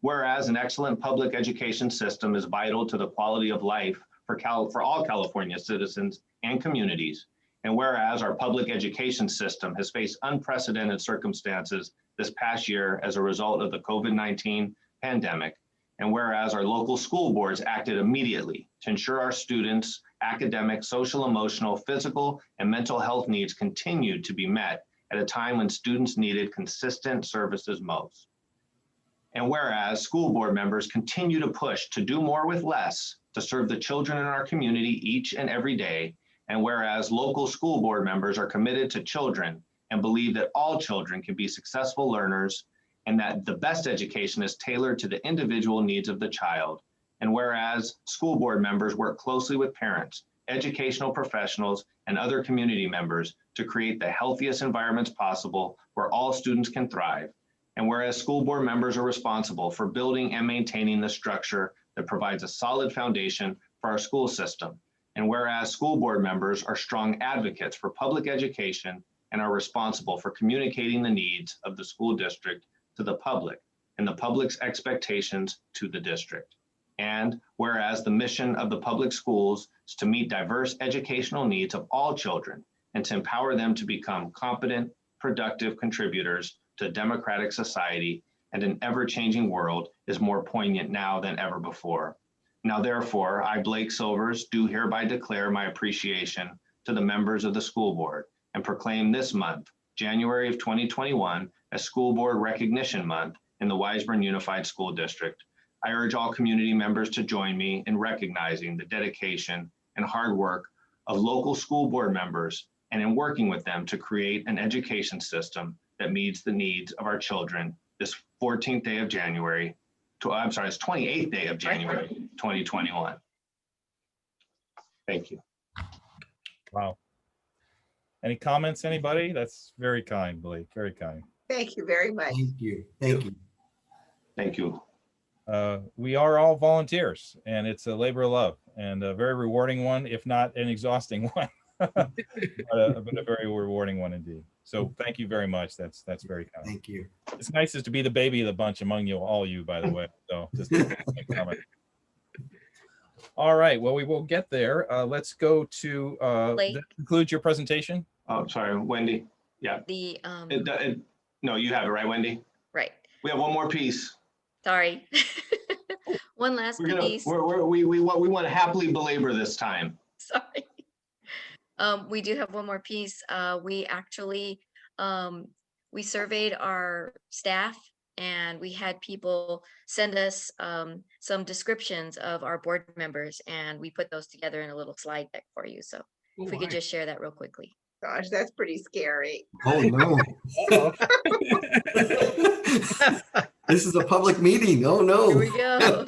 S10: Whereas an excellent public education system is vital to the quality of life for all California citizens and communities, and whereas our public education system has faced unprecedented circumstances this past year as a result of the COVID-19 pandemic, and whereas our local school boards acted immediately to ensure our students' academic, social, emotional, physical, and mental health needs continued to be met at a time when students needed consistent services most. And whereas school board members continue to push to do more with less to serve the children in our community each and every day, and whereas local school board members are committed to children and believe that all children can be successful learners and that the best education is tailored to the individual needs of the child. And whereas school board members work closely with parents, educational professionals, and other community members to create the healthiest environments possible where all students can thrive. And whereas school board members are responsible for building and maintaining the structure that provides a solid foundation for our school system. And whereas school board members are strong advocates for public education and are responsible for communicating the needs of the school district to the public and the public's expectations to the district. And whereas the mission of the public schools is to meet diverse educational needs of all children and to empower them to become competent, productive contributors to a democratic society and an ever-changing world is more poignant now than ever before. Now, therefore, I, Blake Silvers, do hereby declare my appreciation to the members of the school board and proclaim this month, January of 2021, as School Board Recognition Month in the Wiseburn Unified School District. I urge all community members to join me in recognizing the dedication and hard work of local school board members and in working with them to create an education system that meets the needs of our children this 14th day of January, it's 28th day of January, 2021. Thank you.
S1: Wow. Any comments, anybody? That's very kind, Blake, very kind.
S7: Thank you very much.
S3: Thank you. Thank you.
S10: Thank you.
S1: we are all volunteers, and it's a labor of love and a very rewarding one, if not an exhausting one, but a very rewarding one indeed. So thank you very much. That's very kind.
S3: Thank you.
S1: It's nice to be the baby of the bunch among you, all you, by the way. So just a comment. All right, well, we will get there. Let's go to,
S5: Blake?
S1: that concludes your presentation?
S10: Oh, sorry, Wendy. Yeah.
S5: The,
S10: No, you have it, right, Wendy?
S5: right,
S10: We have one more piece.
S5: sorry. One last
S10: We're gonna,
S5: piece.
S10: we want to happily belabor this time.
S5: Sorry. We do have one more piece. We actually, we surveyed our staff and we had people send us some descriptions of our board members, and we put those together in a little slide deck for you. So if we could just share that real quickly.
S7: Gosh, that's pretty scary.
S3: Oh, no. This is a public meeting. Oh, no.
S5: Here we go.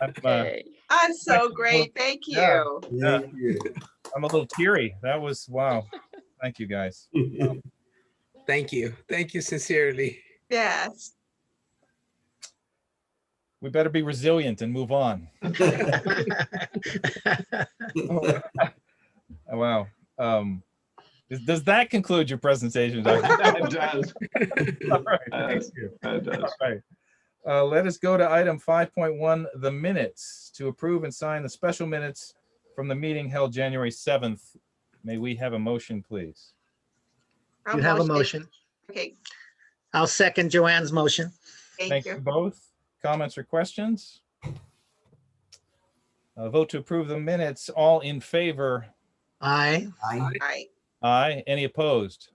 S5: Okay.
S7: That's so great. Thank you.
S1: Yeah. I'm a little teary. That was, wow. Thank you, guys.
S8: Thank you. Thank you sincerely.
S7: Yes.
S1: We better be resilient and move on. Wow. Does that conclude your presentation, Dr.?
S10: It does.
S1: All right. Thank
S10: It
S1: you.
S10: does.
S1: All right. Let us go to item 5.1, the minutes, to approve and sign the special minutes from the meeting held January 7th. May we have a motion, please?
S6: You have a motion.
S7: Okay.
S6: I'll second Joanne's motion.
S1: Thank you both. Comments or questions? Vote to approve the minutes. All in favor?
S6: Aye.
S7: Aye.
S1: Aye. Any opposed?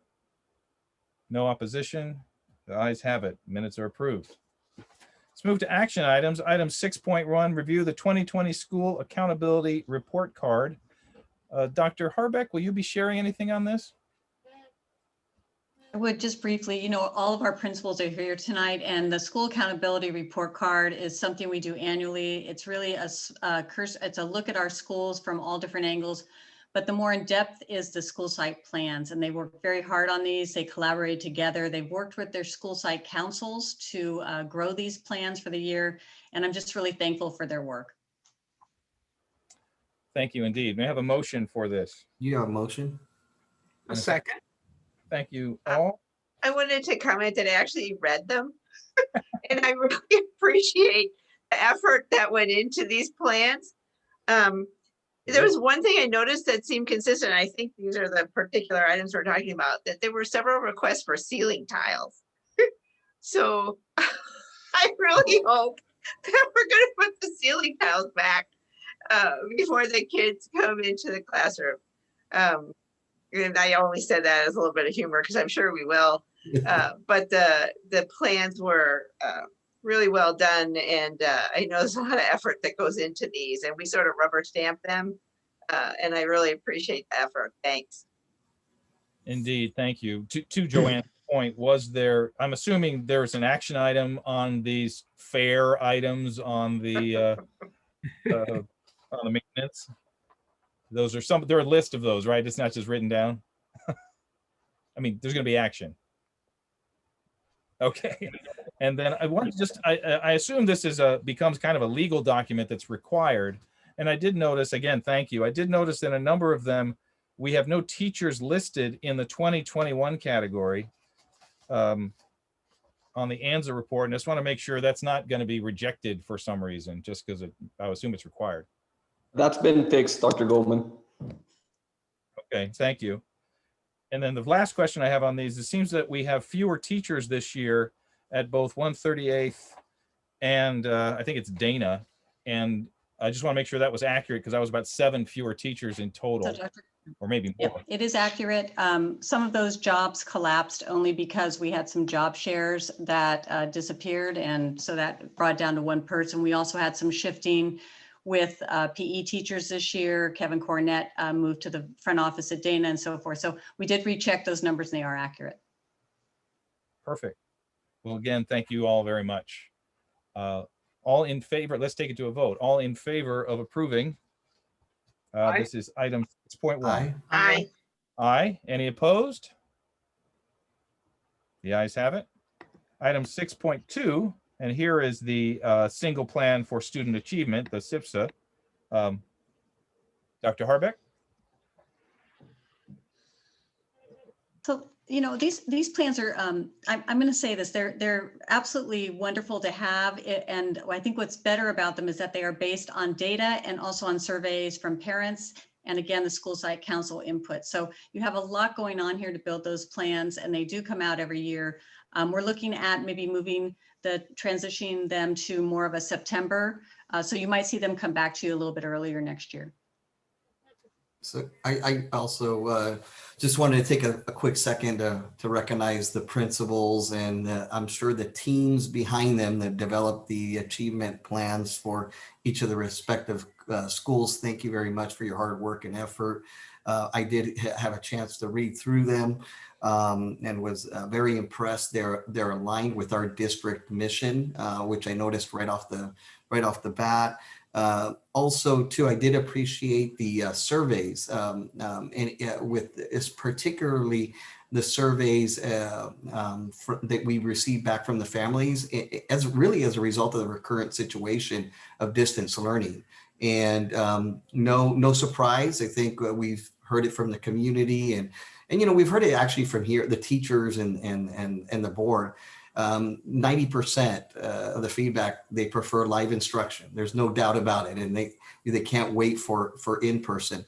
S1: No opposition? The ayes have it. Minutes are approved. Let's move to action items. Item 6.1, review the 2020 school accountability report card. Dr. Harbeck, will you be sharing anything on this?
S11: I would just briefly, all of our principals are here tonight, and the school accountability report card is something we do annually. It's really it's a look at our schools from all different angles, but the more in depth is the school site plans, and they work very hard on these. They collaborate together. They've worked with their school site councils to grow these plans for the year, and I'm just really thankful for their work.
S1: Thank you indeed. May I have a motion for this?
S3: You have a motion?
S8: A second.
S1: Thank you all.
S7: I wanted to comment that I actually read them. And I really appreciate the effort that went into these plans. There was one thing I noticed that seemed consistent. I think these are the particular items we're talking about, that there were several requests for ceiling tiles. So I really hope that we're gonna put the ceiling tiles back before the kids come into the classroom. And I only said that as a little bit of humor because I'm sure we will. But the plans were really well done, and I know there's a lot of effort that goes into these, and we sort of rubber stamp them, and I really appreciate the effort. Thanks.
S1: Indeed, thank you. To Joanne's point, was there, I'm assuming there's an action item on these fair items on the maintenance? Those are some, there are a list of those, right? It's not just written down. I mean, there's going to be action. Okay. And then I want to just, I assume this is becomes kind of a legal document that's required. And I did notice, again, thank you. I did notice that a number of them, we have no teachers listed in the 2021 category on the ANZA report. And I just want to make sure that's not going to be rejected for some reason, just because I assume it's required.
S13: That's been fixed, Dr. Goldman.
S1: Okay, thank you. And then the last question I have on these, it seems that we have fewer teachers this year at both 138th and I think it's Dana. And I just want to make sure that was accurate because I was about 7 fewer teachers in total, or maybe more.
S11: It is accurate. Some of those jobs collapsed only because we had some job shares that disappeared. And so that brought down to 1 person. We also had some shifting with PE teachers this year. Kevin Cornett moved to the front office at Dana and so forth. So we did recheck those numbers and they are accurate.
S1: Perfect. Well, again, thank you all very much. All in favor, let's take it to a vote. All in favor of approving. This is item 6.1.
S3: Aye.
S7: Aye.
S1: Aye. Any opposed? The ayes have it. Item 6.2. And here is the single plan for student achievement, the SIPSA. Dr. Harbeck?
S11: So, you know, these plans are, I'm going to say this, they're absolutely wonderful to have. And I think what's better about them is that they are based on data and also on surveys from parents. And again, the school site council input. So you have a lot going on here to build those plans, and they do come out every year. We're looking at maybe transitioning them to more of a September. So you might see them come back to you a little bit earlier next year.
S3: So I also just wanted to take a quick second to recognize the principals, and I'm sure the teams behind them that developed the achievement plans for each of the respective schools. Thank you very much for your hard work and effort. I did have a chance to read through them and was very impressed. They're aligned with our district mission, which I noticed right off the bat. Also, too, I did appreciate the surveys, and with is particularly the surveys that we received back from the families, as a result of the recurrent situation of distance learning. And no surprise, I think we've heard it from the community, and you know, we've heard it actually from here, the teachers and the board. 90% of the feedback, they prefer live instruction. There's no doubt about it, and they can't wait for in-person.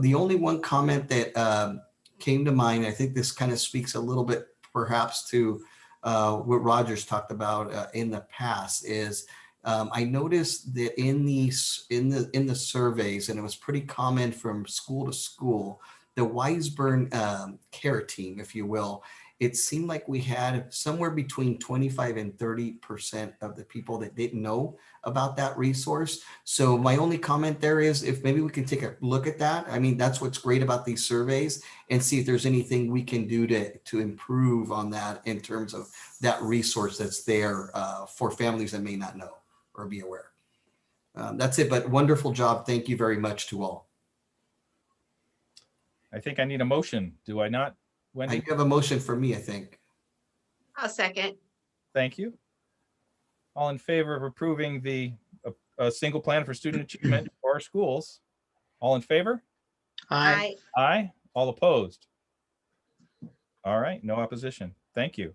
S3: The only one comment that came to mind, I think this kind of speaks a little bit perhaps to what Roger's talked about in the past, is I noticed that in the surveys, and it was pretty common from school to school, the Weisburn care team, if you will, it seemed like we had somewhere between 25 and 30% of the people that didn't know about that resource. So my only comment there is, if maybe we can take a look at that. I mean, that's what's great about these surveys, and see if there's anything we can do to improve on that in terms of that resource that's there for families that may not know or be aware. That's it, but wonderful job. Thank you very much to all.
S1: I think I need a motion. Do I not,
S3: I
S1: Wendy?
S3: have a motion for me, I think.
S7: I'll second.
S1: Thank you. All in favor of approving the single plan for student achievement for our schools? All in favor?
S6: Aye.
S1: Aye. All opposed? All right, no opposition. Thank you.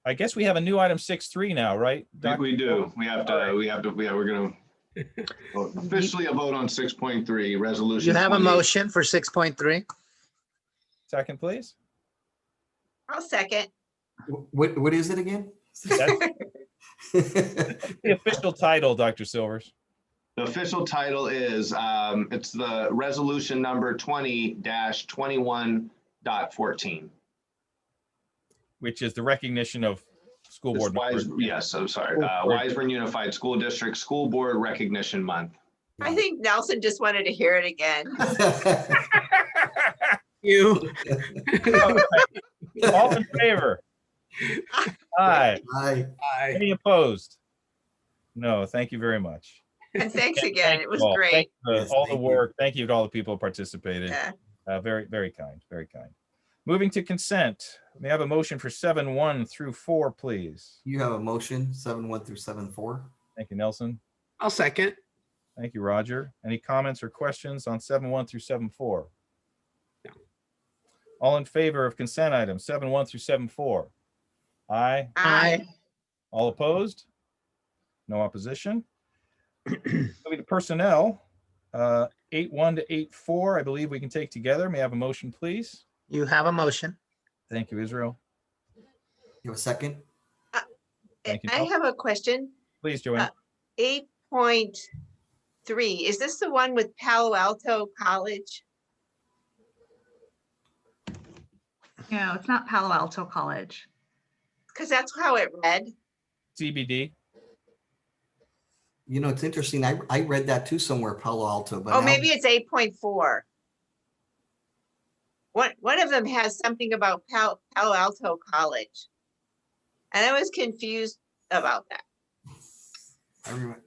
S1: I guess we have a new item 6.3 now, right? Dr.
S10: We do. We're gonna officially a vote on 6.3 resolution.
S6: You have a
S10: 20.
S6: motion for 6.3?
S1: Second, please.
S7: I'll second.
S3: What is it again?
S1: That's the official title, Dr. Silvers.
S10: The official title is, it's the resolution number 20-21.14.
S1: Which is the recognition of school board members.
S10: Yes, I'm sorry. Wiseburn Unified School District School Board Recognition Month.
S7: I think Nelson just wanted to hear it again.
S8: You.
S1: All in favor? Aye.
S3: Aye.
S8: Aye.
S1: Any opposed? No, thank you very much.
S7: And thanks
S1: Thank
S7: again.
S1: you
S7: It was
S1: all.
S7: great.
S1: Thank you
S3: Yes,
S1: for all the
S3: thank you.
S1: work. Thank you to all the people who participated.
S7: Yeah.
S1: Very, very kind, very kind. Moving to consent. May I have a motion for 7.1 through 4, please?
S3: You have a motion, 7.1 through 7.4.
S1: Thank you, Nelson.
S8: I'll second.
S1: Thank you, Roger. Any comments or questions on 7.1 through 7.4?
S8: No.
S1: All in favor of consent items 7.1 through 7.4? Aye.
S6: Aye.
S1: All opposed? No opposition. Moving to personnel, 8.1 to 8.4, I believe we can take together. May I have a motion, please?
S6: You have a motion.
S1: Thank you, Israel.
S3: You have a second?
S1: Thank you,
S7: I
S1: Nelson.
S7: have a question.
S1: Please, Joanne.
S7: 8.3, is this the one with Palo Alto College?
S12: No, it's not Palo Alto College.
S7: Because that's how it read.
S1: CBD.
S3: You know, it's interesting. I read that too somewhere, Palo Alto, but
S7: Oh,
S3: now-
S7: maybe it's 8.4. One of them has something about Palo Alto College. And I was confused about that.
S3: I remember.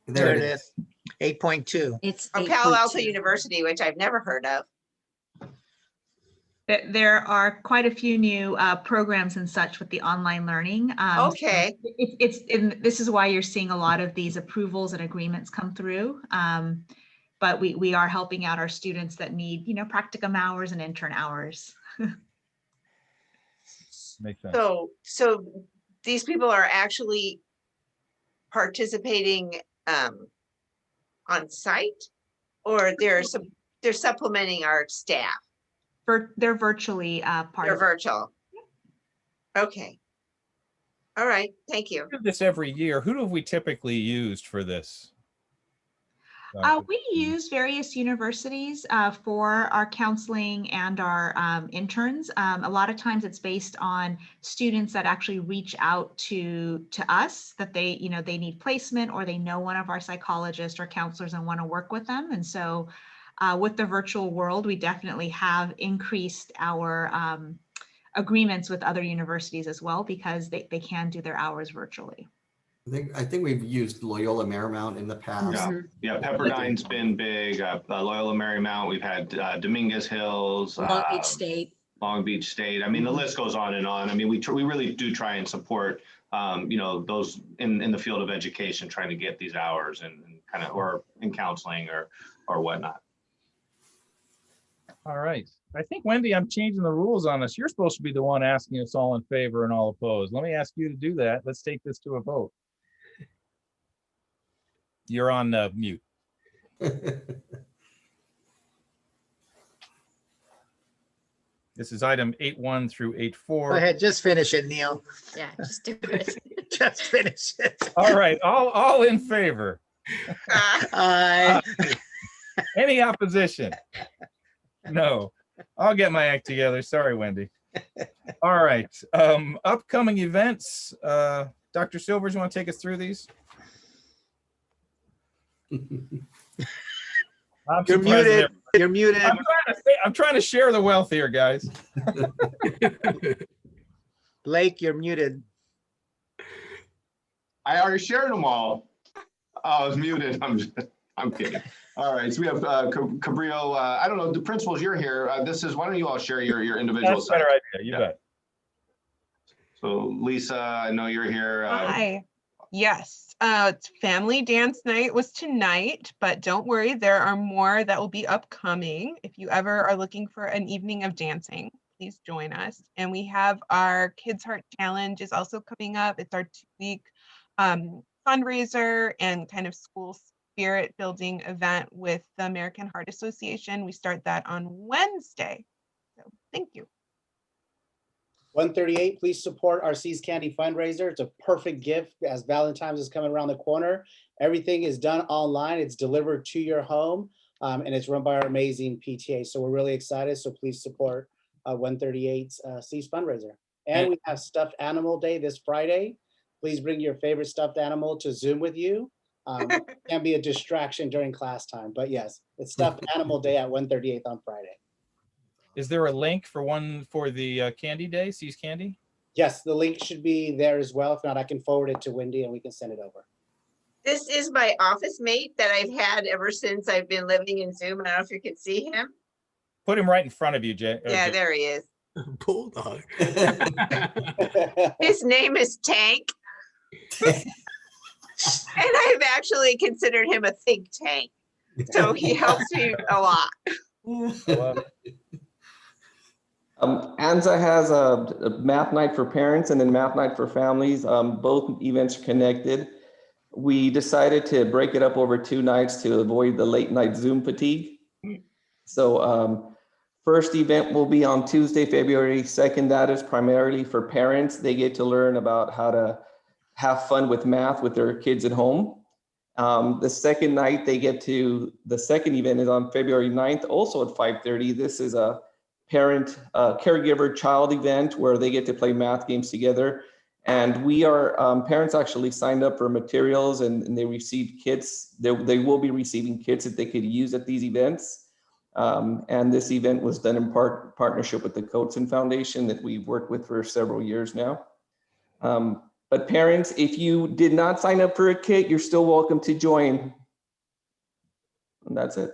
S6: There it is. 8.2.
S11: It's
S7: Or Palo Alto
S11: 8.2.
S7: University, which I've never heard of.
S12: There are quite a few new programs and such with the online learning. So
S7: Okay.
S12: this is why you're seeing a lot of these approvals and agreements come through. But we are helping out our students that need, practicum hours and intern hours.
S1: Makes sense.
S7: So these people are actually participating on site, or they're supplementing our staff.
S12: They're virtually part
S7: They're
S12: of.
S7: virtual. Okay. All right, thank you.
S1: We do this every year. Who have we typically used for this?
S12: We use various universities for our counseling and our interns. A lot of times it's based on students that actually reach out to us that they need placement, or they know one of our psychologists or counselors and want to work with them. And so with the virtual world, we definitely have increased our agreements with other universities as well, because they can do their hours virtually.
S3: I think we've used Loyola Marymount in the past.
S10: Yeah, Pepperdine's been big. Loyola Marymount, we've had Dominguez Hills.
S11: Long Beach State.
S10: Long Beach State. I mean, the list goes on and on. I mean, we really do try and support, those in the field of education, trying to get these hours and kind of, or in counseling or whatnot.
S1: All right. I think, Wendy, I'm changing the rules on this. You're supposed to be the one asking us all in favor and all opposed. Let me ask you to do that. Let's take this to a vote. You're on mute. This is item 8.1 through 8.4.
S6: Go ahead, just finish it, Neil.
S5: Yeah, just do it.
S6: Just finish it.
S1: All right, all in favor.
S6: Aye.
S1: Any opposition? No. I'll get my act together. Sorry, Wendy. All right. Upcoming events. Dr. Silvers, you want to take us through these? I'm
S6: You're
S1: surprised
S6: muted.
S1: that-
S6: You're muted.
S1: I'm trying to share the wealth here, guys.
S6: Blake, you're muted.
S10: I already shared them all. Oh, I was muted. I'm kidding. All right, so we have Cabrillo. I don't know, the principals, you're here. This is, why don't you all share your individual
S1: That's a better
S10: side?
S1: idea. You
S10: Yeah.
S1: bet.
S10: So Lisa, I know you're here.
S14: Hi. Yes, it's family dance night was tonight, but don't worry, there are more that will be upcoming. If you ever are looking for an evening of dancing, please join us. And we have our Kids Heart Challenge is also coming up. It's our 2-week fundraiser and kind of school spirit building event with the American Heart Association. We start that on Wednesday. So thank you.
S15: 138, please support our Seas Candy fundraiser. It's a perfect gift as Valentine's is coming around the corner. Everything is done online. It's delivered to your home, and it's run by our amazing PTA. So we're really excited. So please support 138's Seas fundraiser. And we have Stuffed Animal Day this Friday. Please bring your favorite stuffed animal to Zoom with you. It can be a distraction during class time, but yes, it's Stuffed Animal Day at 138 on Friday.
S1: Is there a link for the Candy Day, Seas Candy?
S15: Yes, the link should be there as well. If not, I can forward it to Wendy and we can send it over.
S7: This is my office mate that I've had ever since I've been living in Zoom. I don't know if you can see him.
S1: Put him right in front of you, Jay.
S7: Yeah, there he is.
S8: Bulldog.
S7: His name is Tank. And I've actually considered him a think tank. So he helps me a lot.
S13: ANZA has a math night for parents and then math night for families. Both events are connected. We decided to break it up over 2 nights to avoid the late night Zoom fatigue. So first event will be on Tuesday, February 2nd. That is primarily for parents. They get to learn about how to have fun with math with their kids at home. The second night the second event is on February 9th, also at 5:30. This is a parent, caregiver child event where they get to play math games together. And parents actually signed up for materials and they received kits. They will be receiving kits that they could use at these events. And this event was done in partnership with the Coatson Foundation that we've worked with for several years now. But parents, if you did not sign up for a kit, you're still welcome to join. And that's it.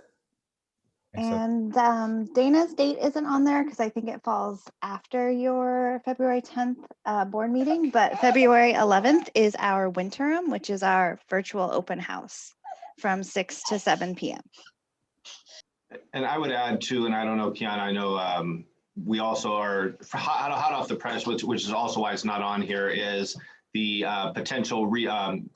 S4: And Dana's date isn't on there because I think it falls after your February 10th board meeting, but February 11th is our Winterim, which is our virtual open house from 6 to 7 p.m.
S10: And I would add too, and I don't know, Kiana, I know we also are hot off the press, which is also why it's not on here, is the potential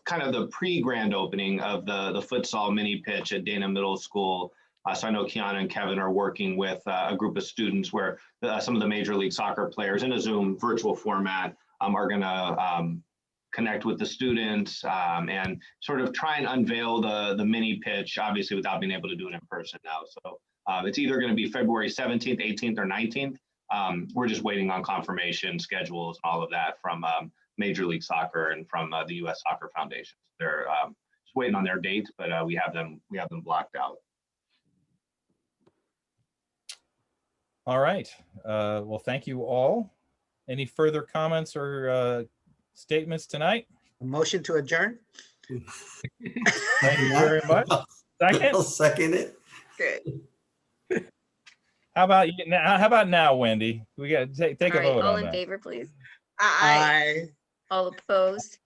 S10: kind of the pre-grand opening of the futsal mini pitch at Dana Middle School. So I know Kiana and Kevin are working with a group of students where some of the Major League Soccer players in a Zoom virtual format are going to connect with the students and sort of try and unveil the mini pitch, obviously without being able to do it in person now. So it's either going to be February 17th, 18th, or 19th. We're just waiting on confirmation schedules and all of that from Major League Soccer and from the U.S. Soccer Foundation. They're just waiting on their dates, but we have them blocked out.
S1: All right. Well, thank you all. Any further comments or statements tonight?
S6: A motion to adjourn?
S1: Thank you very much. Second?
S3: I'll second it.
S7: Good.
S1: How about you now? How about now, Wendy? We got to take a
S5: All right,
S1: vote
S5: all
S1: on
S5: in
S1: that.
S5: favor, please.
S6: Aye.
S5: All opposed?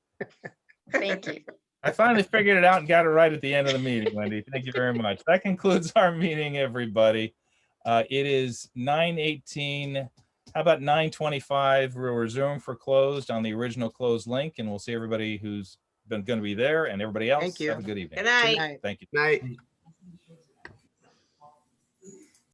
S5: Thank you.
S1: I finally figured it out and got it right at the end of the meeting, Wendy. Thank you very much. That concludes our meeting, everybody. It is 9:18. How about 9:25? We'll resume for closed on the original closed link, and we'll see everybody who's going to be there and everybody else.
S6: Thank you.
S1: Have a good evening.
S7: Good night.
S1: Thank you.
S8: Night.